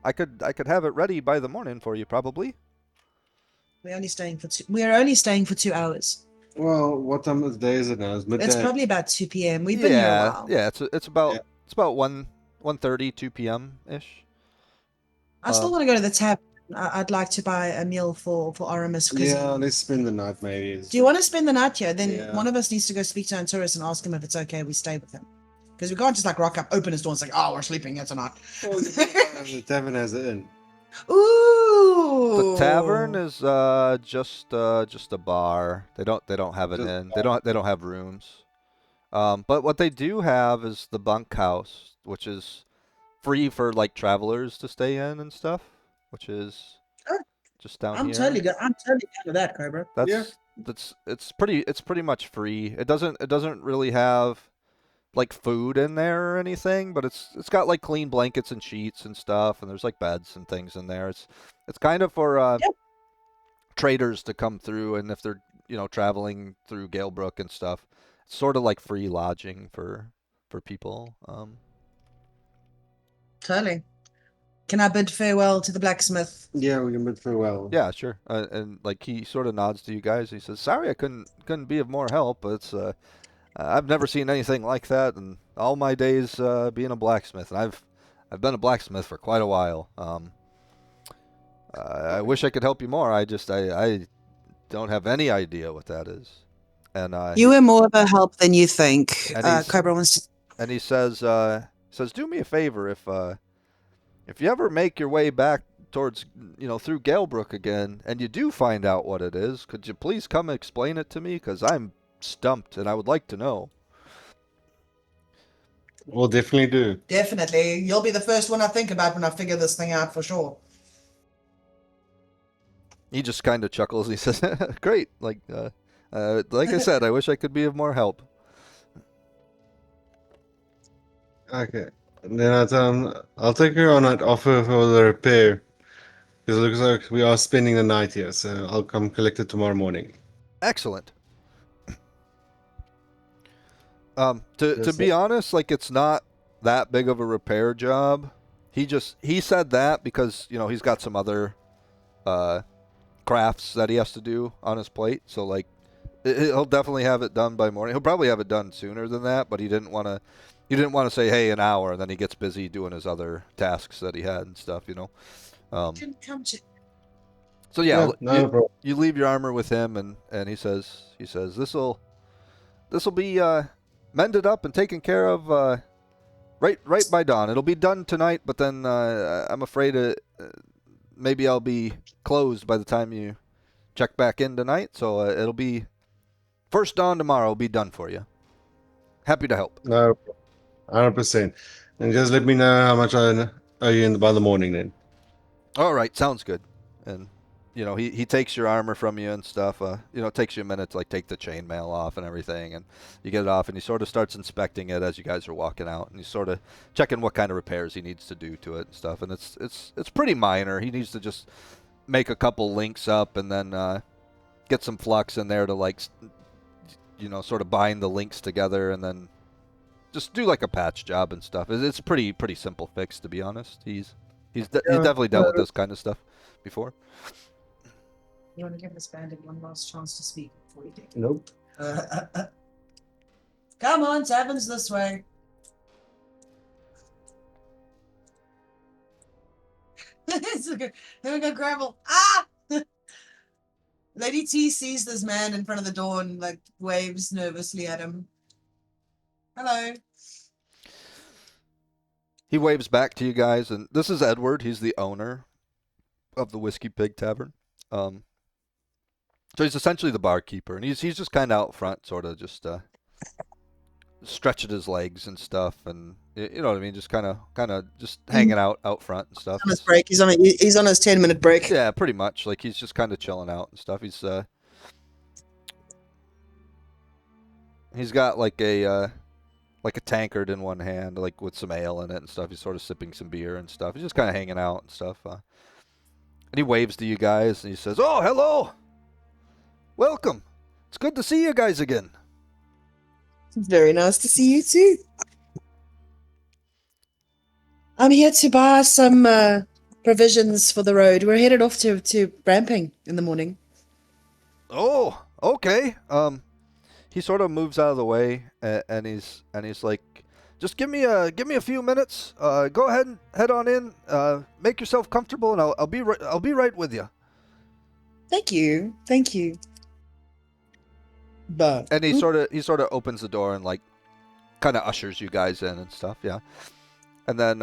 I could have it ready by the morning for you, probably. We're only staying for 2 hours. Well, what time of the day is it now? It's midday. It's probably about 2 p.m. We've been here a while. Yeah. It's about Yeah. it's about 1:30, 2 p.m. ish. I still want to go to the tavern. I'd like to buy a meal for Aramis. Yeah, let's spend the night maybe. Do you want to spend the night here? Then Yeah. one of us needs to go speak to Antoris and ask him if it's okay we stay with him. Because we can't just like rock up, open his door and say, "Oh, we're sleeping here tonight." Well, the tavern has an inn. Ooh. The tavern is just a bar. They don't have an Just inn. They don't have rooms. But what they do have is the bunkhouse, which is free for like travelers to stay in and stuff, which is Oh, just down I'm here. totally good. I'm totally down with that, Cobra. It's pretty much free. It doesn't really have like food in there or anything, but it's got like clean blankets and sheets and stuff, and there's like beds and things in there. It's kind of for Yep. traders to come through, and if they're traveling through Galebrook and stuff, it's sort of like free lodging for people. Totally. Can I bid farewell to the blacksmith? Yeah, we can bid farewell. Yeah, sure. And like he sort of nods to you guys. He says, "Sorry, I couldn't be of more help. But it's I've never seen anything like that in all my days being a blacksmith, and I've been a blacksmith for quite a while. I wish I could help you more. I don't have any idea what that is." And You were more of a help than you think. And Cobra wants to. and he says, "Do me a favor if you ever make your way back towards through Galebrook again, and you do find out what it is, could you please come explain it to me? Because I'm stumped, and I would like to know." We'll definitely do. Definitely. You'll be the first one I think about when I figure this thing out for sure. He just kind of chuckles. He says, "Great. Like I said, I wish I could be of more help." Okay. And then I'll take her on that offer for the repair. Because it looks like we are spending the night here, so I'll come collect it tomorrow morning. Excellent. To be honest, like it's not that big of a repair job. He said that because he's got some other crafts that he has to do on his plate. So like he'll definitely have it done by morning. He'll probably have it done sooner than that, but he didn't want to say, hey, an hour, and then he gets busy doing his other tasks that he had and stuff. So yeah, no problem. you leave your armor with him, and he says this'll be mended up and taken care of right by dawn. It'll be done tonight, but then I'm afraid maybe I'll be closed by the time you check back in tonight. So it'll be first dawn tomorrow. It'll be done for you. Happy to help. No, 100%. And just let me know how much I owe you by the morning then. All right, sounds good. And he takes your armor from you and stuff. It takes you a minute to like take the chainmail off and everything, and you get it off, and he sort of starts inspecting it as you guys are walking out, and he's sort of checking what kind of repairs he needs to do to it and stuff. And it's pretty minor. He needs to just make a couple links up and then get some flux in there to like sort of bind the links together, and then just do like a patch job and stuff. It's pretty simple fix, to be honest. He's definitely dealt with this kind of stuff before. You want to give this bandit one last chance to speak before you take it? Nope. Come on, Tavern's this way. Here we go, gravel. Ah! Lady T sees this man in front of the door and like waves nervously at him. Hello. He waves back to you guys, and this is Edward. He's the owner of the Whiskey Pig Tavern. So he's essentially the barkeeper, and he's just kind of out front, sort of just stretching his legs and stuff, and you know what I mean, just kind of just hanging out front and stuff. On his break, he's on his 10-minute break. Yeah, pretty much. Like he's just kind of chilling out and stuff. He's got like a tankard in one hand, like with some ale in it and stuff. He's sort of sipping some beer and stuff. He's just kind of hanging out and stuff. And he waves to you guys, and he says, "Oh, hello! Welcome! It's good to see you guys again." It's very nice to see you too. I'm here to buy some provisions for the road. We're headed off to Bramping in the morning. Oh, okay. He sort of moves out of the way, and he's like, just give me a few minutes. Go ahead and head on in. Make yourself comfortable, and I'll be right with you. Thank you. But And he sort of opens the door and like kind of ushers you guys in and stuff. Yeah. And then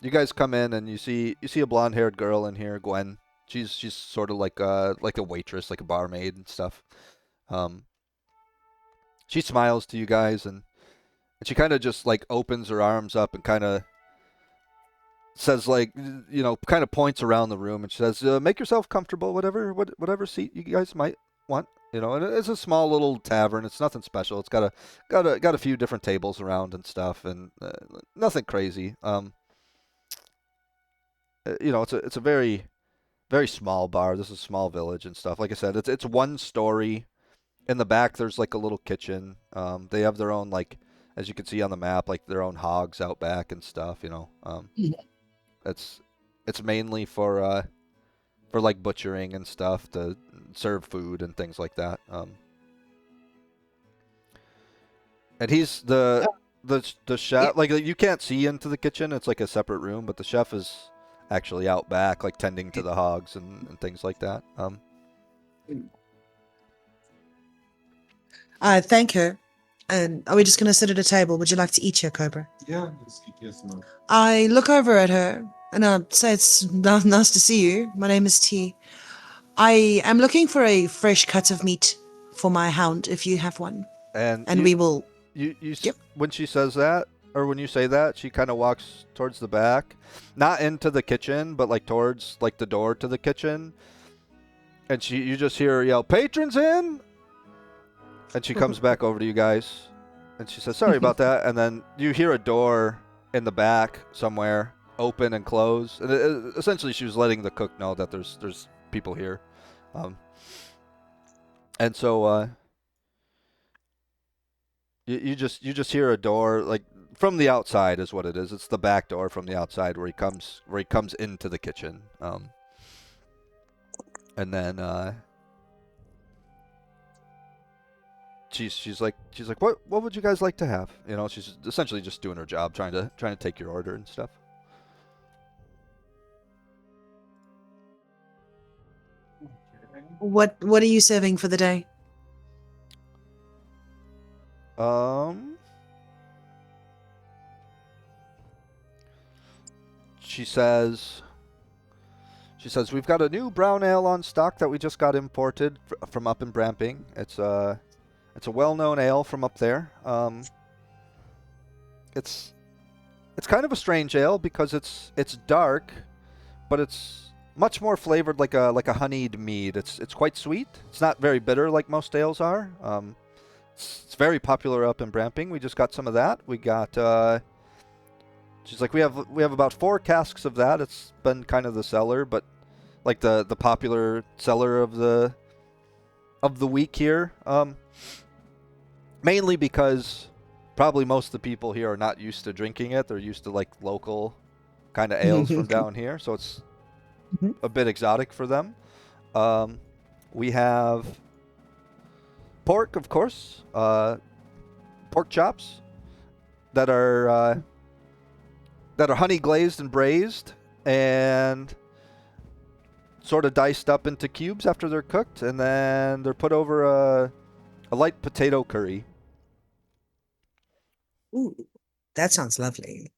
you guys come in and you see a blonde-haired girl in here, Gwen. She's sort of like a waitress, like a barmaid and stuff. She smiles to you guys and she kind of just like opens her arms up and kind of says like, you know, kind of points around the room and she says, make yourself comfortable, whatever seat you guys might want. You know, and it's a small little tavern. It's nothing special. It's got a few different tables around and stuff, and nothing crazy. You know, it's a very very small bar. This is a small village and stuff. Like I said, it's one story. In the back, there's like a little kitchen. They have their own, like, as you can see on the map, like their own hogs out back and stuff. You know, it's mainly for like butchering and stuff to serve food and things like that. And he's the chef. Like you can't see into the kitchen; it's like a separate room. But the chef is actually out back, like tending to the hogs and things like that. I thank her. And are we just going to sit at a table? Would you like to eat here, Cobra? Yeah, let's eat yes, man. I look over at her and I say, it's nice to see you. My name is T. I am looking for a fresh cut of meat for my hound, if you have one. And we will... Yep. When she says that, or when you say that, she kind of walks towards the back. Not into the kitchen, but like towards like the door to the kitchen. And you just hear her yell, "Patrons in!" And she comes back over to you guys. And she says, "Sorry about that." And then you hear a door in the back somewhere open and close. And essentially she was letting the cook know that there's people here. And so you just hear a door, like from the outside is what it is. It's the back door from the outside where he comes into the kitchen. And then she's like, what would you guys like to have? You know, she's essentially just doing her job, trying to take your order and stuff. What are you serving for the day? She says we've got a new brown ale on stock that we just got imported from up in Bramping. It's a well-known ale from up there. It's kind of a strange ale because it's dark, but it's much more flavored like a honeyed mead. It's quite sweet. It's not very bitter like most ales are. It's very popular up in Bramping. We just got some of that. We got she's like, we have about 4 casks of that. It's been kind of the seller, but like the popular seller of the week here. Mainly because probably most of the people here are not used to drinking it. They're used to like local kind of ales from down here, so it's a bit exotic for them. We have pork, of course, pork chops that are honey glazed and braised and sort of diced up into cubes after they're cooked, and then they're put over a light potato curry. Ooh, that sounds lovely.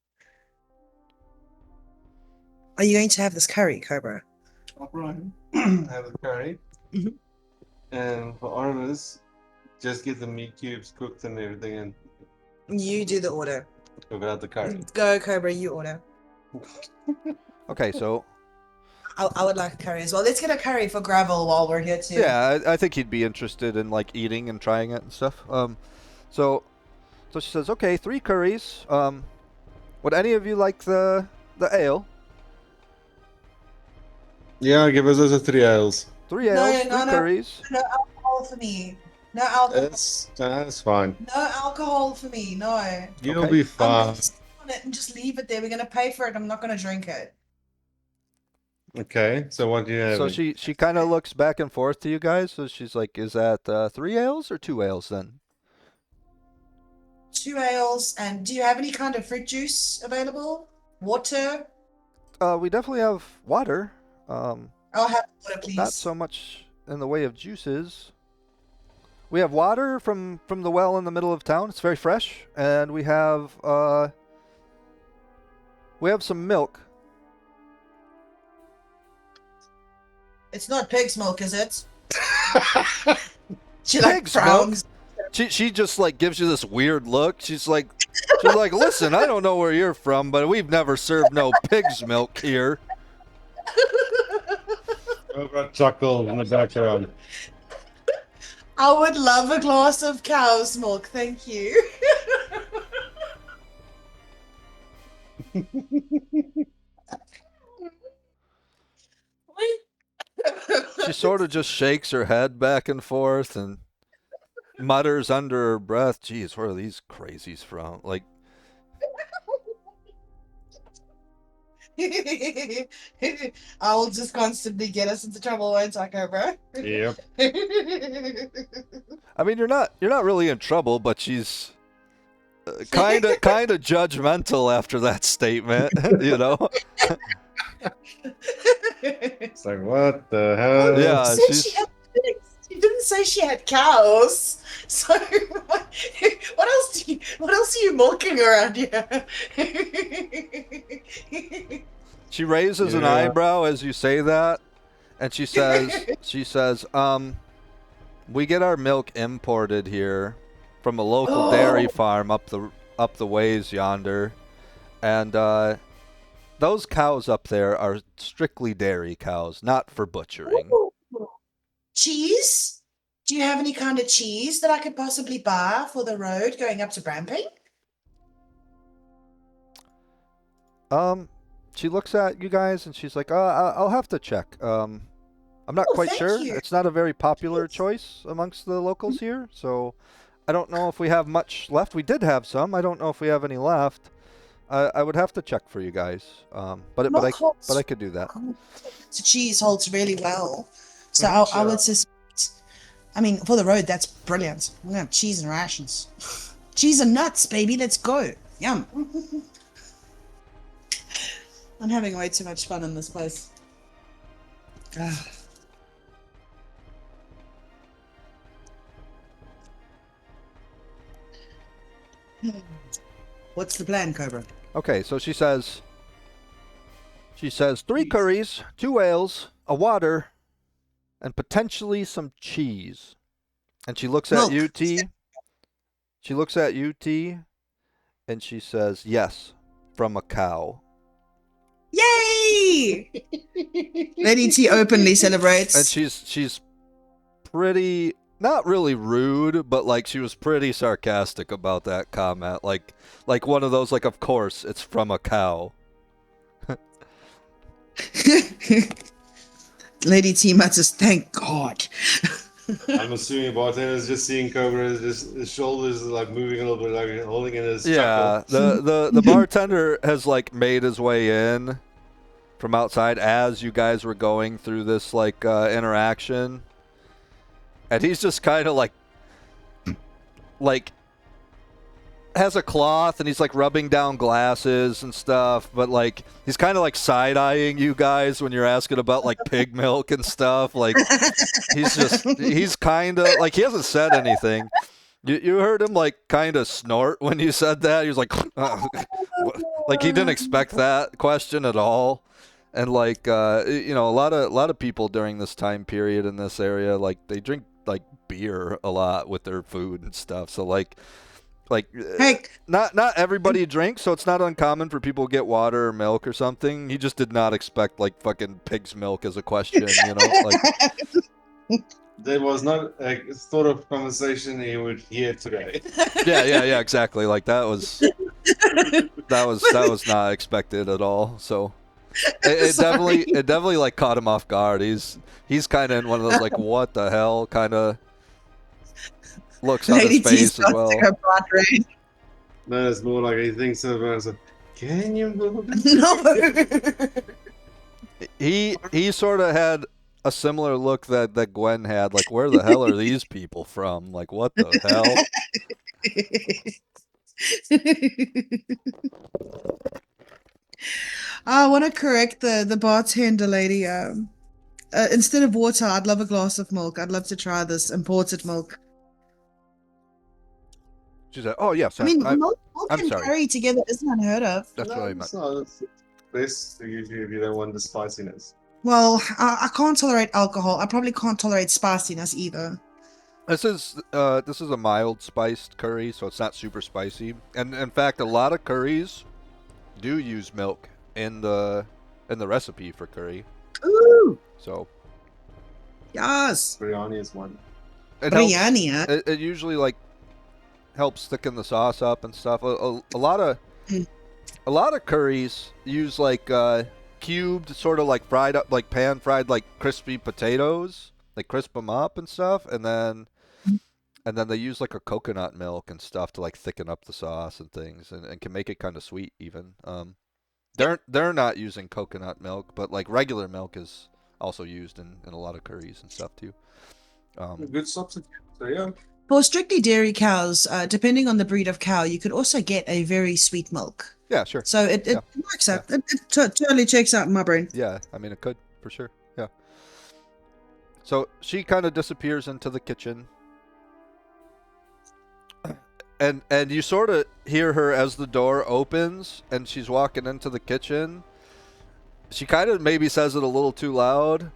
Are you going to have this curry, Cobra? Right. Have the curry. And for orders, just get the meat cubes cooked and everything and You do the order. cook out the curry. Go, Cobra, you order. Okay, so I would like a curry as well. Let's get a curry for Gravel while we're here too. yeah, I think he'd be interested in like eating and trying it and stuff. So she says, okay, 3 curries. Would any of you like the ale? Yeah, give us those 3 ales. 3 ales, 3 curries. No alcohol for me. No alcohol. That's fine. No alcohol for me. No. You'll be I'm fine. gonna sit on it and just leave it there. We're gonna pay for it. I'm not gonna drink it. Okay, so what do you have? So she kind of looks back and forth to you guys. So she's like, "Is that 3 ales or 2 ales then?" 2 ales, and do you have any kind of fruit juice available? Water? We definitely have water. I'll have water, Not please. so much in the way of juices. We have water from the well in the middle of town. It's very fresh, and we have some milk. It's not pig's milk, is it? She like Pig's milk? frowns. She just like gives you this weird look. She's like, listen, I don't know where you're from, but we've never served no pig's milk here. Cobra chuckle in the background. I would love a glass of cow's milk, thank you. She sort of just shakes her head back and forth and mutters under her breath, "Geez, where are these crazies from?" Like, I will just constantly get us into trouble, won't I, Cobra? Yep. I mean, you're not really in trouble, but she's kind of judgmental after that statement, you know? It's like, what the hell? Yeah, She said she's she had pigs. She didn't say she had cows. So what else are you milking around here? she raises an Yeah. eyebrow as you say that, and she says, we get our milk imported here from a local dairy farm up the ways yonder, and those cows up there are strictly dairy cows, not for butchering. Cheese? Do you have any kind of cheese that I could possibly buy for the road going up to Bramping? She looks at you guys and she's like, I'll have to check. I'm not Oh, quite thank sure. you. It's not a very popular choice amongst the locals here, so I don't know if we have much left. We did have some. I don't know if we have any left. I would have to check for you guys. But I could do that. So cheese holds really well. So Mhm, I would sure. suspect. I mean, for the road, that's brilliant. We're gonna have cheese and rations. Cheese and nuts, baby. Let's go. Yum. I'm having way too much fun in this place. Ah. What's the plan, Cobra? Okay, so she says 3 curries, 2 ales, a water, and potentially some cheese. And she looks at Milk. you, T. She looks at you, T, and she says, "Yes, from a cow." Yay! Lady T openly celebrates. And she's pretty, not really rude, but like she was pretty sarcastic about that comment. Like one of those, like, of course it's from a cow. Lady T mutters, thank God. I'm assuming bartender's just seeing Cobra, his shoulders like moving a little bit, like holding in his Yeah, chuckle. the bartender has like made his way in from outside as you guys were going through this like interaction, and he's just kind of like has a cloth and he's like rubbing down glasses and stuff, but like he's kind of like side-eyeing you guys when you're asking about like pig milk and stuff. Like he's kind of like, he hasn't said anything. You heard him like kind of snort when you said that. He was like like he didn't expect that question at all. And like you know, a lot of people during this time period in this area, like they drink like beer a lot with their food and stuff. So like Hey, not everybody drinks, so it's not uncommon for people to get water or milk or something. He just did not expect like fucking pig's milk as a question, you know? Like There was not a sort of conversation he would hear today. yeah, exactly. Like that was not expected at all. So it definitely like caught him off guard. He's kind of in one of those like what the hell kind of looks on Lady his T face as well. starts her blood rage. No, it's more like he thinks of it as a, can you move? No. he sort of had a similar look that Gwen had. Like, where the hell are these people from? Like, what the hell? I want to correct the bartender lady. Instead of water, I'd love a glass of milk. I'd love to try this imported milk. She said, "Oh yes, I mean, I'm milk I'm and sorry. curry together isn't unheard of. That's what I meant." It's not. It's best usually if you don't want the spiciness. Well, I can't tolerate alcohol. I probably can't tolerate spiciness either. This is a mild spiced curry, so it's not super spicy. And in fact, a lot of curries do use milk in the recipe for curry. Ooh, So yes. Biryani is one. it helps, Biryani, huh? it usually like helps thicken the sauce up and stuff. A lot of curries use like cubed, sort of like fried up, like pan fried, like crispy potatoes. They crisp them up and stuff, and then they use like a coconut milk and stuff to like thicken up the sauce and things, and can make it kind of sweet even. They're not using coconut milk, but like regular milk is also used in a lot of curries and stuff too. Good substitute. So yeah. For strictly dairy cows, depending on the breed of cow, you could also get a very sweet milk. Yeah, sure. So it Yeah. works out. It totally checks out in my brain. Yeah, I mean it could for sure. Yeah. So she kind of disappears into the kitchen. And you sort of hear her as the door opens and she's walking into the kitchen. She kind of maybe says it a little too loud.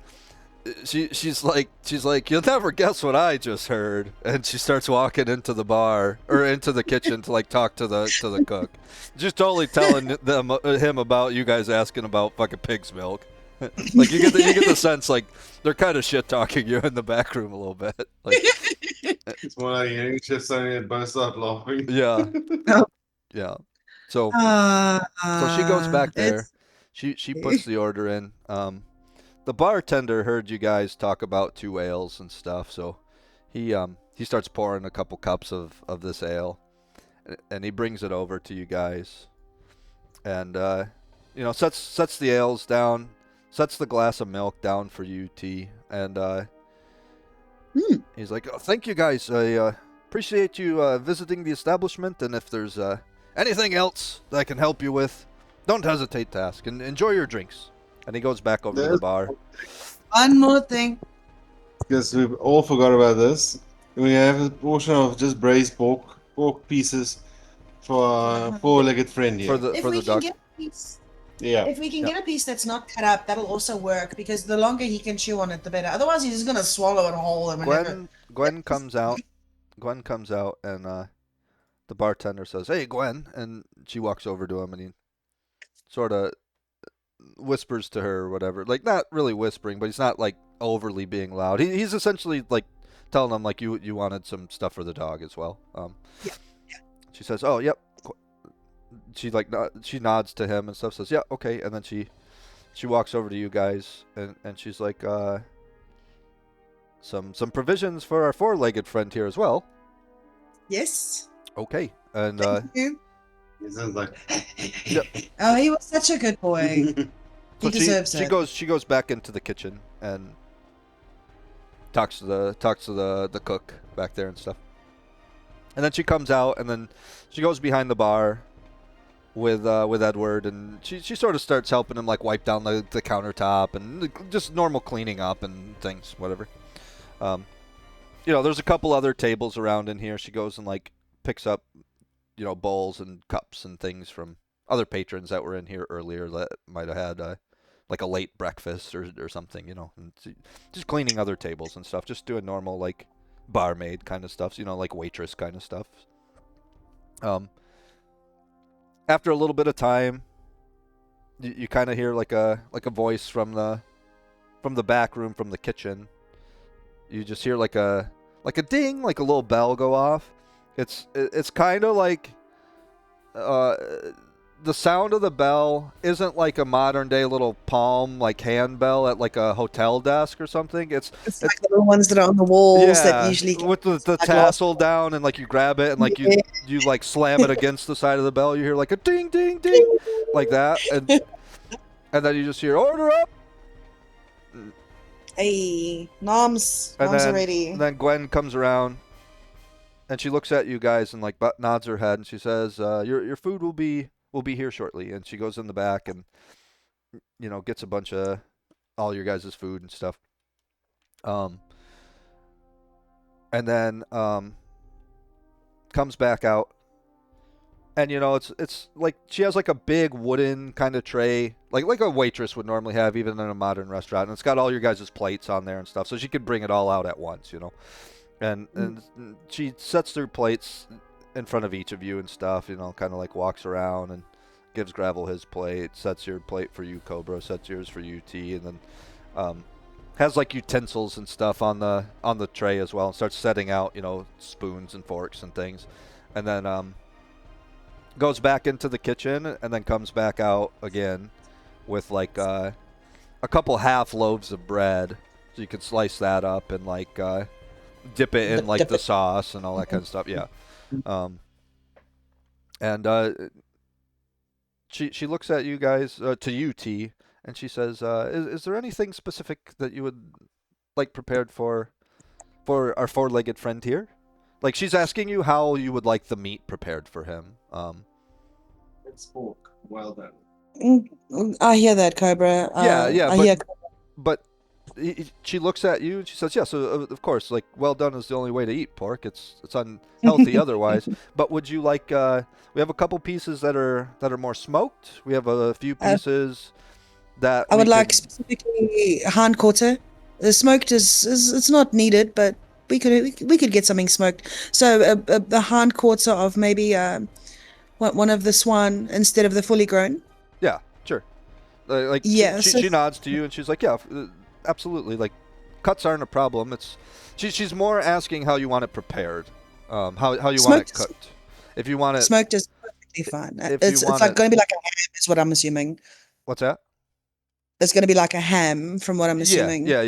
She's like, you'll never guess what I just heard. And she starts walking into the bar or into the kitchen to like talk to the cook. Just totally telling him about you guys asking about fucking pig's milk. Like you get the sense like they're kind of shit talking you in the back room a little bit. Like, It's more like hearing shit saying it both start laughing. yeah. Oh. Yeah. So she goes back there. She puts the order in. The bartender heard you guys talk about 2 ales and stuff, so he starts pouring a couple cups of this ale, and he brings it over to you guys, and sets the ales down, sets the glass of milk down for you, T, and he's like, oh, thank you guys, I appreciate you visiting the establishment, and if there's anything else that I can help you with, don't hesitate to ask, and enjoy your drinks. And he goes back over to the bar. One more thing. Because we all forgot about this. We have a portion of just braised pork pieces for our 4-legged friend here. If we can get a piece, Yeah. if we can get a piece that's not cut up, that'll also work because the longer he can chew on it, the better. Otherwise, he's just gonna swallow it whole. And Gwen comes out. Gwen comes out, and the bartender says, "Hey, Gwen," and she walks over to him, and he sort of whispers to her or whatever, like not really whispering, but he's not like overly being loud. He's essentially like telling them like you wanted some stuff for the dog as well. Yeah. She says, "Oh, yep." She she nods to him and stuff. Says, "Yeah, okay." And then she walks over to you guys and she's like, some provisions for our 4-legged friend here as well. Yes. Okay, and Thank you. He sounds like. Oh, he was such a good boy. He deserves it. She goes back into the kitchen and talks to the cook back there and stuff. And then she comes out and then she goes behind the bar with Edward, and she sort of starts helping him like wipe down the countertop and just normal cleaning up and things, whatever. There's a couple other tables around in here. She goes and like picks up bowls and cups and things from other patrons that were in here earlier that might have had like a late breakfast or something, and just cleaning other tables and stuff, just doing normal like barmaid kind of stuff, like waitress kind of stuff. After a little bit of time, you kind of hear like a voice from the back room, from the kitchen. You just hear like a ding, like a little bell go off. It's kind of like the sound of the bell isn't like a modern day little palm like hand bell at like a hotel desk or something. It's like the little ones that are on the walls that usually with the tassel down, and like you grab it and like you like slam it against the side of the bell. You hear like a ding ding ding like that, and then you just hear order up, Hey, Noms And already. then Gwen comes around, and she looks at you guys and like nods her head, and she says, "Your food will be here shortly." And she goes in the back and gets a bunch of all your guys' food and stuff. And then comes back out, and it's like she has like a big wooden kind of tray, like a waitress would normally have, even in a modern restaurant, and it's got all your guys' plates on there and stuff, so she could bring it all out at once, and she sets their plates in front of each of you and stuff, kind of like walks around and gives Gravel his plate, sets your plate for you, Cobra, sets yours for you, T, and then has like utensils and stuff on the tray as well, and starts setting out spoons and forks and things, and then goes back into the kitchen and then comes back out again with like a couple half loaves of bread, so you could slice that up and like dip it in like the sauce and all that kind of stuff. Yeah. And she looks at you guys, to you, T, and she says, is there anything specific that you would like prepared for our four-legged friend here? Like, she's asking you how you would like the meat prepared for him. It's pork. Well done. I hear that, Cobra. But she looks at you and she says, "Yeah, so of course, like, well done is the only way to eat pork. It's unhealthy otherwise. But would you like? We have a couple pieces that are more smoked. We have a few pieces that I would like specifically hindquarter. The smoked is it's not needed, but we could get something smoked. So the hindquarter of maybe one of the swan instead of the fully grown. Yeah, sure. Like yeah, she nods to you and she's like, "Yeah, absolutely. Like, cuts aren't a problem. It's she's more asking how you want it prepared, how you want it cooked. If you want it smoked is perfectly fine. It's like going to be like a ham, is what I'm assuming. What's that? It's going to be like a ham, from what I'm assuming. Yeah.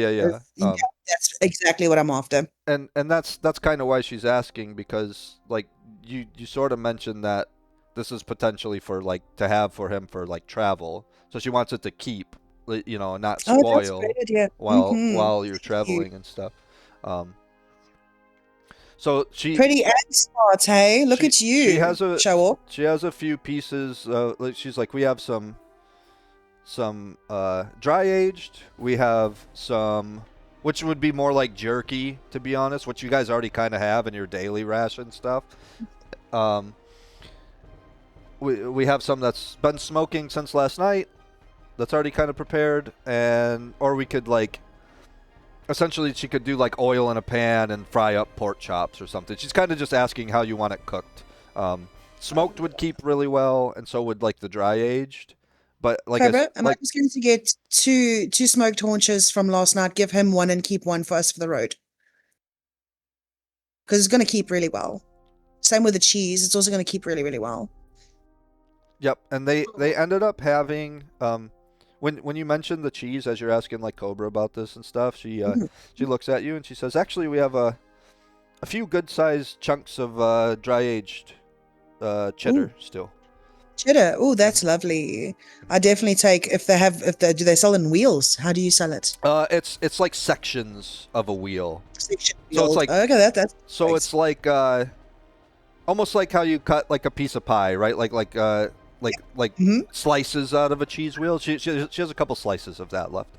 That's exactly what I'm after. And that's kind of why she's asking, because like you sort of mentioned that this is potentially for like to have for him for like travel, so she wants it to keep, not spoil while you're traveling and stuff. So pretty and smart, hey? Look at you. She has a show off. She has a few pieces. She's like, we have some dry aged. We have some, which would be more like jerky, to be honest, which you guys already kind of have in your daily ration stuff. We have some that's been smoking since last night, that's already kind of prepared, or we could like, essentially she could do like oil in a pan and fry up pork chops or something. She's kind of just asking how you want it cooked. Smoked would keep really well, and so would like the dry aged. But like, am I just going to get two smoked haunches from last night, give him one and keep one for us for the road? Because it's going to keep really well. Same with the cheese. It's also going to keep really, really well. Yep, and they ended up having when you mentioned the cheese, as you're asking like Cobra about this and stuff, she looks at you and she says, "Actually, we have a few good sized chunks of dry aged cheddar still." Cheddar, oh, that's lovely. I definitely take do they sell in wheels? How do you sell it? It's like sections of a wheel. Section so it's like okay, that's so nice. It's like almost like how you cut like a piece of pie, right? Like slices out of a cheese wheel. She has a couple slices of that left.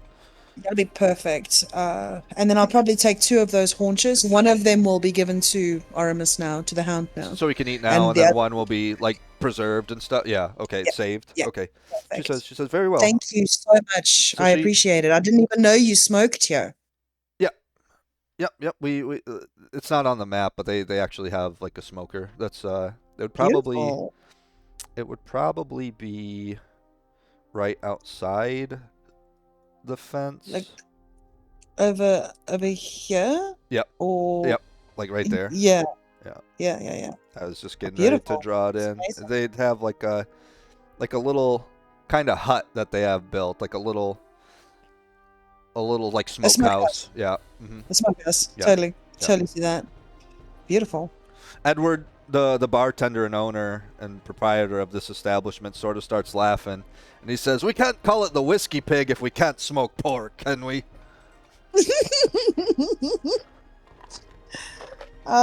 That'll be perfect. And then I'll probably take two of those haunches. One of them will be given to Aramis now, to the hound now. So we can eat now, and then one will be like preserved and stuff. Yeah. Okay. Yeah. Saved. Yeah. Okay. Perfect. She says very well. Thank you so much. I appreciate it. I didn't even know you smoked here. Yep. We it's not on the map, but they actually have like a smoker. That's it would probably Beautiful. It would probably be right outside the fence. Like over here? Yep. Or yep. Like right there. Yeah. Yeah. I was just getting ready to draw it in. They'd have like a little kind of hut that they have built, like a little like smokehouse. Yeah. Mm-hmm. A smokehouse. Yeah. Totally see that. Beautiful. Edward, the bartender and owner and proprietor of this establishment, sort of starts laughing, and he says, "We can't call it the Whiskey Pig if we can't smoke pork, can we?"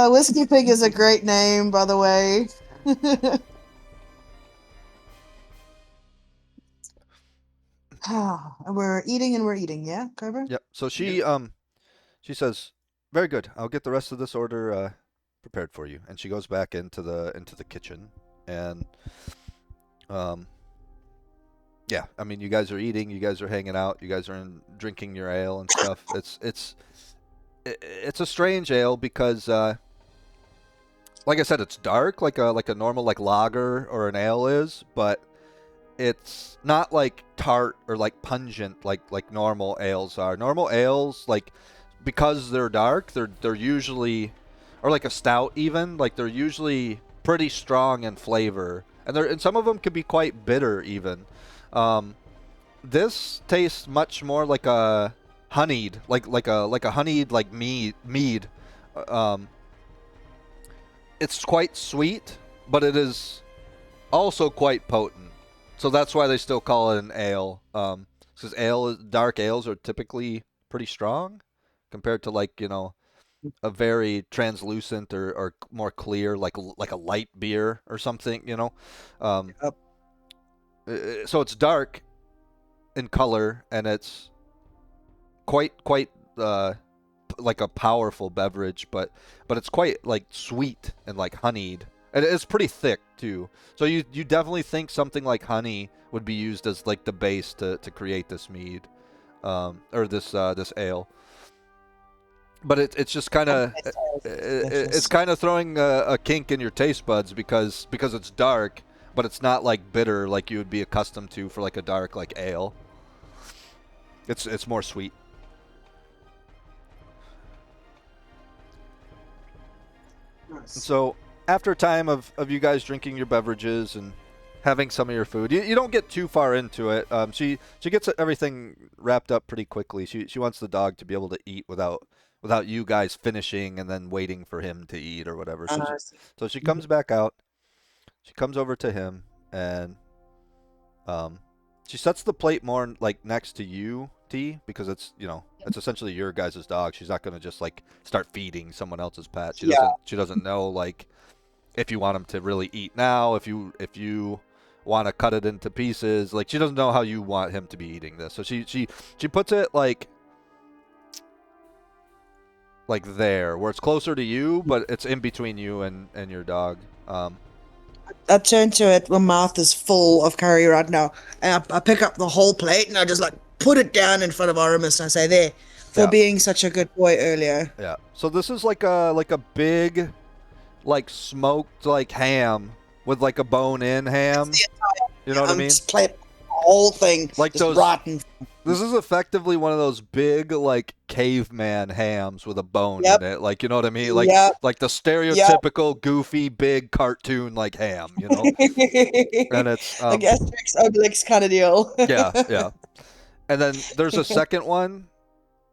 Whiskey Pig is a great name, by the way. And we're eating, yeah, Cobra? Yep. So she says, "Very good. I'll get the rest of this order prepared for you." And she goes back into the kitchen, and yeah, I mean, you guys are eating, you guys are hanging out, you guys are drinking your ale and stuff. It's a strange ale because like I said, it's dark like a normal like lager or an ale is, but it's not like tart or like pungent like normal ales are. Normal ales, like, because they're dark, they're usually, or like a stout even, like they're usually pretty strong in flavor, and some of them can be quite bitter even. This tastes much more like a honeyed, like a honeyed like mead. Um, it's quite sweet, but it is also quite potent. So that's why they still call it an ale. Because dark ales are typically pretty strong compared to, like, a very translucent or more clear, like a light beer or something. Yep. So it's dark in color, and it's quite like a powerful beverage, but it's quite like sweet and like honeyed, and it's pretty thick too. So you definitely think something like honey would be used as like the base to create this mead, or this ale. But it's just kind of it's kind of throwing a kink in your taste buds because it's dark, but it's not like bitter like you would be accustomed to for like a dark like ale. It's more sweet. And so after a time of you guys drinking your beverages and having some of your food, you don't get too far into it. She gets everything wrapped up pretty quickly. She wants the dog to be able to eat without you guys finishing and then waiting for him to eat or whatever. So she comes back out. She comes over to him, and she sets the plate more like next to you, T, because it's essentially your guys' dog. She's not gonna just like start feeding someone else's pet. She doesn't know like if you want him to really eat now, if you want to cut it into pieces. Like, she doesn't know how you want him to be eating this. So she puts it like there, where it's closer to you, but it's in between you and your dog. I turn to it, my mouth is full of curry right now, and I pick up the whole plate and I just like put it down in front of Aramis and I say, "There, for being such a good boy earlier." Yeah. So this is like a big, like, smoked like ham with like a bone-in ham. You know what I mean? Just play the whole thing, like just those rotten. This is effectively one of those big like caveman hams with a bone Yep. in it. Like, you know what I mean? Like Yep. like the stereotypical goofy big cartoon like ham, And it's like Asterix Obelix kind of deal. yeah. And then there's a second one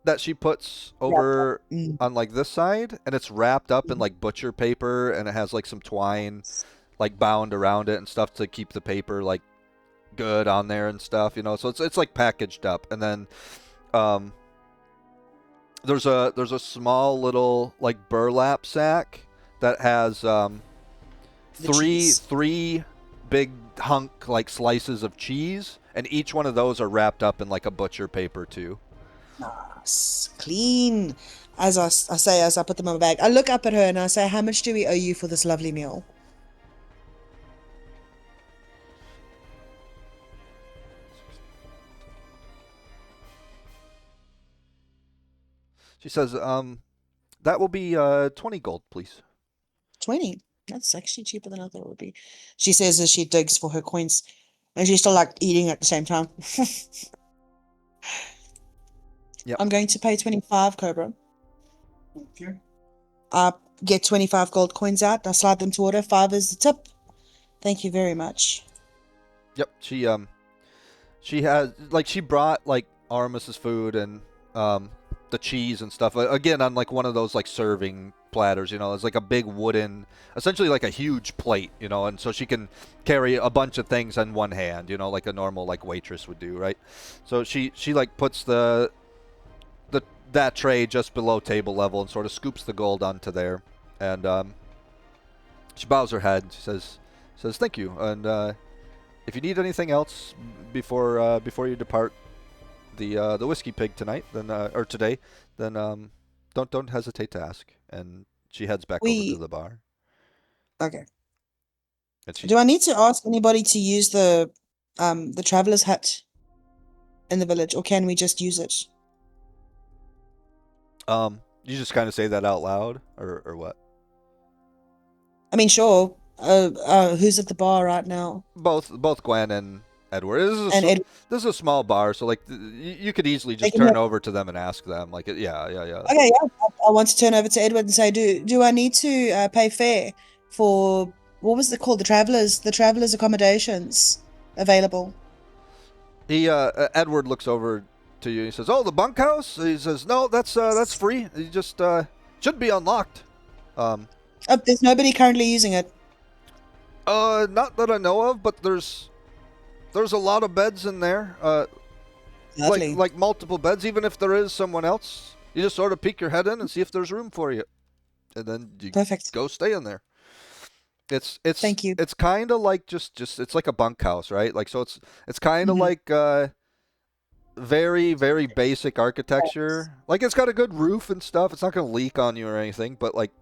that she puts over on like this side, and it's wrapped up in like butcher paper, and it has like some twine like bound around it and stuff to keep the paper like good on there and stuff, so it's like packaged up. And then there's a small little like burlap sack that has three big hunk like slices of cheese, and each one of those are wrapped up in like a butcher paper too. Clean. As I say, as I put them in my bag, I look up at her and I say, "How much do we owe you for this lovely meal?" She says, that will be 20 gold, please. 20. That's actually cheaper than I thought it would be. She says as she digs for her coins, and she's still like eating at the same time. Yep. I'm going to pay 25, Cobra. Okay. I get 25 gold coins out. I slide them toward her. 5 is the tip. Thank you very much. Yep. She has like, she brought like Aramis's food and the cheese and stuff, again on like one of those like serving platters. It's like a big wooden, essentially like a huge plate, and so she can carry a bunch of things on one hand, like a normal like waitress would do, right? So she like puts the that tray just below table level and sort of scoops the gold onto there. And she bows her head. She says thank you. And if you need anything else before you depart the Whiskey Pig tonight, then or today, then don't hesitate to ask. And she heads back over to the bar. Okay. And Do I need to ask anybody to use the traveler's hut in the village, or can we just use it? You just kind of say that out loud, or what? I mean, sure. Who's at the bar right now? Both Gwen and Edward. This is a small bar, so like you could easily just turn over to them and ask them. Like, yeah. Okay, yeah. I want to turn over to Edward and say, do I need to pay fare for what was it called? The travelers accommodations available? Edward looks over to you. He says, "Oh, the bunkhouse." He says, "No, that's free. You just should be unlocked." There's nobody currently using it. Not that I know of, but there's a lot of beds in there. Like multiple beds. Even if there is someone else, you just sort of peek your head in and see if there's room for you, and then you go stay in there. It's Thank you. It's kind of like just it's like a bunkhouse, right? Like, so it's kind of like very, very basic architecture. Like, it's got a good roof and stuff. It's not going to leak on you or anything, but like,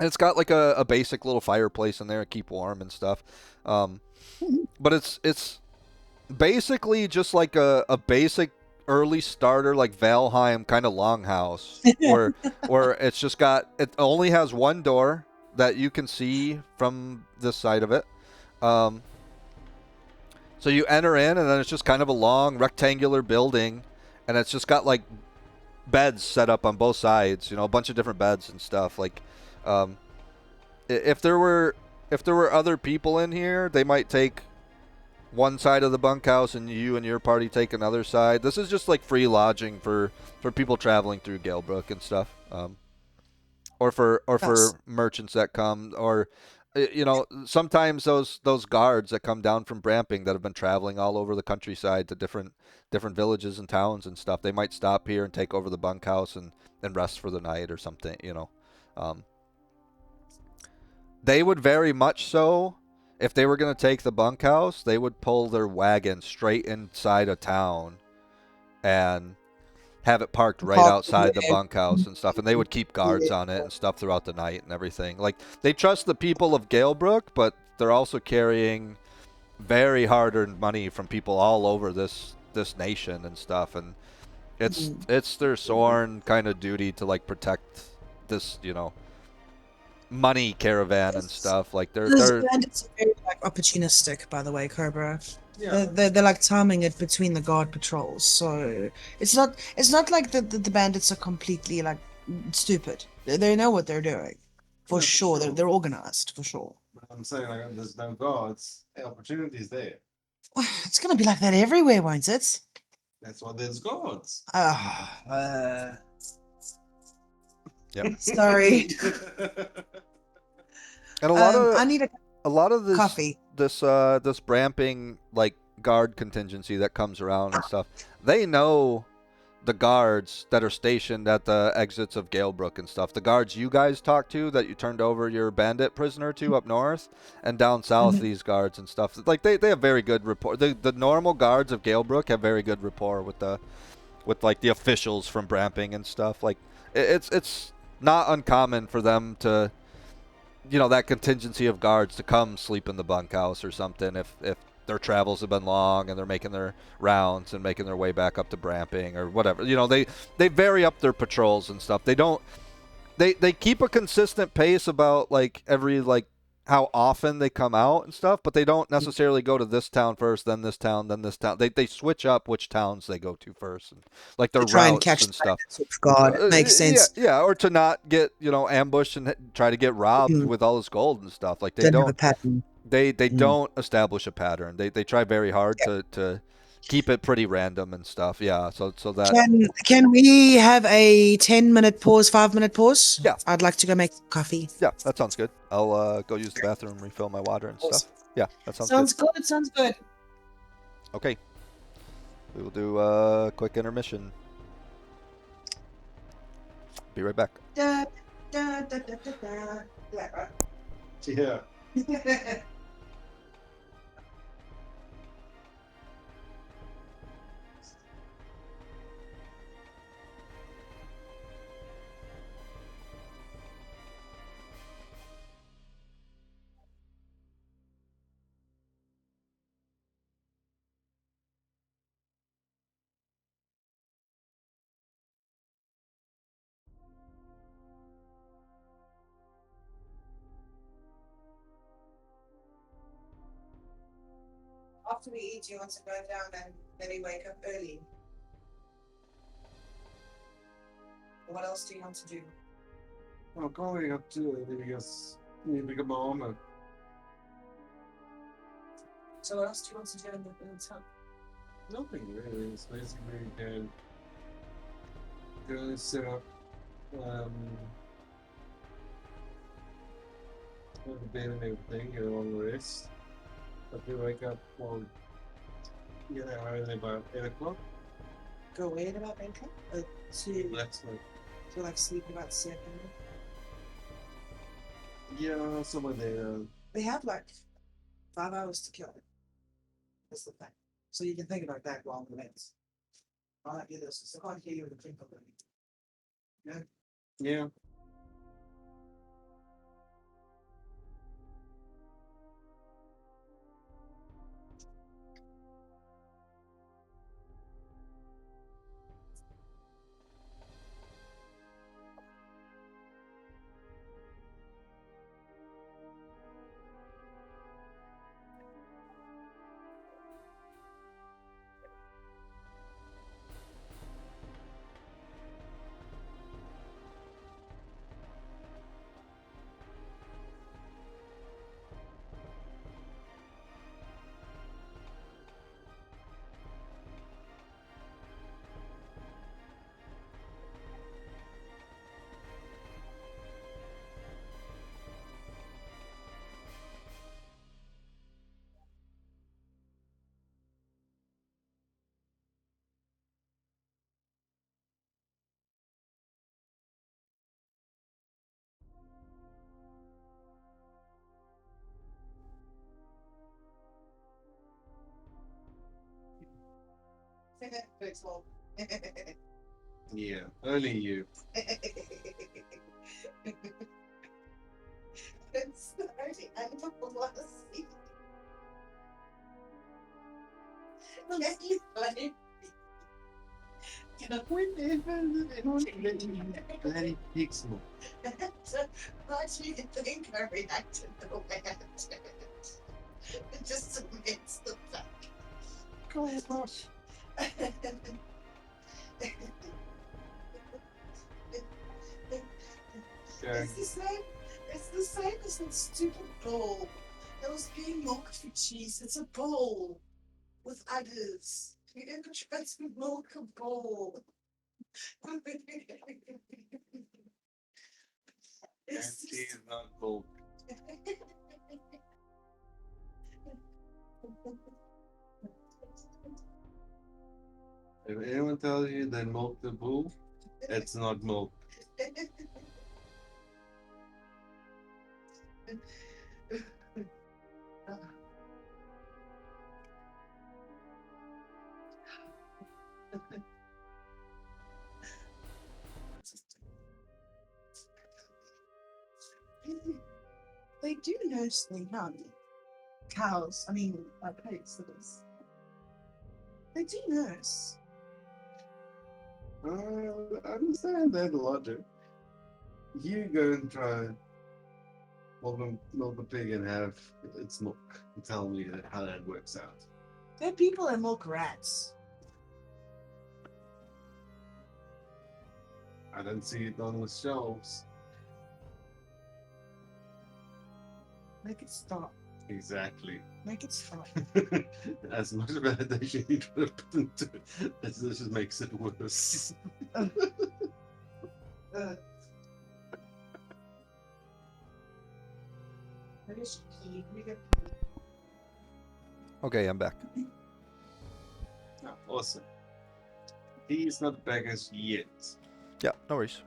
and it's got like a basic little fireplace in there to keep warm and stuff. But it's basically just like a basic early starter, like Valheim kind of longhouse, where it only has one door that you can see from this side of it. So you enter in, and then it's just kind of a long rectangular building, and it's just got like beds set up on both sides, a bunch of different beds and stuff. Like, if there were other people in here, they might take one side of the bunkhouse, and you and your party take another side. This is just like free lodging for people traveling through Galebrook and stuff. Or for merchants that come, or sometimes those guards that come down from Bramping that have been traveling all over the countryside to different villages and towns and stuff, they might stop here and take over the bunkhouse and rest for the night or something. They would very much so, if they were going to take the bunkhouse, they would pull their wagon straight inside a town and have it parked right outside the bunkhouse and stuff, and they would keep guards on it and stuff throughout the night and everything. Like, they trust the people of Galebrook, but they're also carrying very hard-earned money from people all over this nation and stuff, and it's their sworn kind of duty to like protect this, money caravan and stuff. Like, they're bandits are very like opportunistic, by the way, Cobra. Yeah. They're like timing it between the guard patrols, so it's not like the bandits are completely like stupid. They know what they're doing, for sure. They're organized, for sure. I'm saying, like, there's no guards. The opportunity's there. It's gonna be like that everywhere, won't it? That's why there's guards. Yep. Sorry. And I need a lot of this coffee. This Bramping like guard contingency that comes around and stuff, they know the guards that are stationed at the exits of Galebrook and stuff. The guards you guys talked to, that you turned over your bandit prisoner to up north, and down south, these guards and stuff. Like, they have very good rapport. The normal guards of Galebrook have very good rapport with the officials from Bramping and stuff. Like, it's not uncommon for them to, that contingency of guards to come sleep in the bunkhouse or something if their travels have been long and they're making their rounds and making their way back up to Bramping or whatever. They vary up their patrols and stuff. They keep a consistent pace about like every like how often they come out and stuff, but they don't necessarily go to this town first, then this town, then this town. They switch up which towns they go to first, and like their routes and stuff. God, makes sense. Yeah, or to not get ambushed and try to get robbed with all this gold and stuff. Like, they don't have a pattern. They don't establish a pattern. They try very hard to keep it pretty random and stuff. Yeah, so that can we have a 10-minute pause, 5-minute pause? Yeah, I'd like to go make coffee. Yeah, that sounds good. I'll go use the bathroom, refill my water and stuff. Yeah, that sounds good. Sounds good. Okay, we will do a quick intermission. Be right back. Da, da, da, da, da, da. That right? Yeah. After we eat, you want to go down and maybe wake up early. What else do you want to do? Well, going up to it because you become a armor. So what else do you want to do in the town? Nothing really. It's basically you can go and set up the bed and everything, get a long rest. But you wake up get out early about 8 o'clock. Go away at about 8 o'clock? That's like To like sleep about 7. yeah, somewhere there. They have like 5 hours to kill. That's the thing. So you can think about that while the minutes. I'll not do this. So I can't hear you with the think of it. Yeah. Yeah. Thanks, Mom. Yeah. Only you. It's the only animal I want to see. Can you blame Bloody pig smoke. Why do you think I reacted the way I did? It just admits the fact. Go ahead, boss. It's the same. It's the same as that stupid bowl. That was being milked for cheese. It's a bowl with udders. You never tried to milk a bowl. It's And cheese, not gold. If anyone tells you they milk the bull, it's not milk. They do nurse the young cows. I mean, pigs. That is. They do nurse. I understand that logic. You go and try milk a pig and have its milk and tell me how that works out. There are people that milk rats. I don't see it on the shelves. Make it stop. Exactly. Make it stop. As much validation you try to put into it, this just makes it worse. Maybe I should pee. Maybe I pee. Okay, I'm back. Awesome. He's not back as yet. Yeah, no worries.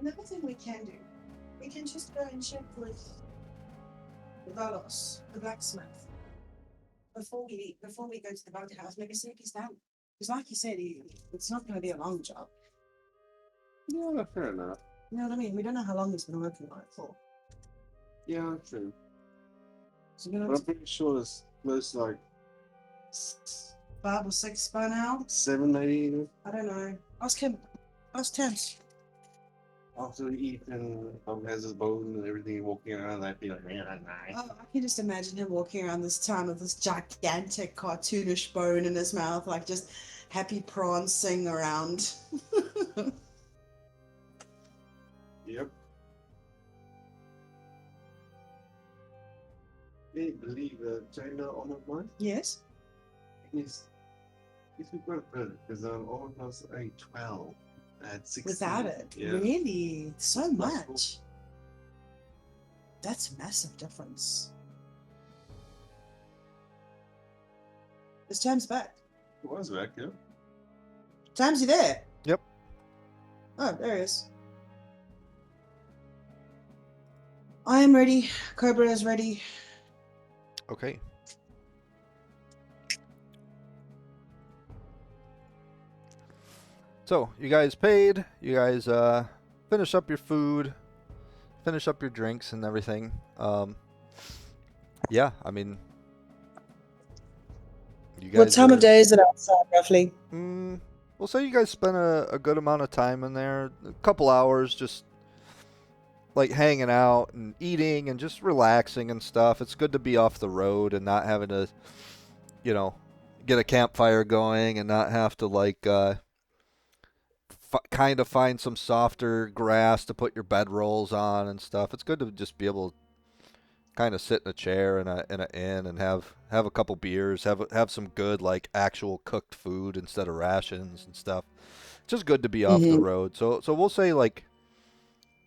Another thing we can do, we can just go and check with Valos, the blacksmith, before we go to the boat house. Maybe see if he's done. Because, like you said, it's not going to be a long job. Yeah, fair enough. You know what I mean? We don't know how long he's been working on it for. Yeah, true. So, you But know, I'm pretty sure it's close to like 5 or 6 by now. 7, maybe. I don't know. Ask him. Ask Tams. After we eat and has his bone and everything, walking around, I'd be like, man, nice. Oh, I can just imagine him walking around this town with this gigantic cartoonish bone in his mouth, like just happy prancing around. Yep. Can you believe China almost won? Yes. He's quite good because almost was only 12 at 16. Without it. Yeah. Really? So That's much. cool. That's a massive difference. Is Tams back? It was back, yeah. Tams, you there? Yep. Oh, there he is. I am ready. Cobra is ready. Okay. So, you guys paid. You guys finish up your food, finish up your drinks and everything. Yeah, I mean, you guys. What time of day is it outside, roughly? We'll say you guys spent a good amount of time in there, a couple hours, just like hanging out and eating and just relaxing and stuff. It's good to be off the road and not having to, you know, get a campfire going and not have to like kind of find some softer grass to put your bedrolls on and stuff. It's good to just be able to kind of sit in a chair in an inn and have a couple beers, have some good like actual cooked food instead of rations and stuff. Just good to be off the road. So we'll say like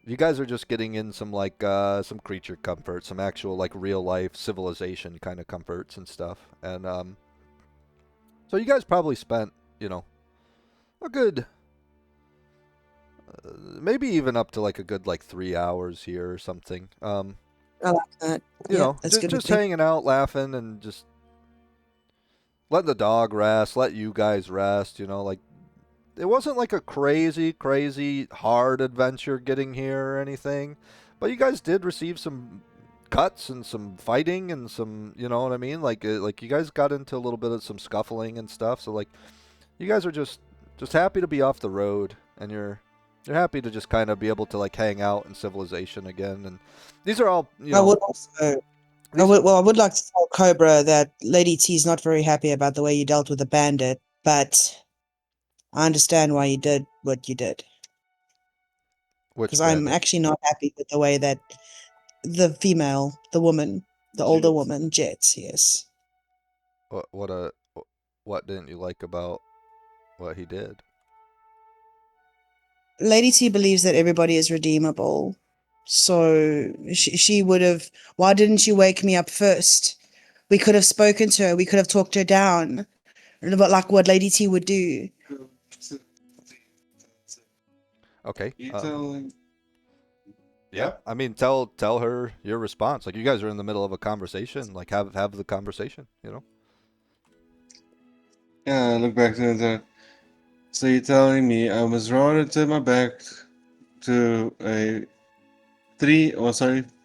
you guys are just getting in some like some creature comfort, some actual like real life civilization kind of comforts and stuff. And so you guys probably spent, you know, a good maybe even up to like a good like 3 hours here or something. I like that. You know, that's good. just hanging out, laughing, and just letting the dog rest, let you guys rest. You know, like it wasn't like a crazy hard adventure getting here or anything, but you guys did receive some cuts and some fighting and some, you know what I mean? Like you guys got into a little bit of some scuffling and stuff. So like, you guys are just happy to be off the road, and you're happy to just kind of be able to like hang out in civilization again. And these are all, you know. I would also. I would like to tell Cobra that Lady T is not very happy about the way you dealt with the bandit, but I understand why you did what you did. Because I'm actually not happy with the way that the woman, the older woman, Jet, yes. What didn't you like about what he did? Lady T believes that everybody is redeemable. So she would have. Why didn't you wake me up first? We could have spoken to her. We could have talked her down. But like what Lady T would do. Okay. You telling? Yeah. I mean, tell her your response. Like you guys are in the middle of a conversation. Like have the conversation. You know. Yeah, I look back to it. So you're telling me I was wrong to turn my back to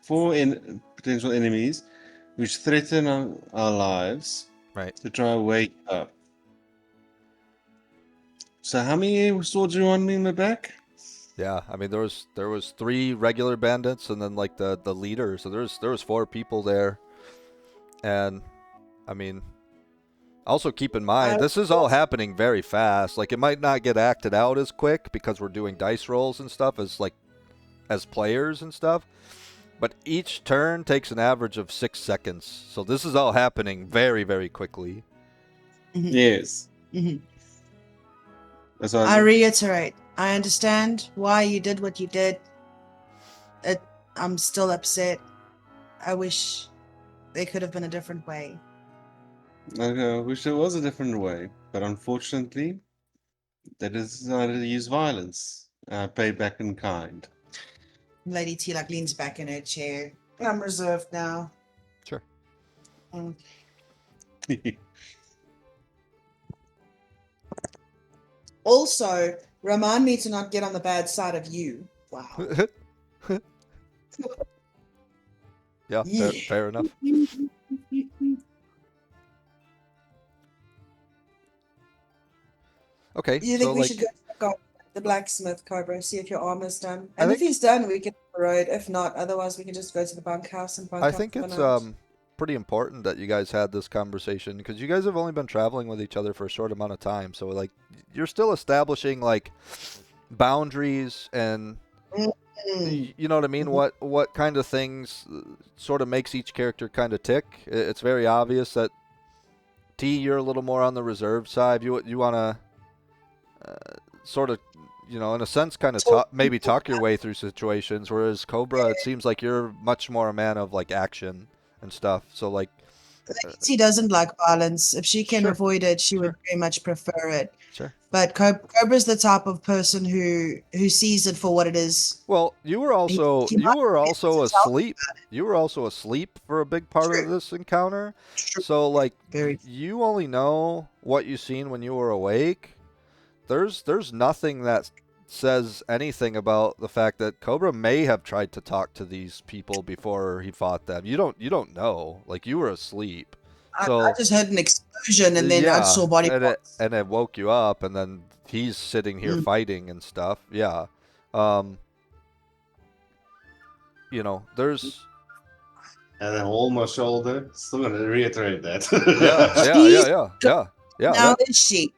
four potential enemies which threaten our lives, right, to try and wake up. So how many swords are on me in the back? Yeah, I mean there was 3 regular bandits and then like the leader. So there was 4 people there. And I mean, also keep in mind this is all happening very fast. Like it might not get acted out as quick because we're doing dice rolls and stuff as players and stuff. But each turn takes an average of 6 seconds. So this is all happening very, very quickly. Yes. That's what I reiterate, I understand why you did what you did. I'm still upset. I wish there could have been a different way. I wish there was a different way, but unfortunately, they decided to use violence. Pay back in kind. Lady T like leans back in her chair. I'm reserved now. Sure. Mm. Also, remind me to not get on the bad side of you. Wow. Yeah, fair enough. Okay, You so think we like, should go check out the blacksmith, Cobra, see if your armor's done? I And if think- he's done, we can hit the road. If not, otherwise we can just go to the bunkhouse and bunk I up think for the it's night. pretty important that you guys had this conversation because you guys have only been traveling with each other for a short amount of time. So like, you're still establishing like boundaries and you know what I mean. Mhm. What kind of things sort of makes each character kind of tick? It's very obvious that T, you're a little more on the reserve side. You want to sort of, you know, in a sense, kind of maybe talk your way through situations. Whereas Cobra, it seems like you're much more a man of like action and stuff. So like, She doesn't like violence. If she can Sure. avoid it, she would Sure. very much prefer it. sure. But Cobra's the type of person who sees it for what it is. Well, you were also he might tell asleep. You were also asleep for a big part of True. this encounter. True. So like, Very. you only know what you seen when you were awake. There's nothing that says anything about the fact that Cobra may have tried to talk to these people before he fought them. You don't know. Like, you were asleep. So I just heard an explosion and then I saw body parts. and it woke you up, and then he's sitting here fighting and stuff. Yeah, you know, there's And then hold my shoulder. Still gonna reiterate that. yeah. Now is she?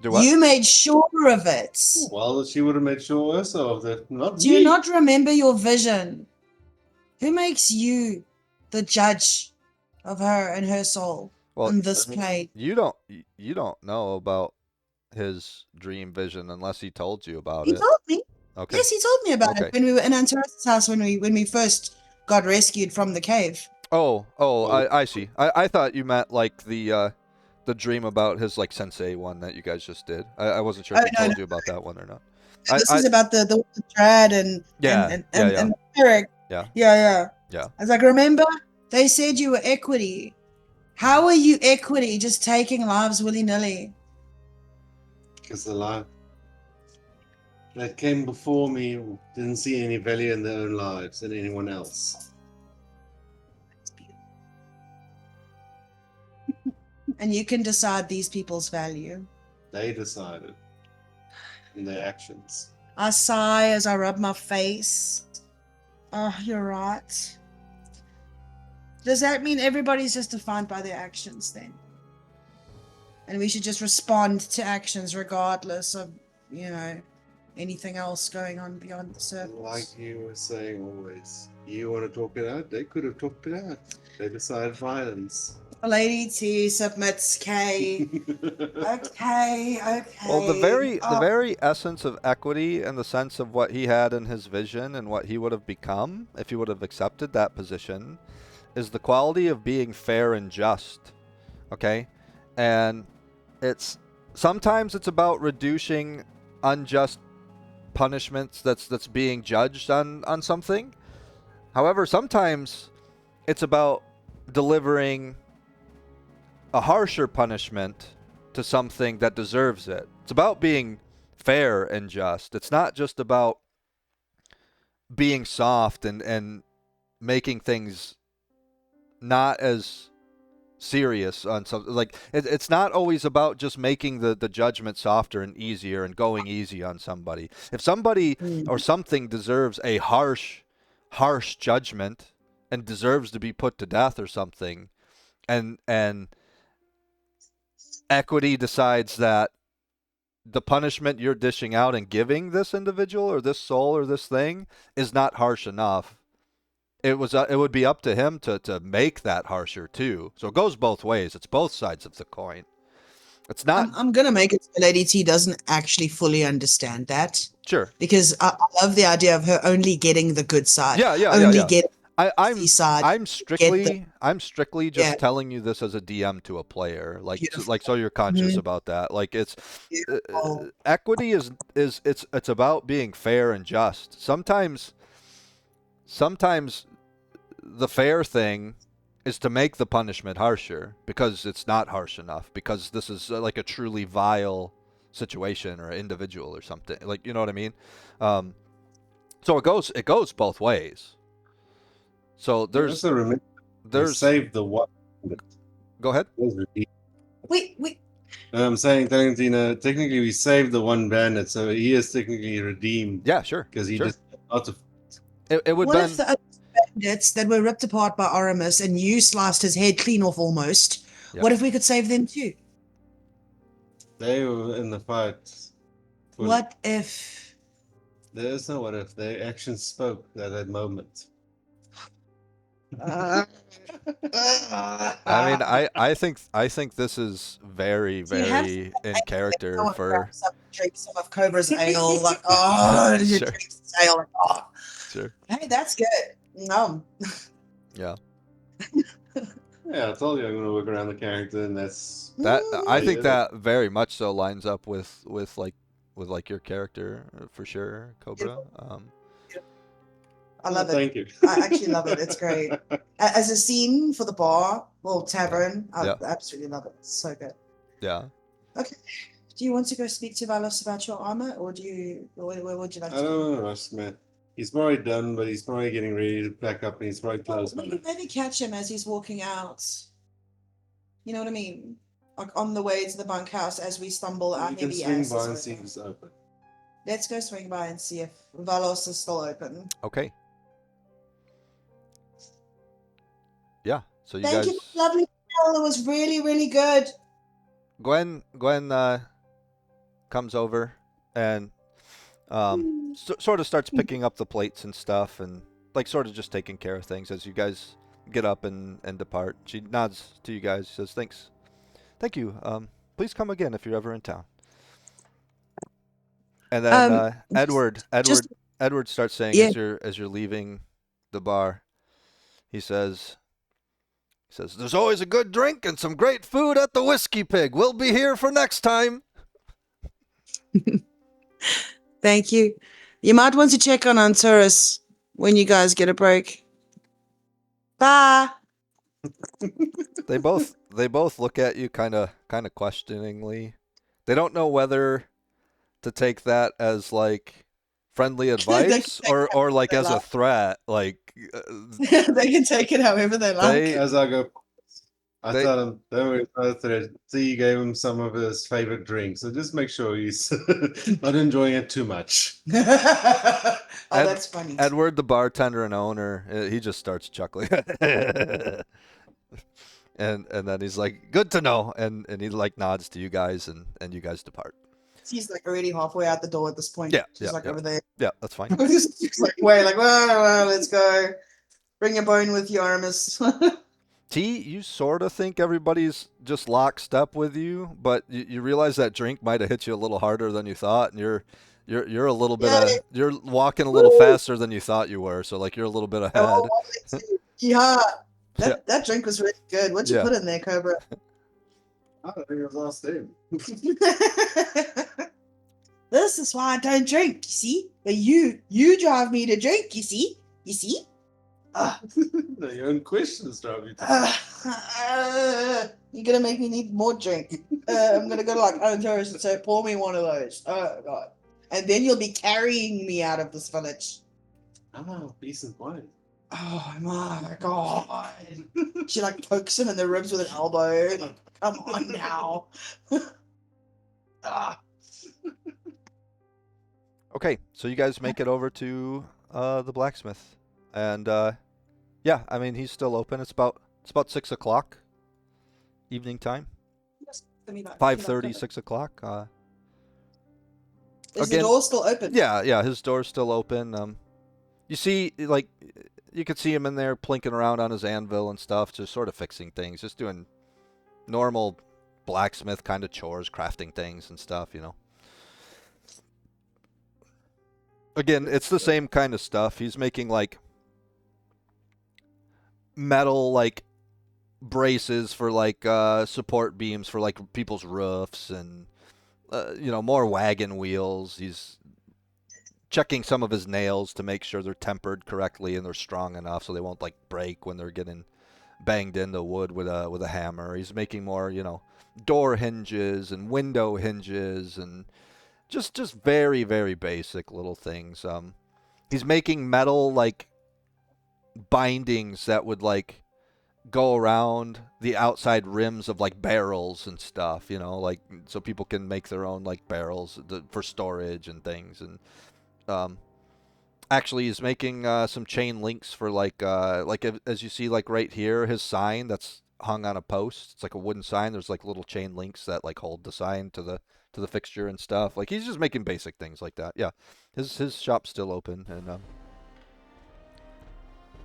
Do what? You made sure of it. Well, she would have made sure also of that. Not Do you me. not remember your vision? Who makes you the judge of her and her soul Well, on this plane? you don't know about his dream vision unless he told you about He it. told me. Okay. Yes, he told me about Okay. it when we were in Antares' house when we first got rescued from the cave. Oh, I see. I thought you meant like the dream about his like sensei one that you guys just did. I wasn't sure if he told you about that one or not. This is about the Trad and Eric. Yeah. Yeah. Yeah. I was like, remember? They said you were equity. How are you equity just taking lives willy-nilly? Because the life that came before me didn't see any value in their own lives and anyone else. And you can decide these people's value. They decided in their actions. I sigh as I rub my face. Oh, you're right. Does that mean everybody's just defined by their actions then? And we should just respond to actions regardless of, you know, anything else going on beyond the surface? Like you were saying always, you want to talk it out? They could have talked it out. They decided violence. Lady T submits K. Okay. Well, the very essence of equity and the sense of what he had in his vision and what he would have become if he would have accepted that position is the quality of being fair and just. Okay? And sometimes it's about reducing unjust punishments that's being judged on something. However, sometimes it's about delivering a harsher punishment to something that deserves it. It's about being fair and just. It's not just about being soft and making things not as serious on something. Like, it's not always about just making the judgment softer and easier and going easy on somebody. If somebody or something deserves a harsh judgment and deserves to be put to death or something, and equity decides that the punishment you're dishing out and giving this individual or this soul or this thing is not harsh enough, it would be up to him to make that harsher too. So it goes both ways. It's both sides of the coin. It's not. I'm gonna make it so Lady T doesn't actually fully understand that. Sure. Because I love the idea of her only getting the good side. Yeah. Only getting I'm seaside. I'm strictly just Yeah. telling you this as a DM to a player, like Beautiful. so you're conscious Mhm. about that. Like it's Beautiful. equity is it's about being fair and just. Sometimes the fair thing is to make the punishment harsher because it's not harsh enough, because this is like a truly vile situation or individual or something, like, you know what I mean. So it goes both ways. So Also remember, we there's saved the one. go ahead. Wait. I'm saying, telling Tina, technically we saved the one bandit, so he is technically redeemed Yeah, sure, because he sure. just out of. It would What been if the other bandits that were ripped apart by Aramis and you sliced his head clean off almost? Yeah. What if we could save them too? They were in the fight. fully. What if? There is no what if. Their actions spoke at that moment. I mean, I think this is very, Do you have very in character for drink some of Cobra's ale? Like, oh, you Sure. drink this ale? Like, oh, sure. hey, that's good. Yeah. Yeah, I told you I'm gonna work around the character, and that's That I think Yeah. that very much so lines up with like your character for sure, Cobra. I love it. Thank you. I actually love it. It's great. As a scene for the bar, well, tavern, I Yeah. absolutely love it. It's so good. Yeah. Okay. Do you want to go speak to Valos about your armor, or where would you like I to go? don't know, Russ, man. He's probably done, but he's probably getting ready to pack up, and he's probably Well, close. we could maybe catch him as he's walking out. You know what I mean? Like on the way to the bunkhouse as we stumble out. You can Maybe swing as by and see if it's open. Let's go swing by and see if Valos is still open. Okay. Yeah. So you Thank guys, you, lovely. It was really, really good. Gwen comes over and sort of starts picking up the plates and stuff, and like sort of just taking care of things as you guys get up and depart. She nods to you guys, says thank you. Please come again if you're ever in town. And then Edward starts saying, Yeah. as you're leaving the bar, he says, there's always a good drink and some great food at the Whiskey Pig. We'll be here for next time. Thank you. You might want to check on Antaurus when you guys get a break. Bye. They both look at you kind of questioningly. They don't know whether to take that as like friendly advice or like as a threat. Like They can take it however they like. As I go, I tell him, don't worry about it. See, you gave him some of his favorite drinks, so just make sure he's not enjoying it too much. That's funny. Edward, the bartender and owner, he just starts chuckling. and then he's like, good to know, and he like nods to you guys, and you guys depart. He's like already halfway out the door at this point. Yeah, She's over there. Yeah, that's fine. He's like, wait, like, well, let's go. Bring a bone with you, Aramis. T, you sort of think everybody's just lockstep with you, but you realize that drink might have hit you a little harder than you thought, and you're a little bit you're walking a little faster than you thought you were, so like you're a little bit ahead. Yeah. That drink was really good. What'd you put in there, Cobra? I don't think it was last name. This is why I don't drink, you see? But you drive me to drink, you see? You see? No, your own questions drive you to you're gonna make me need more drink. I'm gonna go to like Antaurus and say, pour me one of those. Oh god. And then you'll be carrying me out of this village. Oh, decent wine. Oh my god. She like pokes him in the ribs with an elbow. Like, come on now. Okay, so you guys make it over to the blacksmith, and yeah, I mean he's still open. It's about 6 o'clock, evening time. 5:30, 6 o'clock. Is the door still open? Yeah, his door's still open. You see, like, you could see him in there plinking around on his anvil and stuff, just sort of fixing things, just doing normal blacksmith kind of chores, crafting things and stuff, you know. Again, it's the same kind of stuff. He's making like metal like braces for like support beams for like people's roofs and more wagon wheels. He's checking some of his nails to make sure they're tempered correctly and they're strong enough so they won't like break when they're getting banged into wood with a hammer. He's making more, door hinges and window hinges and just very, very basic little things. He's making metal like bindings that would like go around the outside rims of like barrels and stuff, like so people can make their own like barrels for storage and things. And actually he's making some chain links for like as you see like right here, his sign that's hung on a post. It's like a wooden sign. There's like little chain links that like hold the sign to the fixture and stuff. Like he's just making basic things like that. Yeah, his shop's still open, and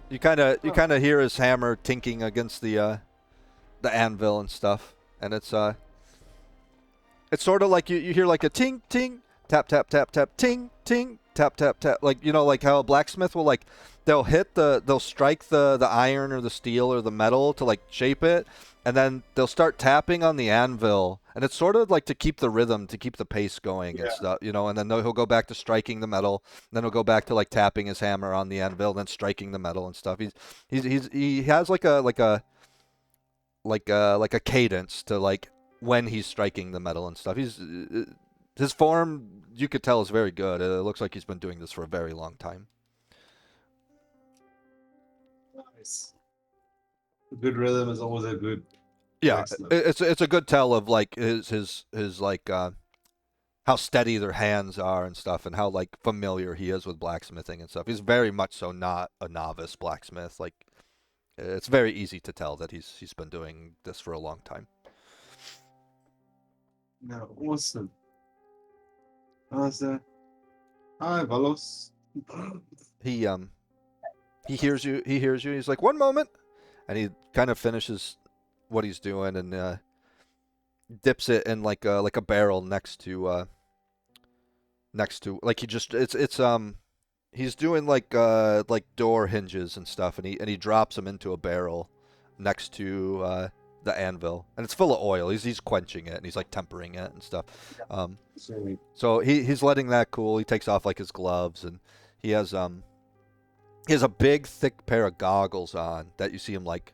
you kind of hear his hammer tinking against the anvil and stuff, and it's sort of like you hear like a ting ting tap tap tap tap ting ting tap tap tap, like like how a blacksmith will like they'll strike the iron or the steel or the metal to like shape it, and then they'll start tapping on the anvil, and it's sort of like to keep the rhythm, to keep the pace going and stuff, and then he'll go back to striking the metal, and then he'll go back to like tapping his hammer on the anvil, and then striking the metal and stuff. He has like a cadence to like when he's striking the metal and stuff. His form, you could tell, is very good. It looks like he's been doing this for a very long time. Nice. A good rhythm is always a good. Yeah, blacksmith. it's a good tell of like his like how steady their hands are and stuff, and how like familiar he is with blacksmithing and stuff. He's very much so not a novice blacksmith. Like it's very easy to tell that he's been doing this for a long time. No, awesome. Hi, Valos. He hears you. He's like, 1 moment, and he kind of finishes what he's doing and dips it in like a barrel next to like he's doing like door hinges and stuff, and he drops them into a barrel next to the anvil, and it's full of oil. He's quenching it, and he's like tempering it and stuff. So he's letting that cool. He takes off like his gloves, and he has a big thick pair of goggles on that you see him like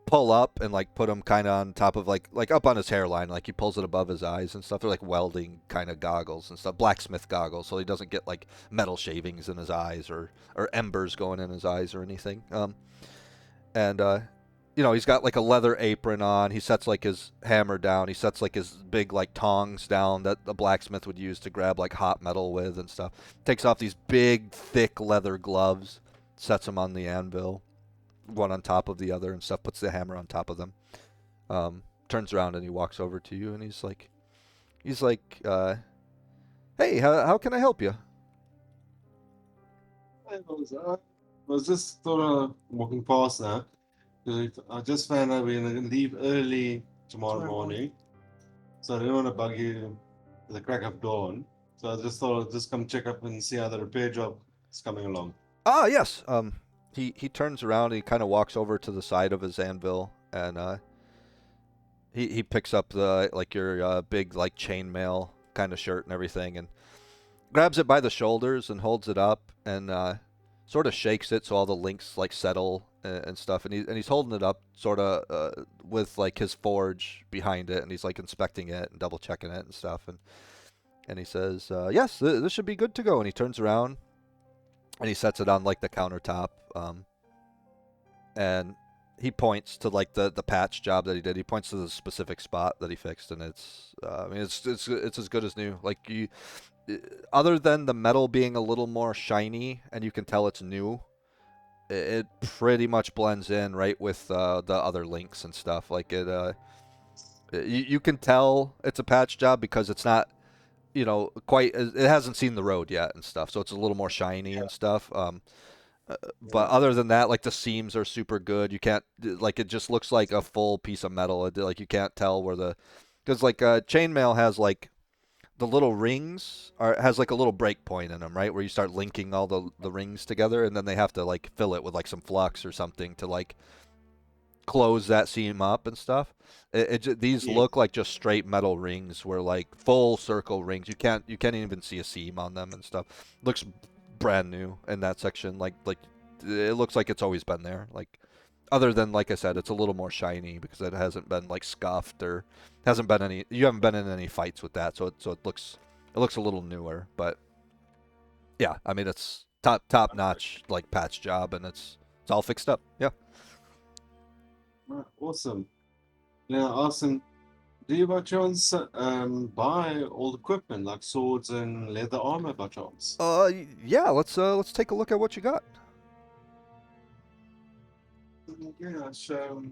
pull up and like put them kind of on top of like up on his hairline, like he pulls it above his eyes and stuff. They're like welding kind of goggles and stuff, blacksmith goggles, so he doesn't get like metal shavings in his eyes or embers going in his eyes or anything. And he's got like a leather apron on. He sets like his hammer down. He sets like his big like tongs down that the blacksmith would use to grab like hot metal with and stuff. Takes off these big thick leather gloves, sets them on the anvil, one on top of the other and stuff, puts the hammer on top of them. Turns around and he walks over to you, and he's like, hey, how can I help you? I was just sort of walking past now. I just found out we're going to leave early tomorrow morning. So I didn't want to bug you at the crack of dawn. So I just thought I'd just come check up and see how the repair job is coming along. Ah, yes. He turns around and he kind of walks over to the side of his anvil, and he picks up the like your big like chainmail kind of shirt and everything, and grabs it by the shoulders and holds it up and sort of shakes it so all the links like settle and stuff, and he's holding it up sort of with like his forge behind it, and he's like inspecting it and double checking it and stuff, and he says, yes, this should be good to go. And he turns around and he sets it on like the countertop, and he points to like the patch job that he did. He points to the specific spot that he fixed, and it's as good as new. Like other than the metal being a little more shiny and you can tell it's new, it pretty much blends in right with the other links and stuff. Like you can tell it's a patch job because it's not quite, it hasn't seen the road yet and stuff, so it's a little more shiny and stuff. But other than that, like the seams are super good. You can't, like, it just looks like a full piece of metal. Like you can't tell where because like chainmail has like the little rings has like a little break point in them, right, where you start linking all the rings together, and then they have to like fill it with like some flux or something to like close that seam up and stuff. These look like just straight metal rings, where like full circle rings. You can't even see a seam on them and stuff. Looks brand new in that section. Like it looks like it's always been there. Like other than, like I said, it's a little more shiny because it hasn't been like scuffed or hasn't been any. You haven't been in any fights with that, so it looks a little newer. But yeah, I mean it's top notch like patch job, and it's all fixed up. Yeah. Awesome. Now, Austin, do you by chance buy all the equipment like swords and leather armor by chance? Yeah. Let's take a look at what you got. Yeah, so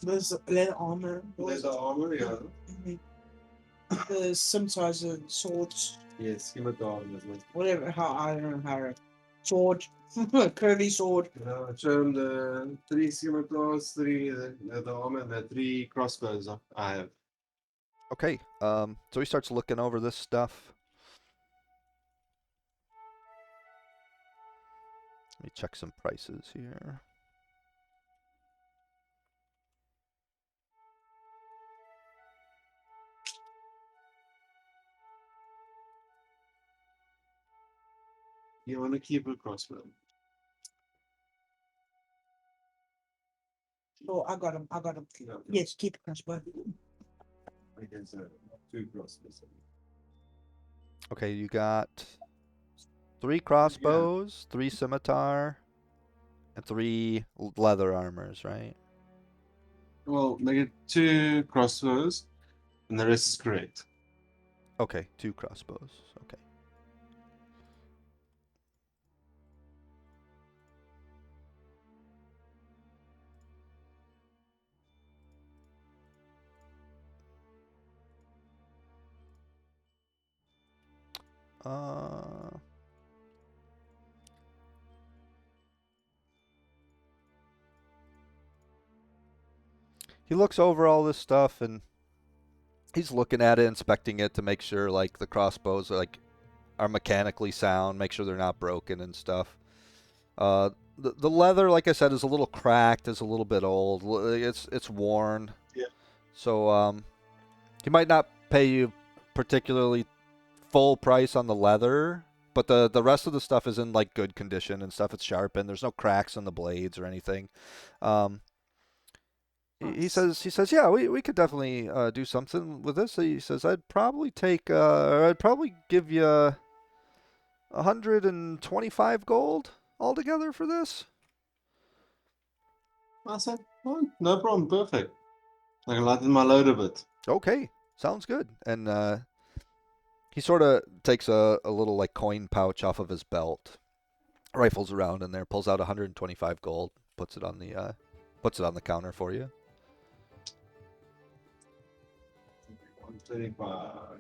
There's leather armor. leather armor, yeah. There's some size of swords. Yes, scimitar, isn't it? Whatever. I don't know how. Sword. Curvy sword. Show them the 3 scimitars, 3 leather armor, and the 3 crossbows I have. Okay. So he starts looking over this stuff. Let me check some prices here. You want to keep a crossbow? Oh, I got him. Yeah. Yes, keep it crossbow. I guess 2 crossbows. Okay, you got 3 crossbows, 3 scimitar, and 3 leather armors, right? Well, make it 2 crossbows, and the rest is correct. Okay, 2 crossbows. Okay. He looks over all this stuff and he's looking at it, inspecting it to make sure like the crossbows are mechanically sound, make sure they're not broken and stuff. The leather, like I said, is a little cracked, is a little bit old. It's worn. Yeah. So he might not pay you particularly full price on the leather, but the rest of the stuff is in like good condition and stuff. It's sharpened. There's no cracks in the blades or anything. He says, yeah, we could definitely do something with this. He says, I'd probably give you 125 gold altogether for this. I said, oh, no problem, perfect. I can lighten my load a bit. Okay, sounds good. And he sort of takes a little like coin pouch off of his belt, rifles around in there, pulls out 125 gold, puts it on the counter for you. 125.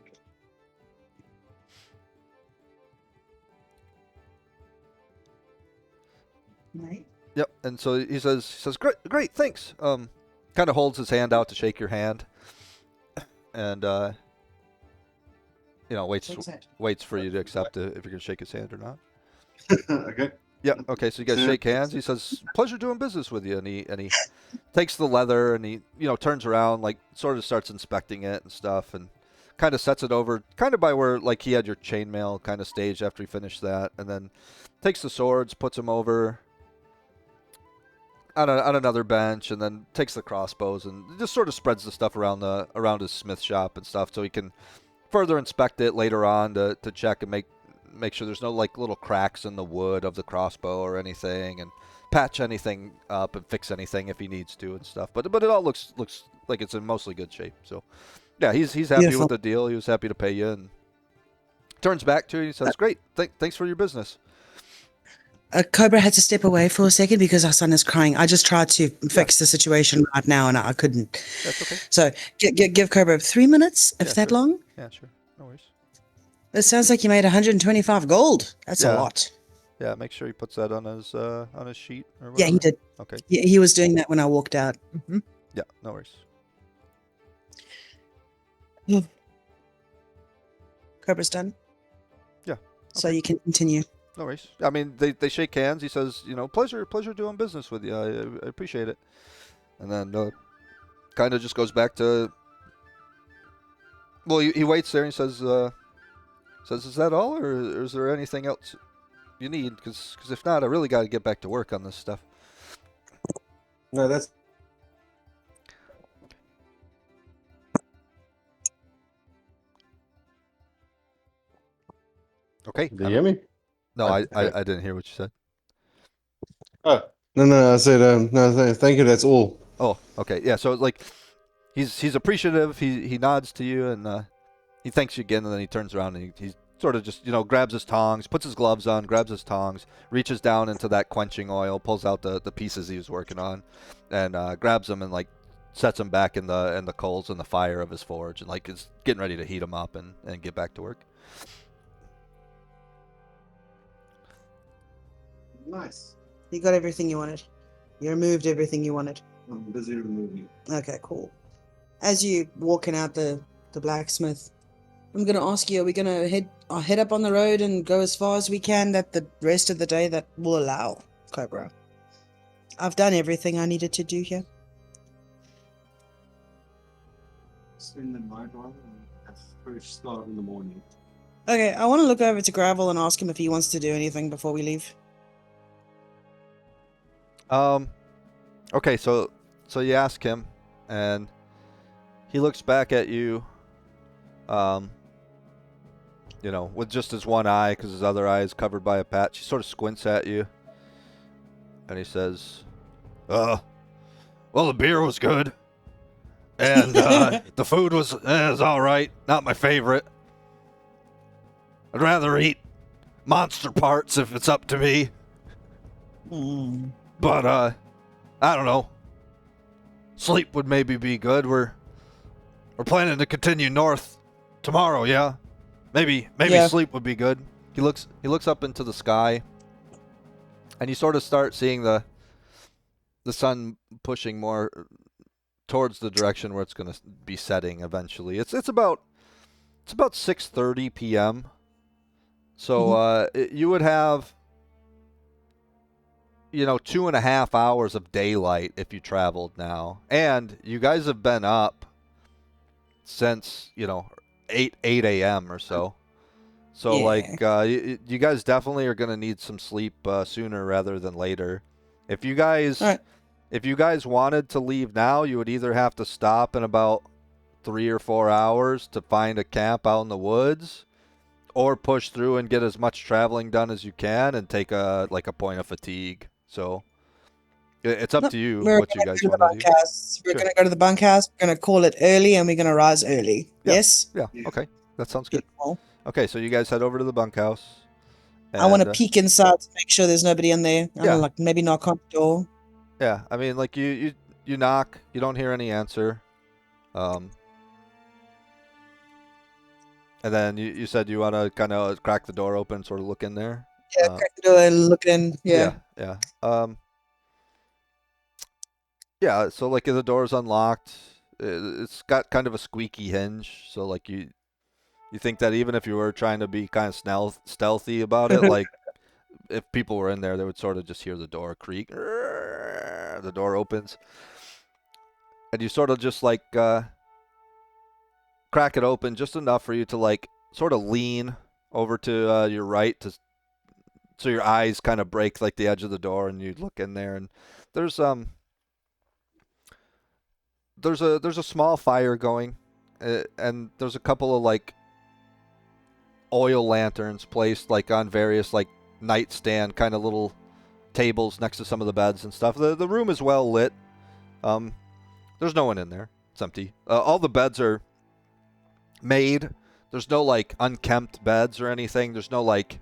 Right. Yep. And so he says, great, thanks. Kind of holds his hand out to shake your hand, and waits for you to accept it if you're gonna shake his hand or not. Okay. Yeah. Okay. So you guys shake hands. He says, "Pleasure doing business with you." And he takes the leather and he turns around, like sort of starts inspecting it and stuff, and kind of sets it over, kind of by where like he had your chainmail kind of staged after he finished that, and then takes the swords, puts them over on another bench, and then takes the crossbows and just sort of spreads the stuff around his smith shop and stuff, so he can further inspect it later on to check and make sure there's no like little cracks in the wood of the crossbow or anything, and patch anything up and fix anything if he needs to and stuff. But it all looks like it's in mostly good shape. So yeah, he's happy Beautiful. with the deal. He was happy to pay you, and turns back to you and he says, "Great, thanks for your business." Cobra had to step away for a second because our son is crying. I just tried to fix the situation right now and I couldn't. That's okay. So give Cobra 3 minutes, if Yeah, that sure. long. Yeah, sure. No worries. It sounds like you made 125 gold. That's a Yeah. lot. Yeah, make sure he puts that on his sheet or whatever. Yeah, he did. Okay. He was doing that when I walked out. Mm-hmm. Yeah, no worries. Cobra's done. Yeah. So you can continue. No worries. I mean, they shake hands. He says, pleasure doing business with you. I appreciate it. And then kind of just goes back to. Well, he waits there and he says, "Is that all, or is there anything else you need? Because if not, I really got to get back to work on this stuff." No, that's Okay. do you hear me? No, I- I didn't hear what you said. Oh, no. I said no. Thank you. That's all. Oh, okay. Yeah. So like, he's appreciative. He nods to you and he thanks you again, and then he turns around and he sort of just grabs his tongs, puts his gloves on, grabs his tongs, reaches down into that quenching oil, pulls out the pieces he was working on, and grabs them and like sets them back in the coals and the fire of his forge, and like is getting ready to heat them up and get back to work. Nice. You got everything you wanted. You removed everything you wanted. I'm busy removing. Okay, cool. As you walking out the blacksmith, I'm gonna ask you: are we gonna head up on the road and go as far as we can that the rest of the day that will allow, Cobra? I've done everything I needed to do here. Spend the night on and have fresh start in the morning. Okay, I want to look over to Gravel and ask him if he wants to do anything before we leave. Okay, so you ask him, and he looks back at you, with just his one eye, because his other eye is covered by a patch. He sort of squints at you, and he says, well, the beer was good, and the food was all right. Not my favorite. I'd rather eat monster parts if it's up to me. But, I don't know. Sleep would maybe be good. We're planning to continue north tomorrow, yeah? Maybe Yeah. sleep would be good. He looks up into the sky, and you sort of start seeing the sun pushing more towards the direction where it's going to be setting eventually. It's about 6:30 p.m. So you would have 2.5 hours of daylight if you traveled now. And you guys have been up since, 8 a.m. or so. So, Yeah. you guys definitely are going to need some sleep sooner rather than later. If you guys All right. if you guys wanted to leave now, you would either have to stop in about 3 or 4 hours to find a camp out in the woods, or push through and get as much traveling done as you can and take a point of fatigue. So it's up No, to you we're what you gonna guys go to the want to do. bunkhouse. We're Sure. gonna go to the bunkhouse. We're gonna call it early, and we're gonna rise early. Yeah. Yes. Yeah, okay. That sounds good. Beautiful. Okay, so you guys head over to the bunkhouse. I want to and, peek inside to make sure there's nobody in there. I'm Yeah. gonna maybe knock on the door. Yeah, I mean, like, you knock, you don't hear any answer. And then you said you want to kind of crack the door open, sort of look in there. Yeah, crack the door and look in. Yeah. Yeah. Yeah, so like the door's unlocked. It's got kind of a squeaky hinge, so like you think that even if you were trying to be kind of stealthy about it, like if people were in there, they would sort of just hear the door creak. The door opens, and you sort of just like crack it open just enough for you to like sort of lean over to your right so your eyes kind of break like the edge of the door, and you look in there, and there's a small fire going, and there's a couple of like oil lanterns placed like on various like nightstand kind of little tables next to some of the beds and stuff. The room is well lit. There's no one in there. It's empty. All the beds are made. There's no like unkempt beds or anything. There's no like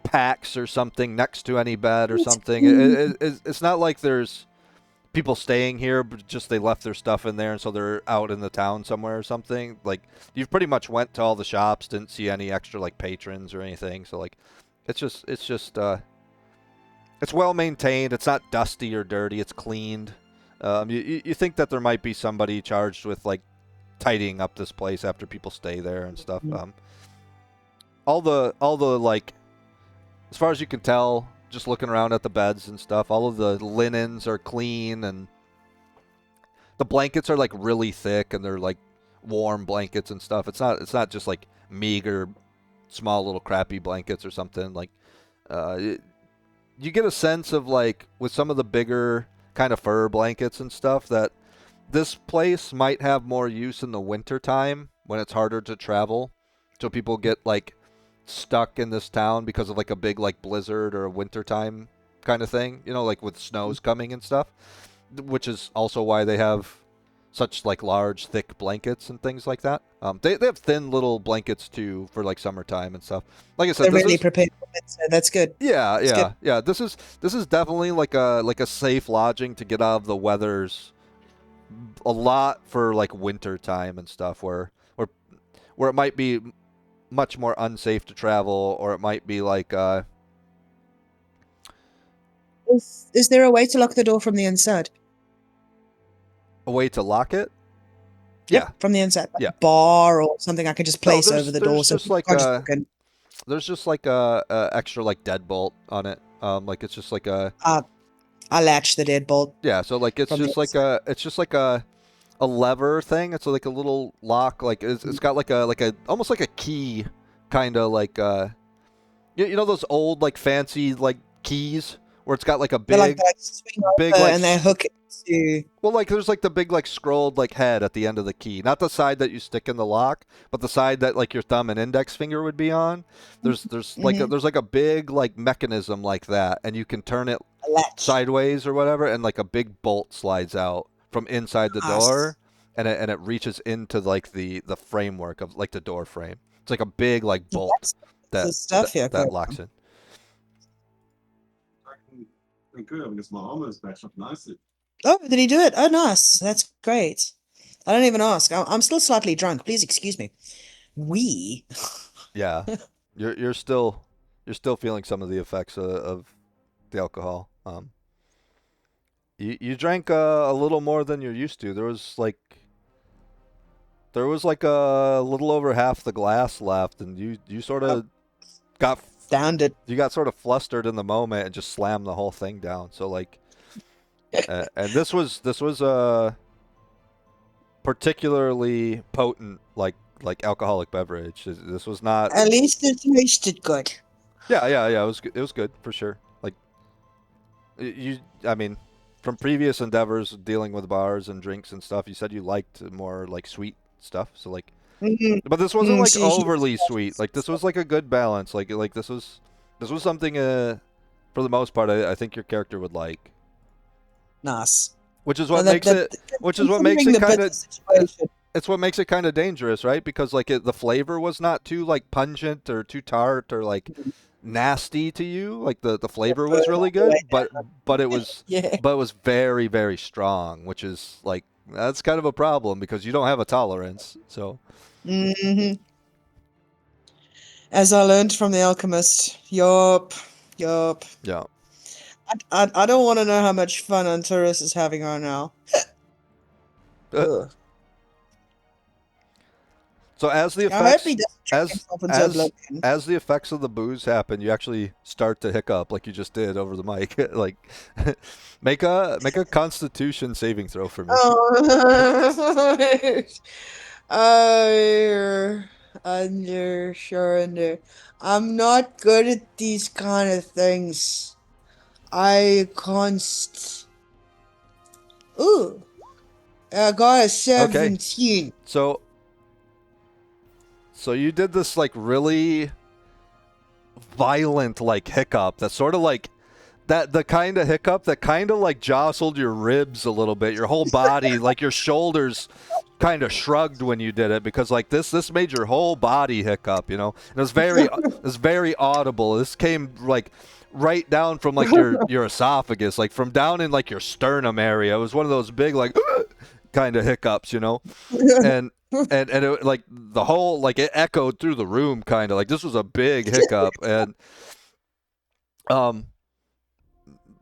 packs or something next to any bed or something. It's not like there's people staying here, but just they left their stuff in there, and so they're out in the town somewhere or something. Like, you've pretty much went to all the shops, didn't see any extra like patrons or anything. So like, it's just it's well maintained. It's not dusty or dirty. It's cleaned. You think that there might be somebody charged with like tidying up this place after people stay there and stuff. All the like as far as you can tell, just looking around at the beds and stuff, all of the linens are clean, and the blankets are like really thick, and they're like warm blankets and stuff. It's not just like meager, small little crappy blankets or something. Like, you get a sense of, like, with some of the bigger kind of fur blankets and stuff, that this place might have more use in the winter time when it's harder to travel. So people get like stuck in this town because of like a big like blizzard or a wintertime kind of thing, you know, like with snows coming and stuff, which is also why they have such like large thick blankets and things like that. They have thin little blankets too for like summertime and stuff. Like I said, They're really prepared for it, so that's good. yeah, That's yeah, good. yeah. This is definitely like a safe lodging to get out of the weathers a lot for like winter time and stuff, where it might be much more unsafe to travel, or it might be like Is there a way to lock the door from the inside? a way to lock it. Yep, from the inside. Like Yeah. a bar or something I could just place there's- over the there's door so just people like can't just a- walk in. There's just like a extra like deadbolt on it. Like it's just like a I latch the deadbolt. yeah. So like it's From the just like a lever thing. It's like a little lock. Like it's got like a almost like a key kind of like you know those old like fancy like keys where it's got like a They big like swing over big, like, and they hook it to. well, like there's like the big like scrolled like head at the end of the key, not the side that you stick in the lock, but the side that like your thumb and index finger would be on. There's like there's like a big like mechanism like that, and you can turn it A latch. sideways or whatever, and like a big bolt slides out from inside the door, and it reaches into like the framework of like the door frame. It's like a big like bolt the that stuff here, that cool. locks in. Good, because my armor is matched up nicely. Oh, did he do it? Oh, nice. That's great. I don't even ask. I'm still slightly drunk. Please excuse me. We. Yeah, you're still feeling some of the effects of the alcohol. You drank a little more than you're used to. There was like a little over half the glass left, and you sort of got Downed it. you got sort of flustered in the moment and just slammed the whole thing down. So like, and this was a particularly potent like alcoholic beverage. This was not. At least it tasted good. Yeah. It was good for sure. Like I mean, from previous endeavors dealing with bars and drinks and stuff, you said you liked more like sweet stuff. So like, but this wasn't like see, overly sweet. Like this was like a good balance. Like this was something for the most part I think your character would like. Nice. Which is what And makes it. Which is what makes it kind of. Situation. It's what makes it kind of dangerous, right? Because like the flavor was not too like pungent or too tart or like nasty to you. Like the flavor was really good, but it was Yeah. but it was very, very strong, which is like that's kind of a problem because you don't have a tolerance. So As I learned from the alchemist. Yup. yeah. I don't want to know how much fun Antares is having right now. Ugh. So as the I hope effects he doesn't drink as himself into oblivion. as the effects of the booze happen, you actually start to hiccup like you just did over the mic. Like make a Constitution saving throw for me. Sure. I'm not good at these kind of things. I can't. Ooh. I got a 17. So you did this like really violent like hiccup that sort of like the kind of hiccup that kind of like jostled your ribs a little bit, your whole body, like your shoulders kind of shrugged when you did it because like this made your whole body hiccup, you know. And it was very audible. This came like right down from like your esophagus, like from down in like your sternum area. It was one of those big like kind of hiccups, you know. And it, like the whole like it echoed through the room kind of like this was a big hiccup. And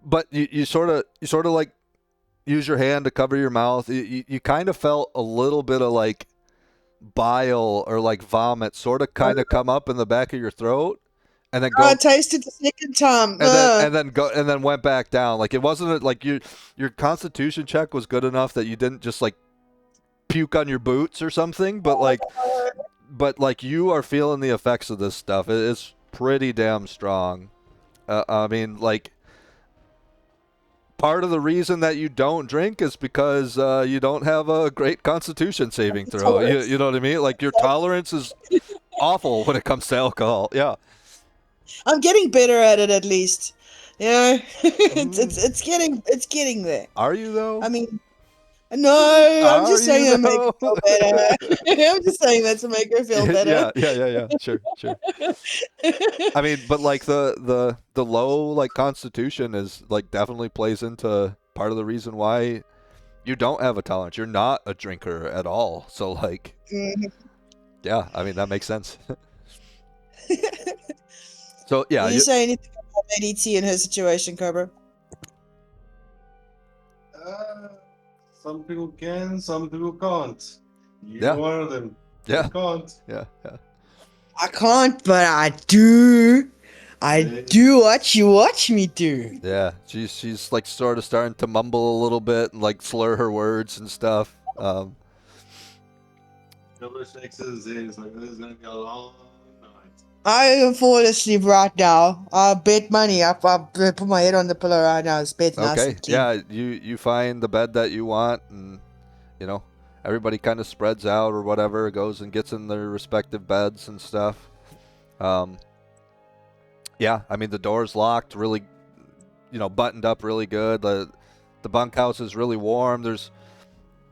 but you sort of like use your hand to cover your mouth. You kind of felt a little bit of like bile or like vomit sort of kind of come up in the back of your throat, and then Oh, I go tasted the second time. and then went back down. Like it wasn't like your constitution check was good enough that you didn't just like puke on your boots or something, but like you are feeling the effects of this stuff. It's pretty damn strong. I mean, like part of the reason that you don't drink is because you don't have a great constitution saving throw. You know what I mean? Like your tolerance is awful when it comes to alcohol. Yeah. I'm getting better at it at least. You know, it's getting there. Are you though? I mean, no, I'm Are just saying you that make her though? feel better. I'm just saying that to make her feel better. Yeah. Sure. I mean, but like the low like constitution is like definitely plays into part of the reason why you don't have a tolerance. You're not a drinker at all. So like, yeah, I mean that makes sense. So yeah, Will you say anything about Lady T and her situation, Cobra? Some people can, some people can't. You're Yeah. one of them. Yeah. You can't. yeah. I can't, but I do. I Yeah. do what you watch me do. Yeah, she's like sort of starting to mumble a little bit and like slur her words and stuff. Nobody shakes his head. It's like, this is going to be a long night. I can fall asleep right now. I bet money. I put my head on the pillow right now. It's bed nice Okay, and clean. yeah, you find the bed that you want, and you know everybody kind of spreads out or whatever, goes and gets in their respective beds and stuff. Yeah, I mean the door's locked, really, buttoned up really good. The bunkhouse is really warm.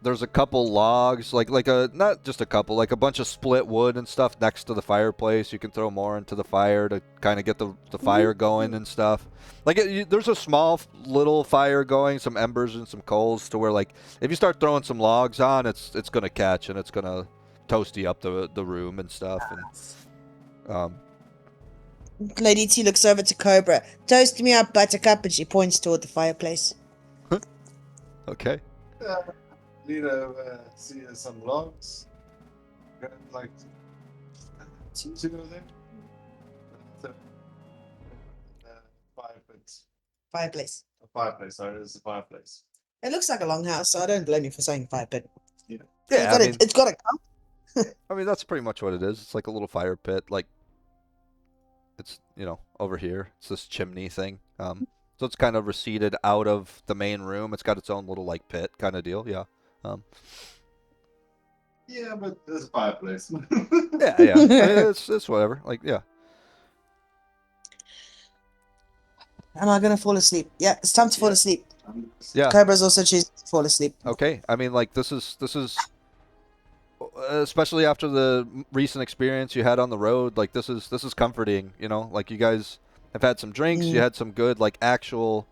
There's a couple logs, like a not just a couple, like a bunch of split wood and stuff next to the fireplace. You can throw more into the fire to kind of get the fire going and stuff. Like there's a small little fire going, some embers and some coals to where like if you start throwing some logs on, it's gonna catch and it's gonna toasty up the room and stuff. And Lady T looks over to Cobra. Toast me up, Buttercup, and she points toward the fireplace. okay. Lead over, see some logs. Grab like two of them. So, Fireplace. a fireplace, sorry, this is a fireplace. It looks like a longhouse, so I don't blame you for saying fire pit. Yeah. Yeah, It's got a I mean that's pretty much what it is. It's like a little fire pit, like it's over here. It's this chimney thing. So it's kind of receded out of the main room. It's got its own little like pit kind of deal. Yeah. Yeah, but there's a fireplace. Yeah. I mean, it's whatever. Like yeah. Am I gonna fall asleep? Yeah, it's time to fall asleep. Yeah. Cobra's also choosing to fall asleep. Okay. I mean, like this is especially after the recent experience you had on the road. Like this is comforting. Like you guys have had some drinks. You had some good like actual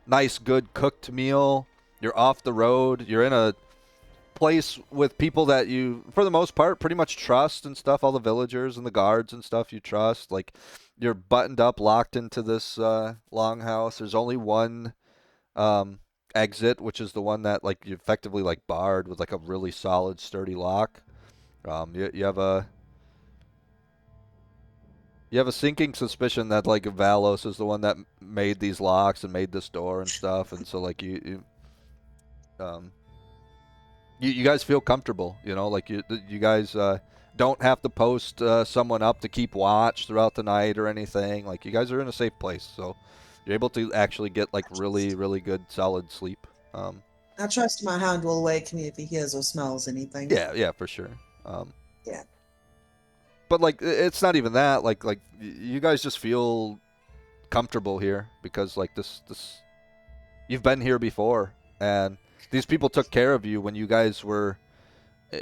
nice good cooked meal. You're off the road. You're in a place with people that you, for the most part, pretty much trust and stuff. All the villagers and the guards and stuff you trust. Like you're buttoned up, locked into this longhouse. There's only one exit, which is the one that like you effectively like barred with like a really solid, sturdy lock. You have a sinking suspicion that like Valos is the one that made these locks and made this door and stuff, and so like you guys feel comfortable, like you guys don't have to post someone up to keep watch throughout the night or anything. Like you guys are in a safe place, so you're able to actually get like really, really good solid sleep. I trust my hound will wake me if he hears or smells anything. Yeah, for sure. Yeah. But like it's not even that. Like you guys just feel comfortable here because like this you've been here before, and these people took care of you when you guys were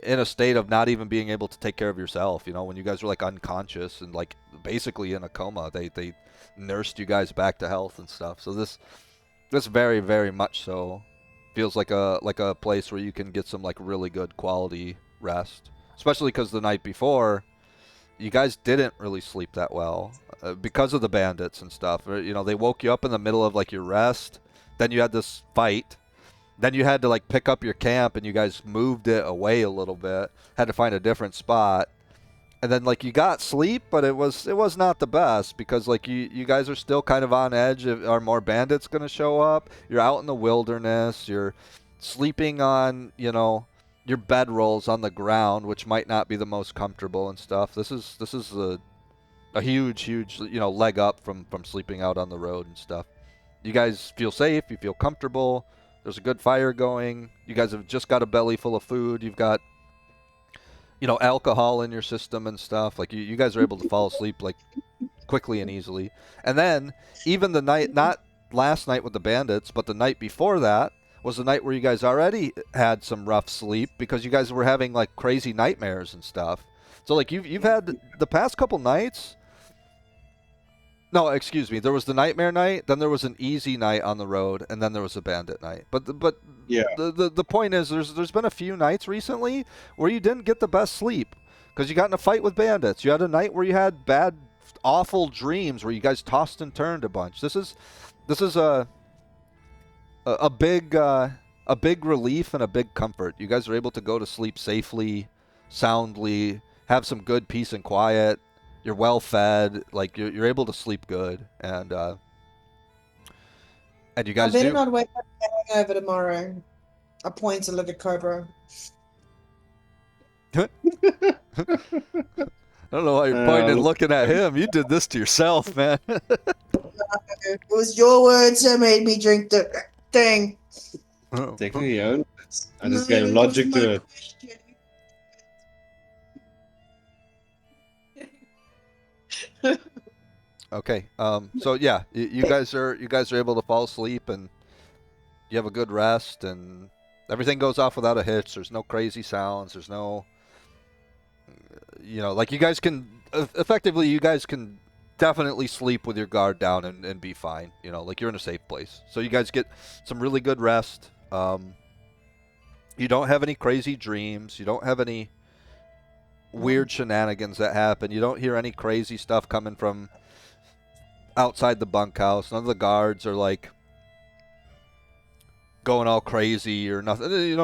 in a state of not even being able to take care of yourself. When you guys were like unconscious and like basically in a coma, they nursed you guys back to health and stuff. So this very, very much so feels like a place where you can get some like really good quality rest, especially because the night before you guys didn't really sleep that well because of the bandits and stuff. They woke you up in the middle of like your rest, then you had this fight. Then you had to like pick up your camp and you guys moved it away a little bit, had to find a different spot. And then like you got sleep, but it was not the best because like you guys are still kind of on edge. Are more bandits gonna show up? You're out in the wilderness. You're sleeping on your bedrolls on the ground, which might not be the most comfortable and stuff. This is a huge leg up from sleeping out on the road and stuff. You guys feel safe. You feel comfortable. There's a good fire going. You guys have just got a belly full of food. You've got alcohol in your system and stuff. Like you guys are able to fall asleep like quickly and easily. And then even the night, not last night with the bandits, but the night before that was the night where you guys already had some rough sleep because you guys were having like crazy nightmares and stuff. So like you've had the past couple nights. No, excuse me. There was the nightmare night, then there was an easy night on the road, and then there was a bandit night. But Yeah. the point is, there's been a few nights recently where you didn't get the best sleep because you got in a fight with bandits. You had a night where you had bad, awful dreams where you guys tossed and turned a bunch. This is a big relief and a big comfort. You guys are able to go to sleep safely, soundly, have some good peace and quiet. You're well fed, like you're able to sleep good, and you guys I better do. not wake up over tomorrow. I point to look at Cobra. I don't know why you're pointing and looking at him. You did this to yourself, man. It was your words that made me drink the thing. Technically, your own. I just No, gave it logic was to my it. question. Okay. So yeah, you guys are able to fall asleep and you have a good rest and everything goes off without a hitch. There's no crazy sounds. There's no, like you guys can effectively, you guys can definitely sleep with your guard down and be fine. Like you're in a safe place. So you guys get some really good rest. You don't have any crazy dreams. You don't have any weird shenanigans that happen. You don't hear any crazy stuff coming from outside the bunkhouse. None of the guards are like going all crazy or nothing.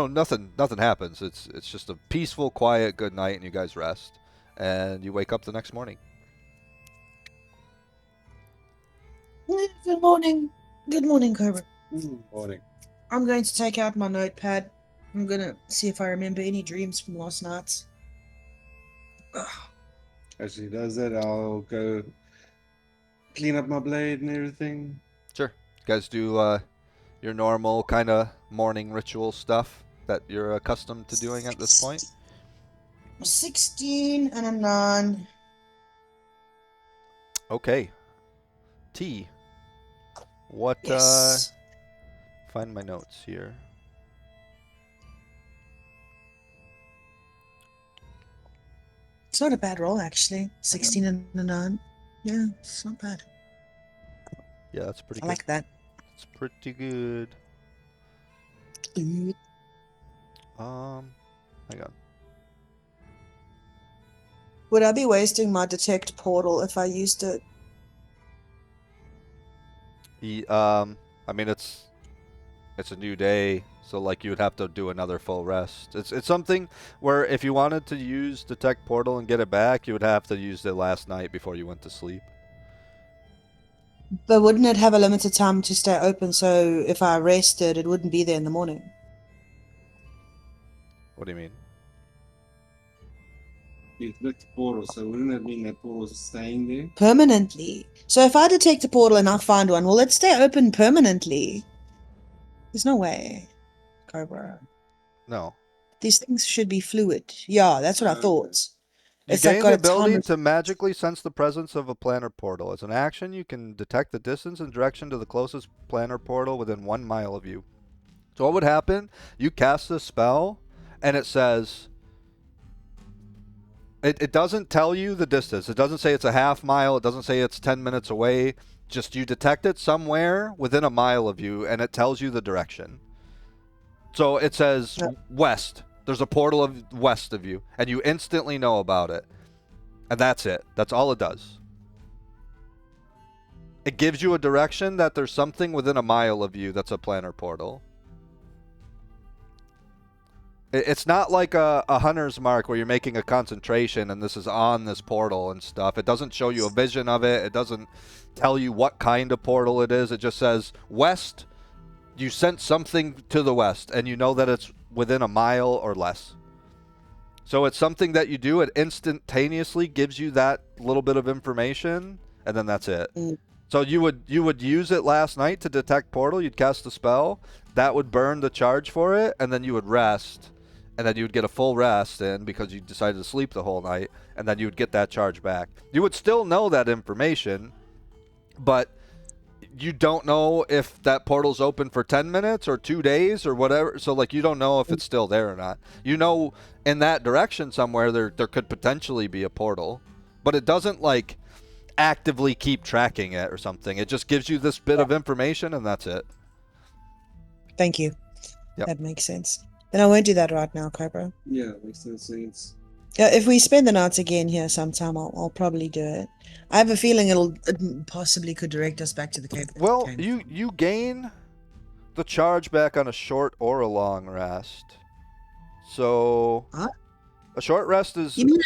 Nothing happens. It's just a peaceful, quiet, good night, and you guys rest, and you wake up the next morning. Good morning. Good morning, Cobra. Morning. I'm going to take out my notepad. I'm going to see if I remember any dreams from last night. As she does that, I'll go clean up my blade and everything. Sure. You guys do your normal kind of morning ritual stuff that you're accustomed to doing at this point. 16 and a 9. Okay. T. What? Yes. Find my notes here. It's not a bad roll, actually. 16 and a 9. Yeah, it's not bad. Yeah, that's pretty I good. like that. It's pretty good. Good. Hang on. Would I be wasting my detect portal if I used it? I mean, it's a new day, so like you would have to do another full rest. It's something where if you wanted to use detect portal and get it back, you would have to use it last night before you went to sleep. But wouldn't it have a limited time to stay open, so if I rested, it wouldn't be there in the morning? What do you mean? You click the portal, so wouldn't that mean that portal is staying there? Permanently. So if I detect a portal and I find one, will it stay open permanently? There's no way, Cobra. No. These things should be fluid. Yeah, that's what I thought. You It's like gain got the a time ability to magically sense the presence of a planar portal. As an action, you can detect the distance and direction to the closest planar portal within 1 mile of you. So what would happen? You cast this spell, and it says... It doesn't tell you the distance. It doesn't say it's a half mile. It doesn't say it's 10 minutes away. Just you detect it somewhere within a mile of you, and it tells you the direction. So it says west. There's a portal of west of you, and you instantly know about it. And that's it. That's all it does. It gives you a direction that there's something within a mile of you that's a planar portal. It's not like a hunter's mark where you're making a concentration and this is on this portal and stuff. It doesn't show you a vision of it. It doesn't tell you what kind of portal it is. It just says west. You sent something to the west, and you know that it's within a mile or less. So it's something that you do. It instantaneously gives you that little bit of information, and then that's it. So you would use it last night to detect portal. You'd cast a spell that would burn the charge for it, and then you would rest, and then you would get a full rest in because you decided to sleep the whole night, and then you would get that charge back. You would still know that information, but you don't know if that portal's open for 10 minutes or 2 days or whatever. So like you don't know if it's still there or not. You know in that direction somewhere there could potentially be a portal, but it doesn't like actively keep tracking it or something. It just gives you this bit of information and that's it. Thank you. Yep. That makes sense. Then I won't do that right now, Cobra. Yeah, makes sense. Yeah, if we spend the night again here sometime, I'll probably do it. I have a feeling it possibly could direct us back to the cave. Well, cave. you gain the charge back on a short or a long rest. So Huh? a short rest is You mean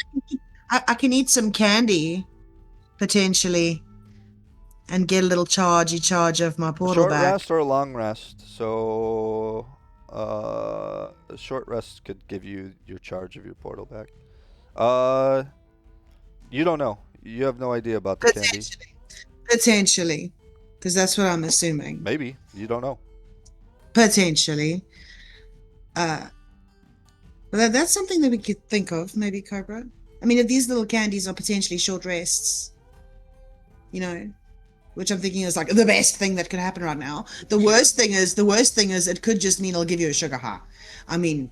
I can eat some candy potentially and get a little charge of my a portal short back? rest or a long rest. So a short rest could give you your charge of your portal back. You don't know. You have no idea about the candy. Potentially, because that's what I'm assuming. Maybe you don't know. Potentially. But that's something that we could think of, maybe, Cobra. I mean, if these little candies are potentially short rests, you know, which I'm thinking is like the best thing that could happen right now. The worst thing is it could just mean it'll give you a sugar high. I mean,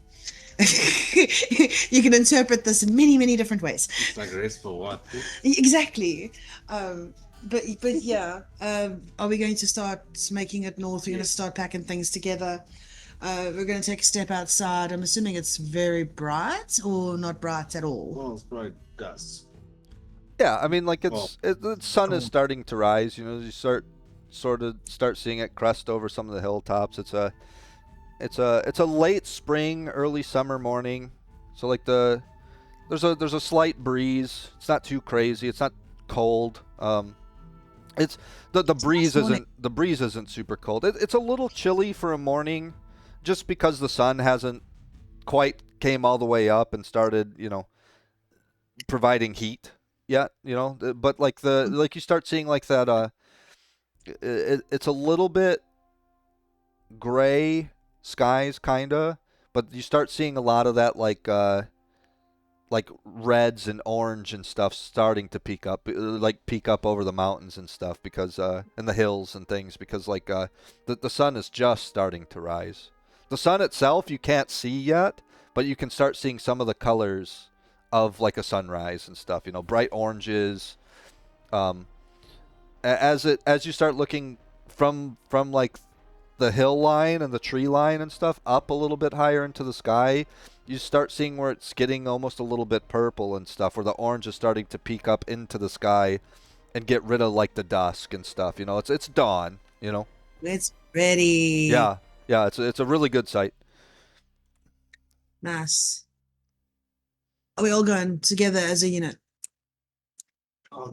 you can interpret this in many, many different ways. It's like rest for what? Exactly. But yeah, are we going to start making it north? We're going to start packing things together. We're going to take a step outside. I'm assuming it's very bright or not bright at all. Well, it's probably dust. Yeah, I mean, like the sun is Cool. starting to rise. You know, you start seeing it crest over some of the hilltops. It's a late spring, early summer morning. So like there's a slight breeze. It's not too crazy. It's not cold. It's the breeze nice morning. isn't super cold. It's a little chilly for a morning, just because the sun hasn't quite came all the way up and started, providing heat yet. But like you start seeing like that. It's a little bit gray skies, kinda, but you start seeing a lot of that like reds and orange and stuff starting to peak up over the mountains and stuff because and the hills and things because the sun is just starting to rise. The sun itself you can't see yet, but you can start seeing some of the colors of like a sunrise and stuff. Bright oranges. As you start looking from like the hill line and the tree line and stuff up a little bit higher into the sky, you start seeing where it's getting almost a little bit purple and stuff, where the orange is starting to peek up into the sky and get rid of like the dusk and stuff. It's dawn. It's ready. Yeah, it's a really good sight. Nice. Are we all going together as a unit? I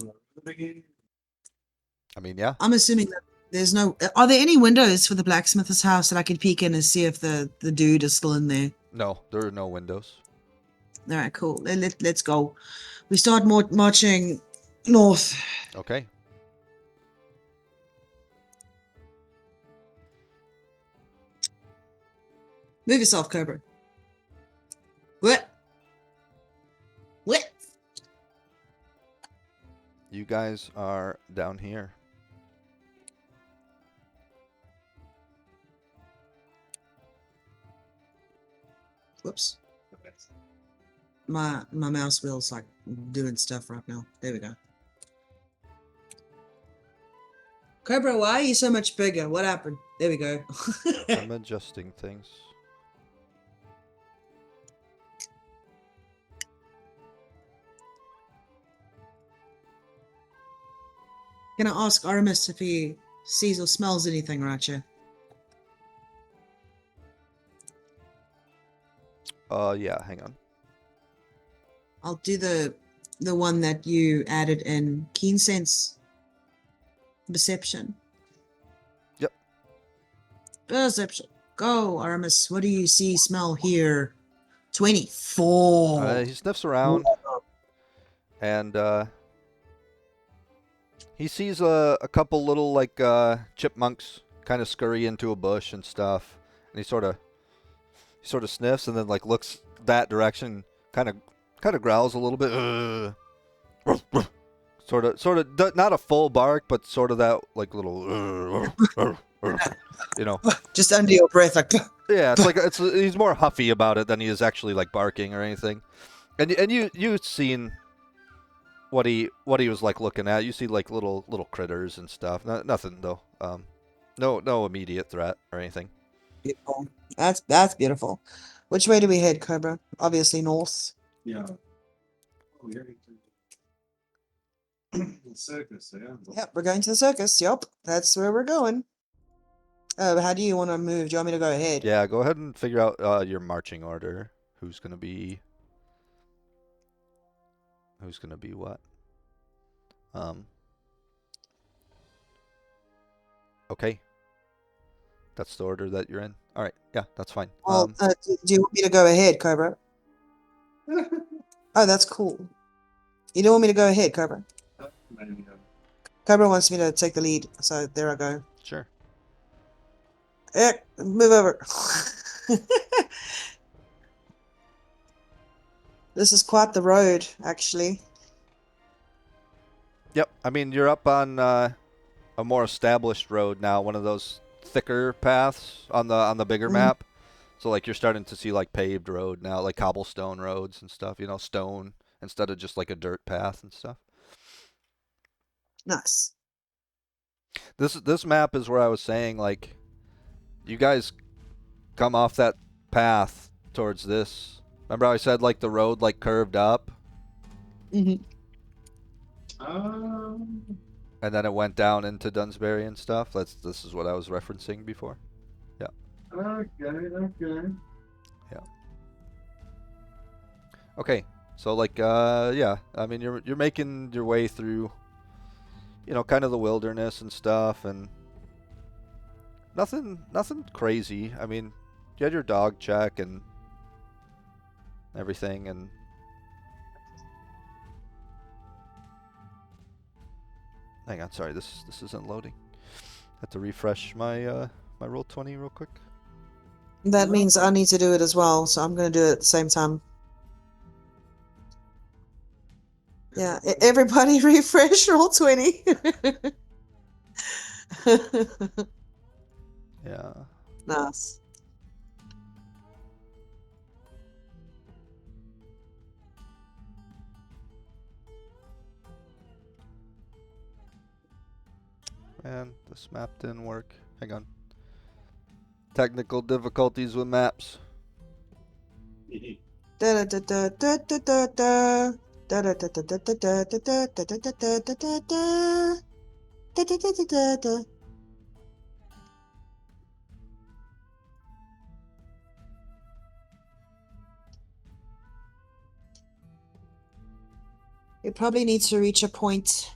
mean, yeah. I'm assuming that there's no. Are there any windows for the blacksmith's house that I could peek in and see if the dude is still in there? No, there are no windows. All right, cool. Let's go. We start marching north. Okay. Move yourself, Cobra. What? You guys are down here. Whoops. My mouse wheel's like doing stuff right now. There we go. Cobra, why are you so much bigger? What happened? There we go. I'm adjusting things. Can I ask Artemis if he sees or smells anything right here? Yeah, hang on. I'll do the one that you added in keen sense perception. Yep. Perception. Go, Aramis. What do you see, smell, hear? 24. He sniffs around, and he sees a couple little like chipmunks kind of scurry into a bush and stuff, and he sort of sniffs and then like looks that direction, kind of growls a little bit, sort of not a full bark, but sort of that like little, you know. Just under your breath, like. Yeah, it's like he's more huffy about it than he is actually like barking or anything. And you've seen what he was like looking at. You see like little critters and stuff. Nothing though. No immediate threat or anything. Beautiful. That's beautiful. Which way do we head, Cobra? Obviously north. Yeah. Oh, we're going to the circus, yeah. Yep, we're going to the circus. Yep, that's where we're going. How do you want to move? Do you want me to go ahead? Yeah, go ahead and figure out your marching order. Who's gonna be what? Okay. That's the order that you're in. All right. Yeah, that's fine. Well, do you want me to go ahead, Cobra? Oh, that's cool. You don't want me to go ahead, Cobra? Cobra wants me to take the lead, so there I go. Sure. Move over. This is quite the road, actually. Yep. I mean, you're up on a more established road now, one of those thicker paths on the bigger map. So like you're starting to see like paved road now, like cobblestone roads and stuff, you know, stone instead of just like a dirt path and stuff. Nice. This map is where I was saying like you guys come off that path towards this. Remember how I said like the road like curved up? Mm-hmm. And then it went down into Dunsbury and stuff. This is what I was referencing before. Yeah. Okay. Yeah. Okay. So like yeah, I mean you're making your way through, you know, kind of the wilderness and stuff, and nothing crazy. I mean, you had your dog check and everything, and hang on, sorry, this isn't loading. I have to refresh my my Roll20 real quick. That means I need to do it as well, so I'm going to do it at the same time. Yeah, everybody refresh Roll20. Yeah. Nice. Man, this map didn't work. Hang on. Technical difficulties with maps. Da da da da da da da da. Da da da da da da da da da da da da da da da. Da da da da da da. We probably need to reach a point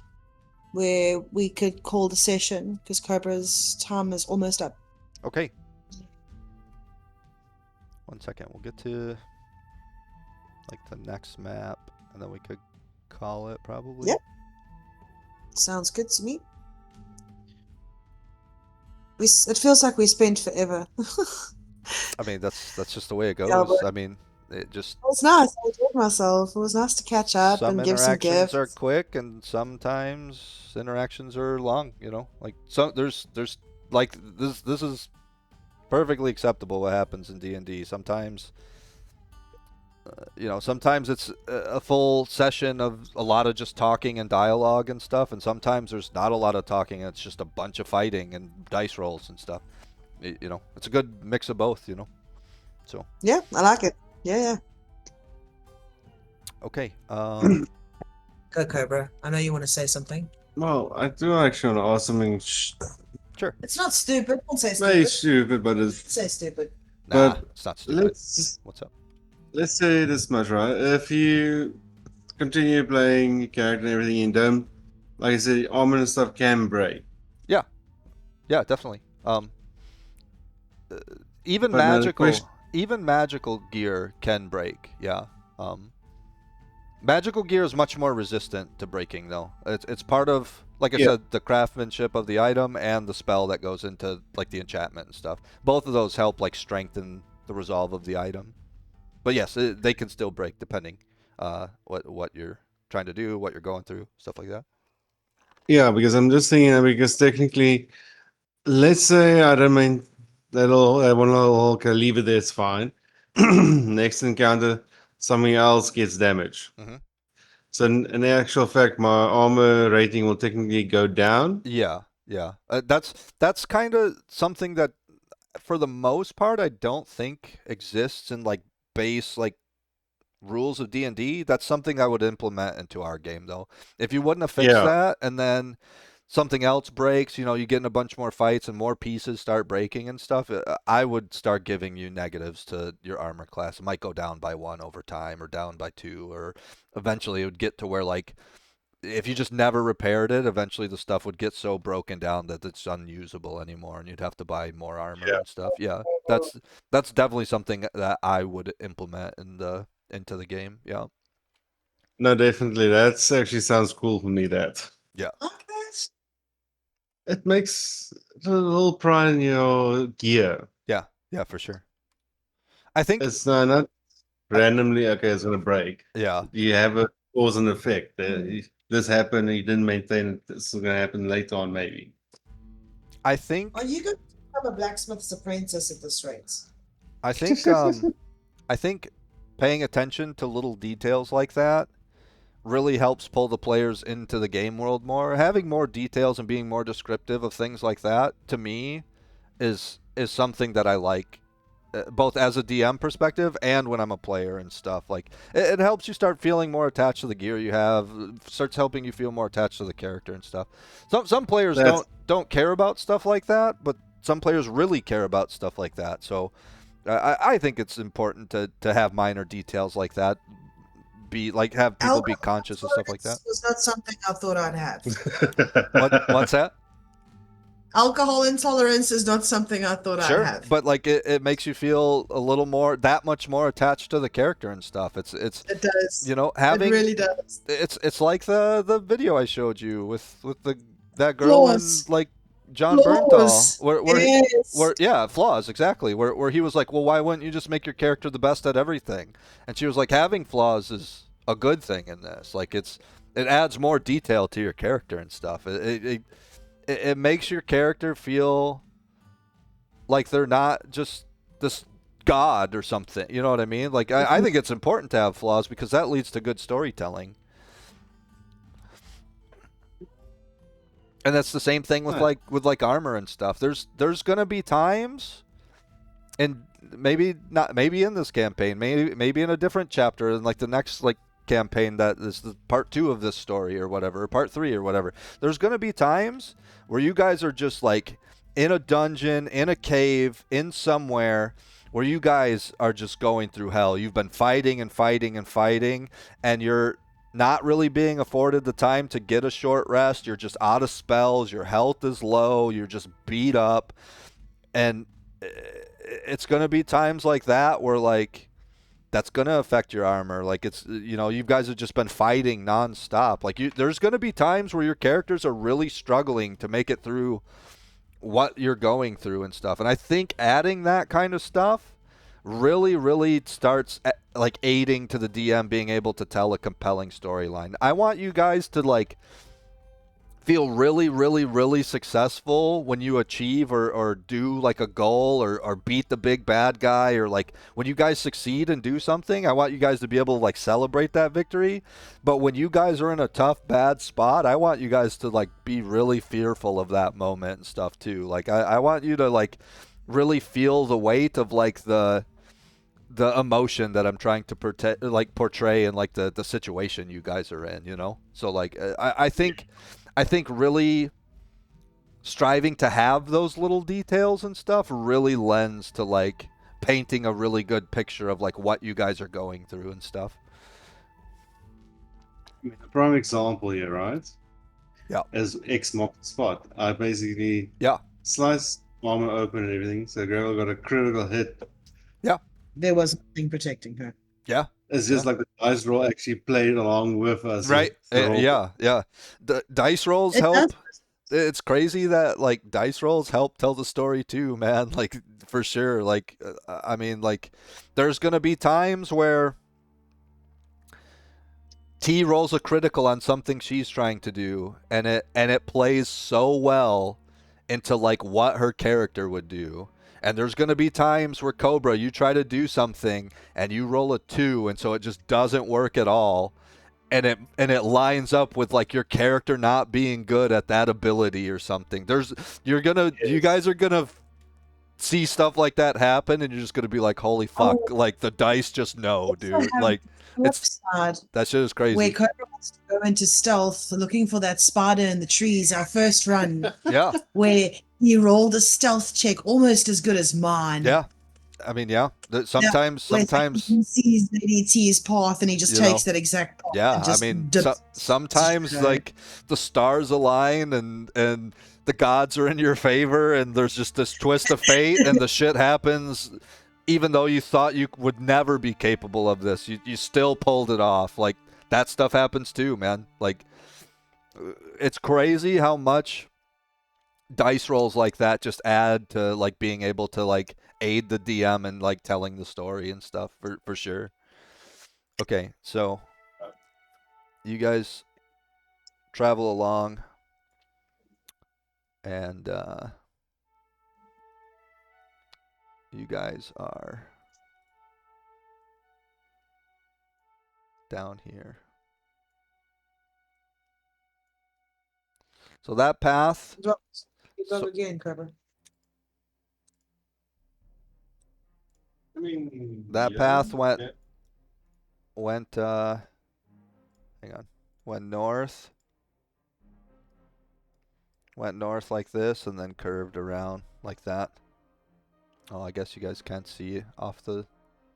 where we could call the session because Cobra's time is almost up. Okay. 1 second. We'll get to like the next map, and then we could call it probably. Yep. Sounds good to me. It feels like we spent forever. I mean, that's just the way it goes. Yeah, I mean, it just. It was nice. I enjoyed myself. It was nice to catch up Some and give some interactions gifts. are quick, and sometimes interactions are long. You know, like there's like this is perfectly acceptable what happens in D&D. Sometimes, you know, sometimes it's a full session of a lot of just talking and dialogue and stuff, and sometimes there's not a lot of talking and it's just a bunch of fighting and dice rolls and stuff. You know, it's a good mix of both, you know. So Yeah, I like it. Yeah. okay. Go, Cobra. I know you want to say something. Well, I do actually want to ask something Sure. It's not stupid. Don't say very stupid. stupid, but it's Say stupid. Nah, But it's not stupid. let's What's up? let's say this much, right? If you continue playing your character and everything, and don't, like I said, armor and stuff can break. Yeah, yeah, definitely. Even But now the question, magical gear can break. Yeah. Magical gear is much more resistant to breaking, though. It's part of, like I yeah, said, the craftsmanship of the item and the spell that goes into like the enchantment and stuff. Both of those help like strengthen the resolve of the item. But yes, they can still break depending what you're trying to do, what you're going through, stuff like that. yeah, because I'm just thinking because technically, let's say I don't mean that one little can leave it there, it's fine. Next encounter, something else gets damaged. Hmm. So in actual fact, my armor rating will technically go down. Yeah, yeah. That's kind of something that, for the most part, I don't think exists in like base like rules of D&D. That's something I would implement into our game, though. If you wouldn't have fixed Yeah, that, and then something else breaks, you get in a bunch more fights and more pieces start breaking and stuff, I would start giving you negatives to your armor class. It might go down by 1 over time, or down by 2, or eventually it would get to where, like, if you just never repaired it, eventually the stuff would get so broken down that it's unusable anymore, and you'd have to buy more armor yeah. and stuff. Yeah, that's definitely something that I would implement into the game. Yeah, No, definitely. That's actually sounds cool for me. That yeah, Okay. it makes a little pride in your gear. yeah, yeah, for sure. I think, It's not I, randomly, okay, it's going to break. yeah, You have a cause and effect. This happened, and you didn't maintain it. This is going to happen later on, maybe. I Are think, you going to have a blacksmith's apprentice at this rate? I think, um, I think paying attention to little details like that really helps pull the players into the game world more. Having more details and being more descriptive of things like that, to me, is something that I like, both as a DM perspective and when I'm a player and stuff. Like, it helps you start feeling more attached to the gear you have. Starts helping you feel more attached to the character and stuff. Some players That's don't care about stuff like that, but some players really care about stuff like that. So I think it's important to have minor details like that. Be like, have people be Alcohol conscious of stuff like that. intolerance was not something I thought I'd have. What's that? Alcohol intolerance is not something I thought I'd Sure, have. but like it makes you feel a little more, that much more attached to the character and stuff. It's It does. It having, really does. it's like the video I showed you with that girl in Flaws. like John Bernthal, Flaws. Yes. where yeah, flaws, exactly, where he was like, well, why wouldn't you just make your character the best at everything? And she was like, having flaws is a good thing in this. Like, it adds more detail to your character and stuff. It makes your character feel like they're not just this god or something. You know what I mean? Like, I think it's important to have flaws because that leads to good storytelling. And that's the same thing with Right. like armor and stuff. There's gonna be times, and maybe not, maybe in this campaign, maybe in a different chapter, in like the next like campaign that is the part 2 of this story or whatever, or part 3 or whatever. There's gonna be times where you guys are just like in a dungeon, in a cave, in somewhere where you guys are just going through hell. You've been fighting and fighting and fighting, and you're not really being afforded the time to get a short rest. You're just out of spells. Your health is low. You're just beat up. And it's going to be times like that where, like, that's going to affect your armor. Like, it's, you guys have just been fighting nonstop. Like, there's going to be times where your characters are really struggling to make it through what you're going through and stuff. And I think adding that kind of stuff really, really starts like aiding to the DM being able to tell a compelling storyline. I want you guys to like feel really, really, really successful when you achieve or do like a goal, or beat the big bad guy, or like when you guys succeed and do something. I want you guys to be able to like celebrate that victory. But when you guys are in a tough, bad spot, I want you guys to like be really fearful of that moment and stuff too. Like, I want you to like really feel the weight of like the emotion that I'm trying to portray in like the situation you guys are in. So like, I think really striving to have those little details and stuff really lends to like painting a really good picture of like what you guys are going through and stuff. I mean, the prime example here, right? Yeah. As X marked the spot. I basically Yeah. sliced armor open and everything, so Gravel got a critical hit. There was nothing protecting her. Yeah. It's just Yeah. like the dice roll actually played along with us. Right. The roll. Yeah. The dice rolls It help. does. It's crazy that like dice rolls help tell the story too, man. Like for sure. Like I mean, like there's gonna be times where T rolls a critical on something she's trying to do, and it plays so well into like what her character would do. And there's gonna be times where Cobra, you try to do something and you roll a 2, and so it just doesn't work at all. And it lines up with like your character not being good at that ability or something. You guys are gonna see stuff like that happen, and you're just gonna be like, holy fuck, like the dice just know, dude. Like it's that shit is crazy. Where Cobra wants to go into stealth, looking for that spider in the trees. Our first run, Yeah, where he rolled a stealth check almost as good as mine. yeah. I mean, yeah. Sometimes Where it's like he sees Lady T's path and he just takes that exact path. yeah. And I just mean, dips. sometimes like the stars align and the gods are in your favor, and there's just this twist of fate, and the shit happens. Even though you thought you would never be capable of this, you still pulled it off. Like that stuff happens too, man. Like it's crazy how much dice rolls like that just add to like being able to like aid the DM and like telling the story and stuff for sure. Okay, so you guys travel along, and you guys are down here. So that path. Go again, Cobra. I mean, That yeah, path went yeah. hang on, went north like this, and then curved around like that. Oh, I guess you guys can't see off the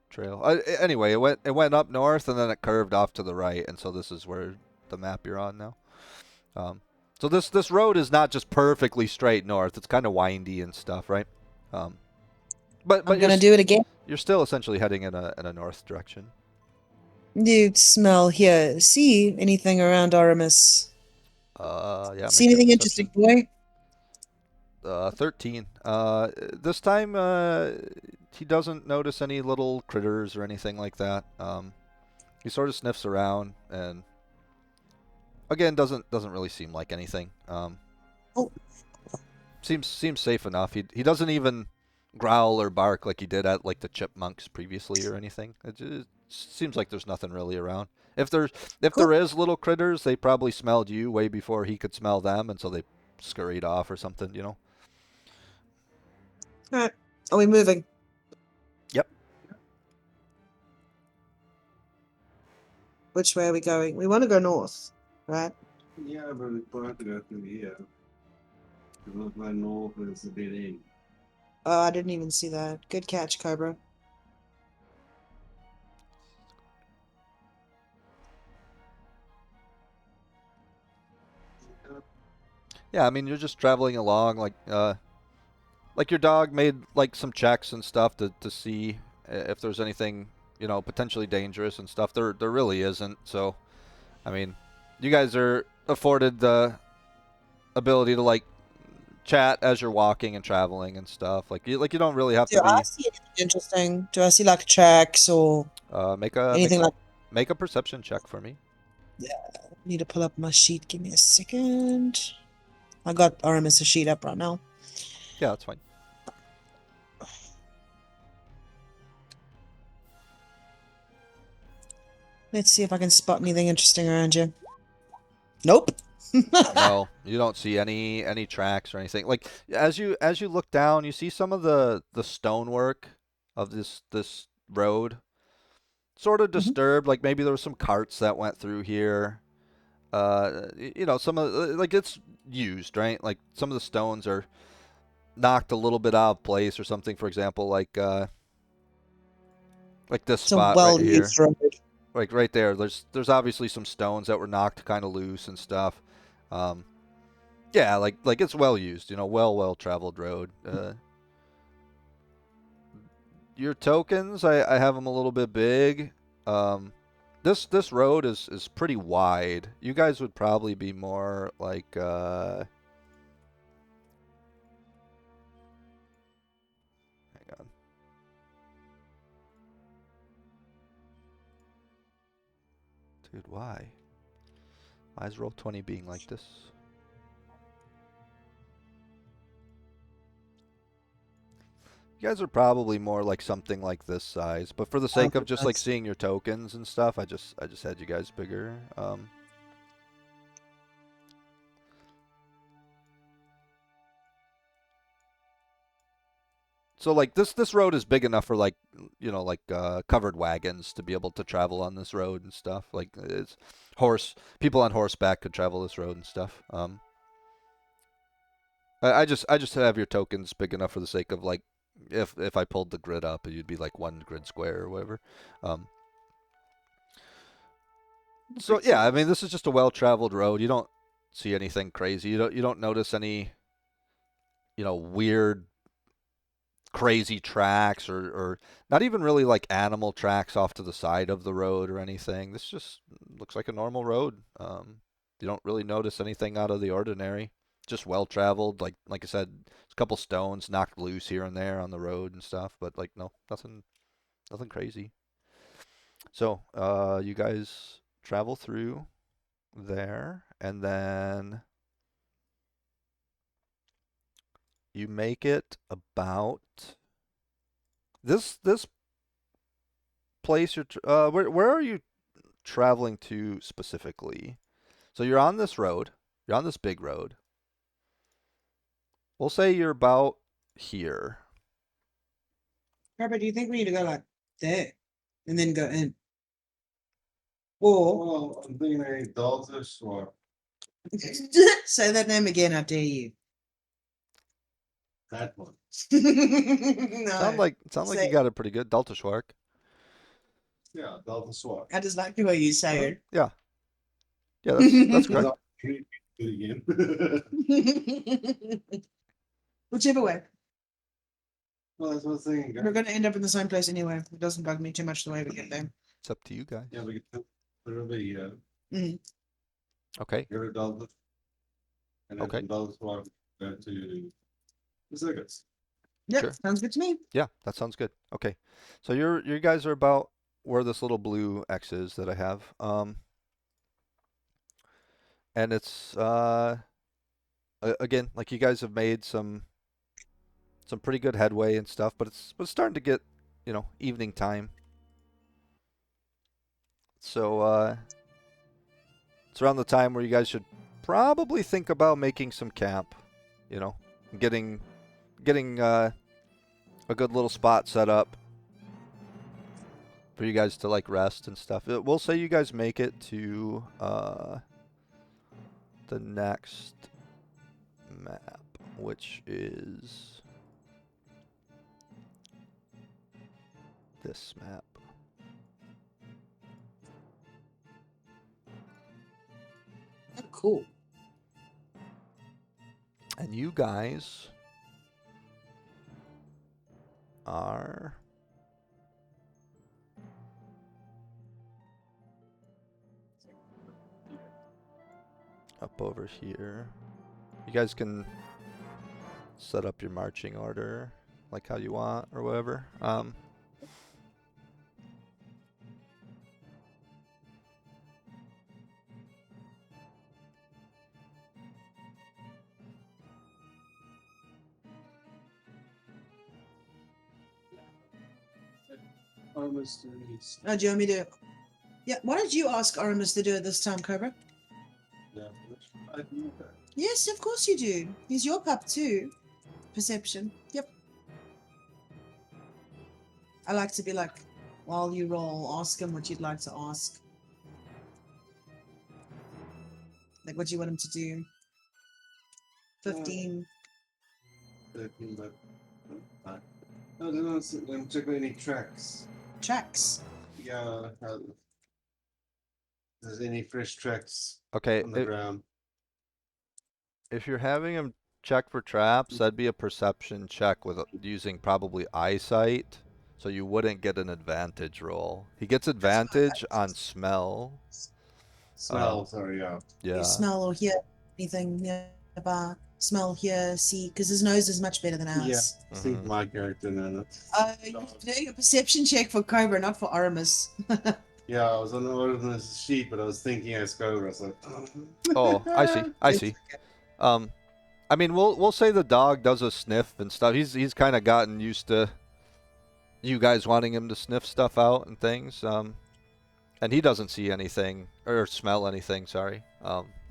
trail. Anyway, it went up north, and then it curved off to the right, and so this is where the map you're on now. So this road is not just perfectly straight north; it's kind of windy and stuff, right? But I'm gonna do it again. You're still essentially heading in a north direction. Do you smell, hear, see anything around Aramis? Yeah. See make a anything perception. interesting, boy? 13. This time, he doesn't notice any little critters or anything like that. He sort of sniffs around, and again, doesn't really seem like anything. Oh. Seems safe enough. He doesn't even growl or bark like he did at like the chipmunks previously or anything. It seems like there's nothing really around. If there is little critters, they probably smelled you way before he could smell them, and so they scurried off or something, you know. Alright. Are we moving? Yep. Which way are we going? We want to go north, right? Yeah, but we have to go through here. Because my north is a dead end. Oh, I didn't even see that. Good catch, Cobra. Yeah, I mean, you're just traveling along, like your dog made like some checks and stuff to see if there's anything, you know, potentially dangerous and stuff. There really isn't. So, I mean, you guys are afforded the ability to like chat as you're walking and traveling and stuff. Like you don't really have Do I to see anything interesting? Do I see like tracks or be anything like? make a perception check for me. Yeah, I need to pull up my sheet. Give me a second. I got Aramis' sheet up right now. Yeah, that's fine. Let's see if I can spot anything interesting around you. Nope. No, you don't see any tracks or anything. Like as you look down, you see some of the stonework of this road sort of disturbed. Like maybe there were some carts that went through here. You know, some of like it's used, right? Like some of the stones are knocked a little bit out of place or something. For example, like Like this It's a spot right here. well-used road. Like right there. There's obviously some stones that were knocked kind of loose and stuff. Yeah, like it's well used, you know, well traveled road. Your tokens, I have them a little bit big. This road is pretty wide. You guys would probably be more like hang on. Dude, why? Why is Roll20 being like this? You guys are probably more like something like this size, but for the sake of just like seeing your tokens and stuff, I just had you guys bigger. So like this road is big enough for like, you know, like covered wagons to be able to travel on this road and stuff. Like it's people on horseback could travel this road and stuff. I just have your tokens big enough for the sake of like if I pulled the grid up, you'd be like 1 grid square or whatever. So yeah, I mean this is just a well-traveled road. You don't see anything crazy. You don't notice any, you know, weird crazy tracks or not even really like animal tracks off to the side of the road or anything. This just looks like a normal road. You don't really notice anything out of the ordinary. Just well traveled. Like I said, a couple stones knocked loose here and there on the road and stuff, but like no, nothing crazy. So you guys travel through there, and then you make it about this place. Where are you traveling to specifically? So you're on this road. You're on this big road. We'll say you're about here. Robert, do you think we need to go like there and then go in? Or Well, I'm thinking a Daltus or say that name again, I dare you. that one. No. Sound like you got it pretty good. Delta Schwark. Yeah, Daltus Sword. I just like the way you say it. Yeah. Yeah, that's correct. Again. Whichever way. Well, that's what I'm thinking. We're going to end up in the same place anyway. It doesn't bug me too much the way we get there. It's up to you guys. Yeah, we can put it over here. Okay. Go to Daltus. And then Okay. from Daltus Sword, go to the Circus. Yep, Sure. sounds good to me. Yeah, that sounds good. Okay. So you guys are about where this little blue X is that I have. And it's again, like you guys have made some pretty good headway and stuff, but it's starting to get, you know, evening time. So it's around the time where you guys should probably think about making some camp, you know, getting a good little spot set up for you guys to like rest and stuff. We'll say you guys make it to the next map, which is this map. Oh, cool. And you guys are up over here. You guys can set up your marching order like how you want or whatever. Almost Oh, do you want me to? Yeah, why don't you ask Aramis to do it this time, Cobra? Yeah, I do that. Yes, of course you do. He's your pup too. Perception. Yep. I like to be like, while you roll, ask him what you'd like to ask. Like what you want him to do. 15. 13, but I don't know. I'm checking any tracks. tracks. Yeah. There's any fresh tracks Okay, on the ground? if you're having him check for traps, that'd be a perception check with using probably eyesight, so you wouldn't get an advantage roll. He gets advantage on smell. Smell, sorry, yeah. You Yeah. smell or hear anything nearby. Smell, hear, see, because his nose is much better than Yeah, ours. I think my character knows it. You're doing a perception check for Cobra, not for Aramis. Yeah, I was on the Origin's sheet, but I was thinking as Cobra. I was like, Oh, I see. I see. I mean, we'll say the dog does a sniff and stuff. He's kind of gotten used to you guys wanting him to sniff stuff out and things. And he doesn't see anything or smell anything. Sorry.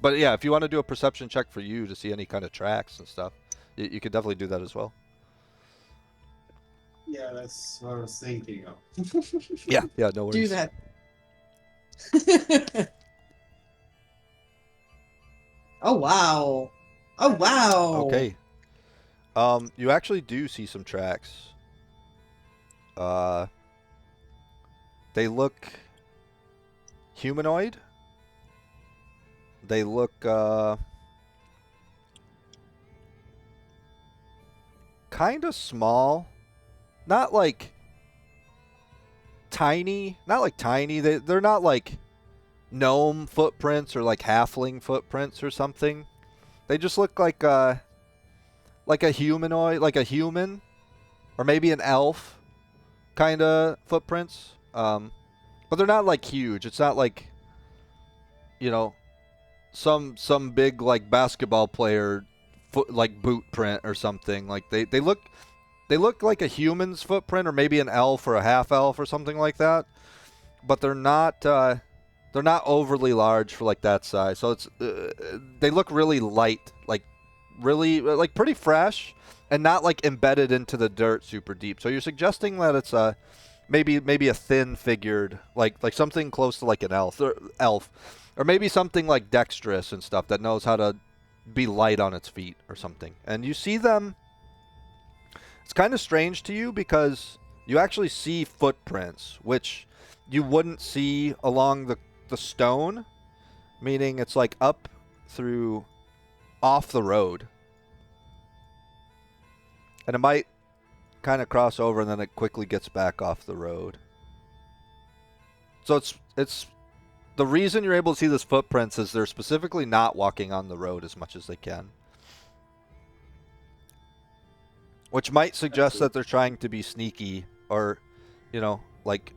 But yeah, if you want to do a perception check for you to see any kind of tracks and stuff, you could definitely do that as well. yeah, that's what I was thinking of. Yeah. Yeah. No worries. Do that. Oh wow. Oh wow. Okay. You actually do see some tracks. They look humanoid. They look kind of small. Not like tiny. Not like tiny. They're not like gnome footprints or like halfling footprints or something. They just look like a humanoid, like a human, or maybe an elf kind of footprints. But they're not like huge. It's not like, you know, some big like basketball player foot like boot print or something. Like they look like a human's footprint or maybe an elf or a half elf or something like that. But they're not overly large for like that size. So it's they look really light, like really like pretty fresh and not like embedded into the dirt super deep. So you're suggesting that it's a maybe a thin figured like something close to like an elf or maybe something like dexterous and stuff that knows how to be light on its feet or something. And you see them. It's kind of strange to you because you actually see footprints which you wouldn't see along the stone, meaning it's like up through off the road. And it might kind of cross over and then it quickly gets back off the road. So it's the reason you're able to see these footprints is they're specifically not walking on the road as much as they can. Which might suggest that they're trying to be sneaky or, you know, like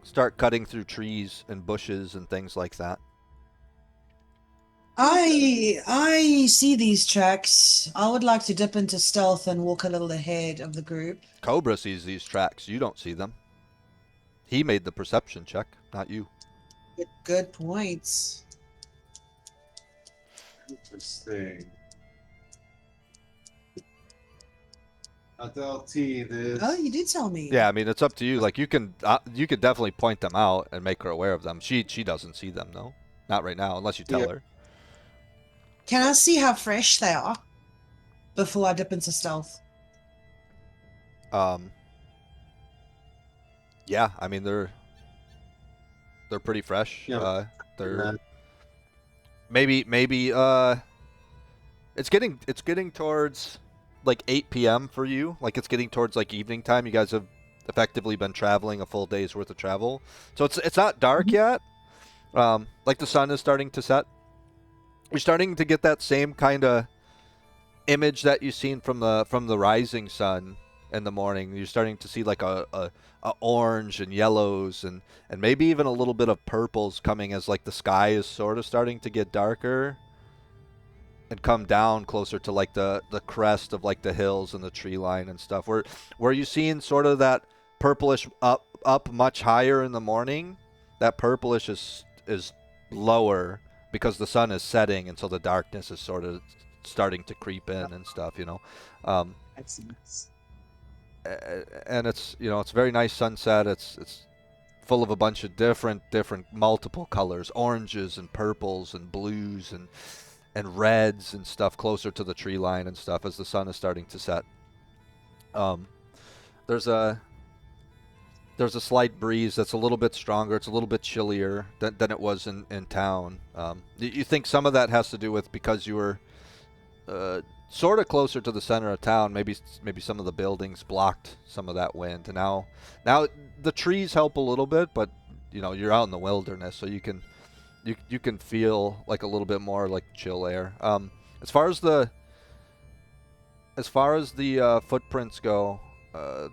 start cutting through trees and bushes and things like that. I see these tracks. I would like to dip into stealth and walk a little ahead of the group. Cobra sees these tracks. You don't see them. He made the perception check, not you. Good points. Interesting. I'll tell T this. Oh, you did tell me. Yeah, I mean it's up to you. Like you could definitely point them out and make her aware of them. She doesn't see them though, not right now unless you tell her. Can I see how fresh they are before I dip into stealth? Yeah, I mean they're pretty fresh. Yeah. They're maybe it's getting towards like 8 p.m. for you. Like it's getting towards like evening time. You guys have effectively been traveling a full day's worth of travel. So it's not dark yet. Like the sun is starting to set. You're starting to get that same kind of image that you've seen from the rising sun in the morning. You're starting to see like a orange and yellows and maybe even a little bit of purples coming as like the sky is sort of starting to get darker and come down closer to like the crest of like the hills and the tree line and stuff. Where you seeing sort of that purplish up much higher in the morning, that purplish is lower because the sun is setting and so the darkness is sort of starting to creep in and stuff, you know. Excellent. And it's, you know, it's a very nice sunset. It's full of a bunch of different multiple colors, oranges and purples and blues and reds and stuff closer to the tree line and stuff as the sun is starting to set. there's a slight breeze that's a little bit stronger. It's a little bit chillier than it was in town. You think some of that has to do with because you were sort of closer to the center of town. Maybe some of the buildings blocked some of that wind. And now the trees help a little bit, but you're out in the wilderness, so you can feel like a little bit more like chill air. As far as the footprints go,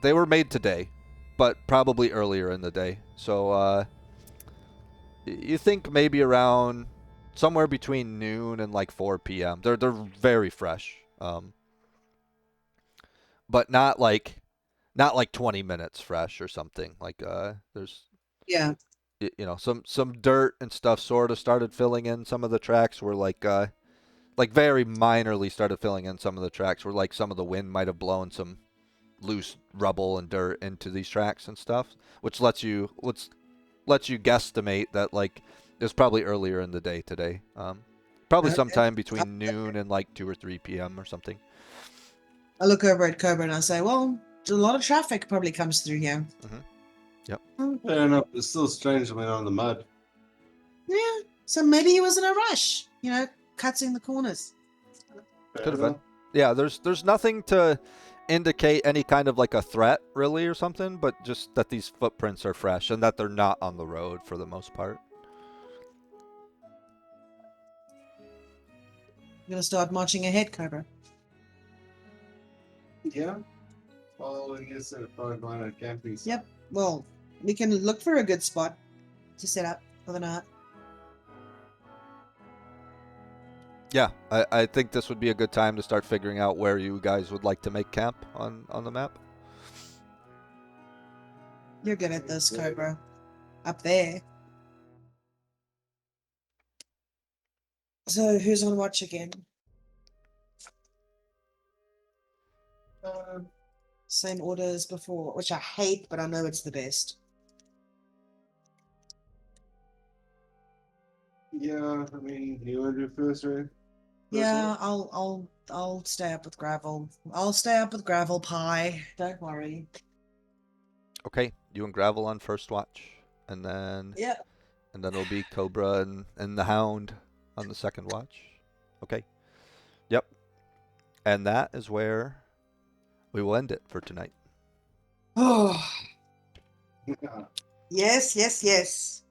they were made today, but probably earlier in the day. So you think maybe around somewhere between noon and like 4 p.m. They're very fresh, but not like 20 minutes fresh or something. Like there's Yeah. some dirt and stuff sort of started filling in some of the tracks were like very minorly started filling in some of the tracks where like some of the wind might have blown some loose rubble and dirt into these tracks and stuff, which lets you guesstimate that like it was probably earlier in the day today. Probably sometime between noon and like 2 or 3 p.m. or something. I look over at Cobra and I say, well, a lot of traffic probably comes through here. Yep. Fair enough. It's still strange when on the mud. Yeah. So maybe he was in a rush, cutting the corners. Could have been. Yeah, there's nothing to indicate any kind of like a threat really or something, but just that these footprints are fresh and that they're not on the road for the most part. I'm gonna start marching ahead, Cobra. Yeah. Well, I guess I'll probably find a camping site. Yep. Well, we can look for a good spot to set up for the night. Yeah, I think this would be a good time to start figuring out where you guys would like to make camp on the map. You're good at this, Cobra. Up there. So who's on watch again? Same order as before, which I hate, but I know it's the best. Yeah, I mean, you want to do first, right? Yeah, I'll stay up with Gravel. I'll stay up with Gravel Pie. Don't worry. Okay, you and Gravel on first watch, and then it'll be Cobra and the Hound on the second watch. Okay. Yep. And that is where we will end it for tonight. Oh. Yes.